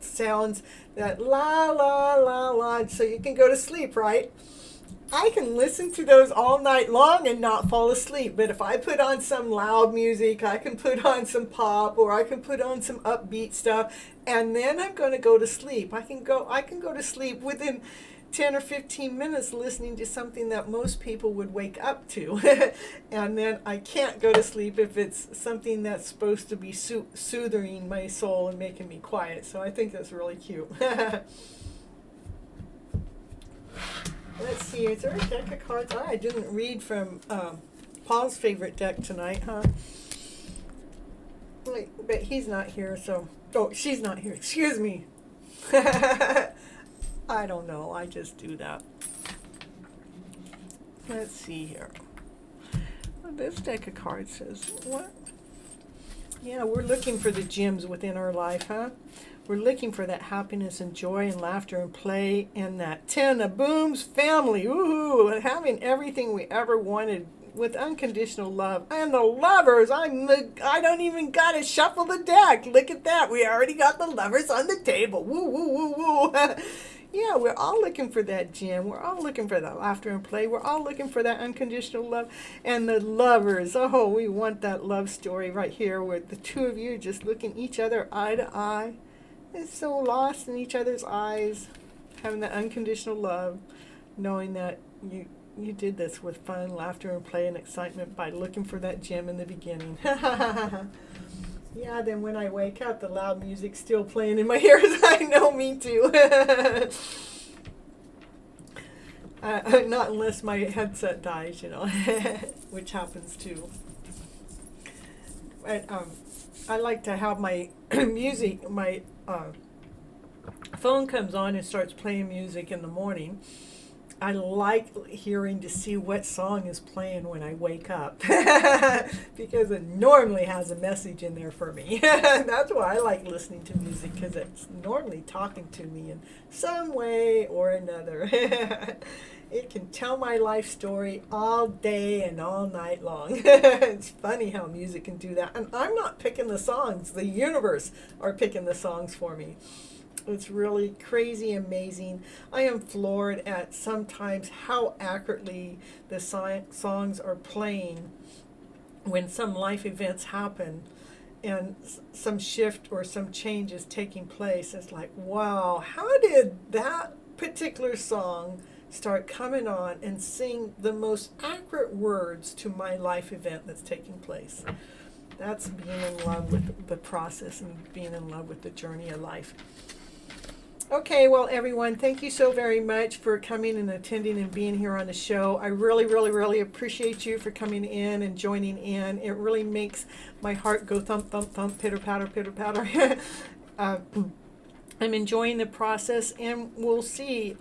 sounds that la, la, la, la, so you can go to sleep, right? I can listen to those all night long and not fall asleep. But if I put on some loud music, I can put on some pop, or I can put on some upbeat stuff, and then I'm going to go to sleep. I can go to sleep within 10 or 15 minutes listening to something that most people would wake up to. And then I can't go to sleep if it's something that's supposed to be soothing my soul and making me quiet. So I think that's really cute. Let's see, is there a deck of cards? I didn't read from Paul's favorite deck tonight, huh? Wait, but he's not here, so... Oh, she's not here. Excuse me. I don't know. I just do that. Let's see here. Well, this deck of cards says, what? Yeah, we're looking for the gems within our life, huh? We're looking for that happiness and joy and laughter and play and that 10 of booms family. Woohoo! And having everything we ever wanted with unconditional love. And the lovers, I don't even gotta shuffle the deck. Look at that. We already got the lovers on the table. Woo, woo, woo, woo. Yeah, we're all looking for that gem. We're all looking for that laughter and play. We're all looking for that unconditional love. And the lovers, oh, we want that love story right here where the two of you just looking each other eye to eye. It's so lost in each other's eyes, having that unconditional love, knowing that you did this with fun, laughter, and play and excitement by looking for that gem in the beginning. Yeah, then when I wake up, the loud music's still playing in my ears. I know, me too. Not unless my headset dies, you know, which happens too. But, I like to have my music, my phone comes on and starts playing music in the morning. I like hearing to see what song is playing when I wake up because it normally has a message in there for me. That's why I like listening to music, because it's normally talking to me in some way or another. It can tell my life story all day and all night long. It's funny how music can do that. And I'm not picking the songs. The universe are picking the songs for me. It's really crazy amazing. I am floored at sometimes how accurately the songs are playing when some life events happen and some shift or some change is taking place. It's like, wow, how did that particular song start coming on and sing the most accurate words to my life event that's taking place? That's being in love with the process and being in love with the journey of life. Okay, well, everyone, thank you so very much for coming and attending and being here on the show. I really, really, really appreciate you for coming in and joining in. It really makes my heart go thump, thump, thump, pitter, patter, pitter, patter. I'm enjoying the process, and we'll see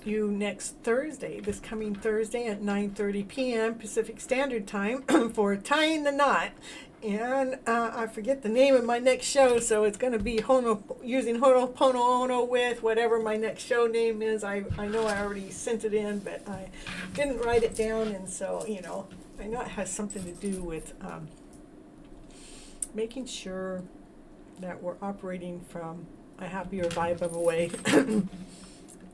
you next Thursday, this coming Thursday at 9:30 p.m. Pacific Standard Time for Tying the Knot. And I forget the name of my next show, so it's going to be using hooponopono with whatever my next show name is. I know I already sent it in, but I didn't write it down, and so, you know, I know it has something to do with making sure that we're operating from a happier vibe of a way.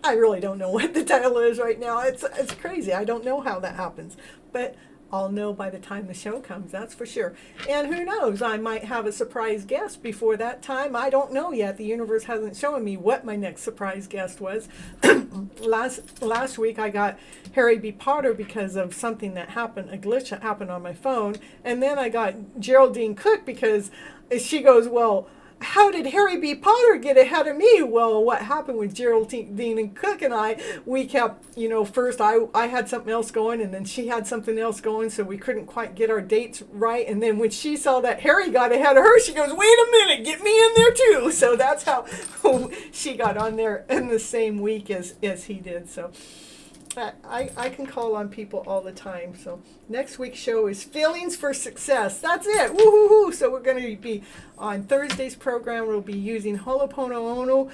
I really don't know what the title is right now. It's crazy. I don't know how that happens, but I'll know by the time the show comes, that's for sure. And who knows, I might have a surprise guest before that time. I don't know yet. The universe hasn't shown me what my next surprise guest was. Last week I got Harry B. Potter because of something that happened, a glitch that happened on my phone. And then I got Geraldine Cook because she goes, well, how did Harry B. Potter get ahead of me? Well, what happened with Geraldine and Cook and I, we kept, you know, first I had something else going, and then she had something else going, so we couldn't quite get our dates right. And then when she saw that Harry got ahead of her, she goes, wait a minute, get me in there too. So that's how she got on there in the same week as he did. So I can call on people all the time. So next week's show is Feelings for Success. That's it. Woo-hoo-hoo. So we're going to be on Thursday's program. We'll be using hooponopono,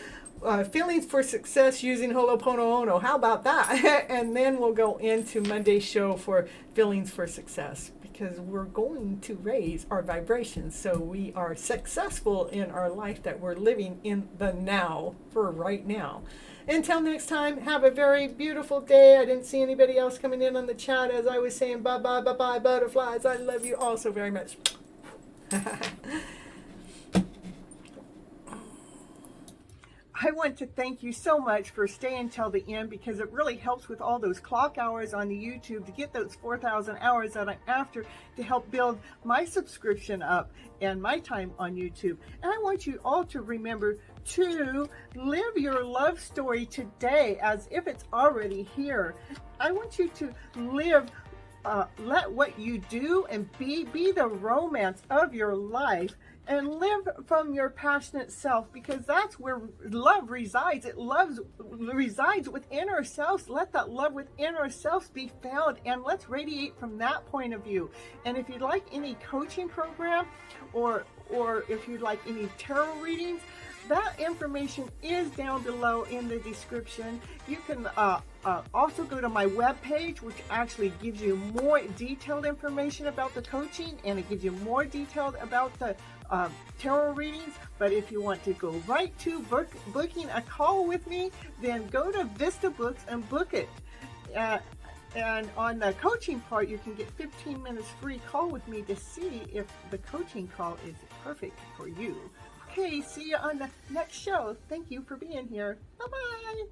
Feelings for Success using hooponopono. How about that? And then we'll go into Monday's show for Feelings for Success, because we're going to raise our vibrations so we are successful in our life that we're living in the now, for right now. Until next time, have a very beautiful day. I didn't see anybody else coming in on the chat as I was saying bye-bye, bye-bye, butterflies. I love you all so very much. I want to thank you so much for staying till the end, because it really helps with all those clock hours on the YouTube to get those 4,000 hours that I'm after to help build my subscription up and my time on YouTube. And I want you all to remember to live your love story today as if it's already here. I want you to live let what you do and be the romance of your life, and live from your passionate self, because that's where love resides. Resides within ourselves. Let that love within ourselves be found, and let's radiate from that point of view. And if you'd like any coaching program, or if you'd like any tarot readings, that information is down below in the description. You can also go to my webpage, which actually gives you more detailed information about the coaching, and it gives you more detailed about the tarot readings. But if you want to go right to booking a call with me, then go to Vista Books and book it. And on the coaching part, you can get 15 minutes free call with me to see if the coaching call is perfect for you. Okay, see you on the next show. Thank you for being here. Bye-bye.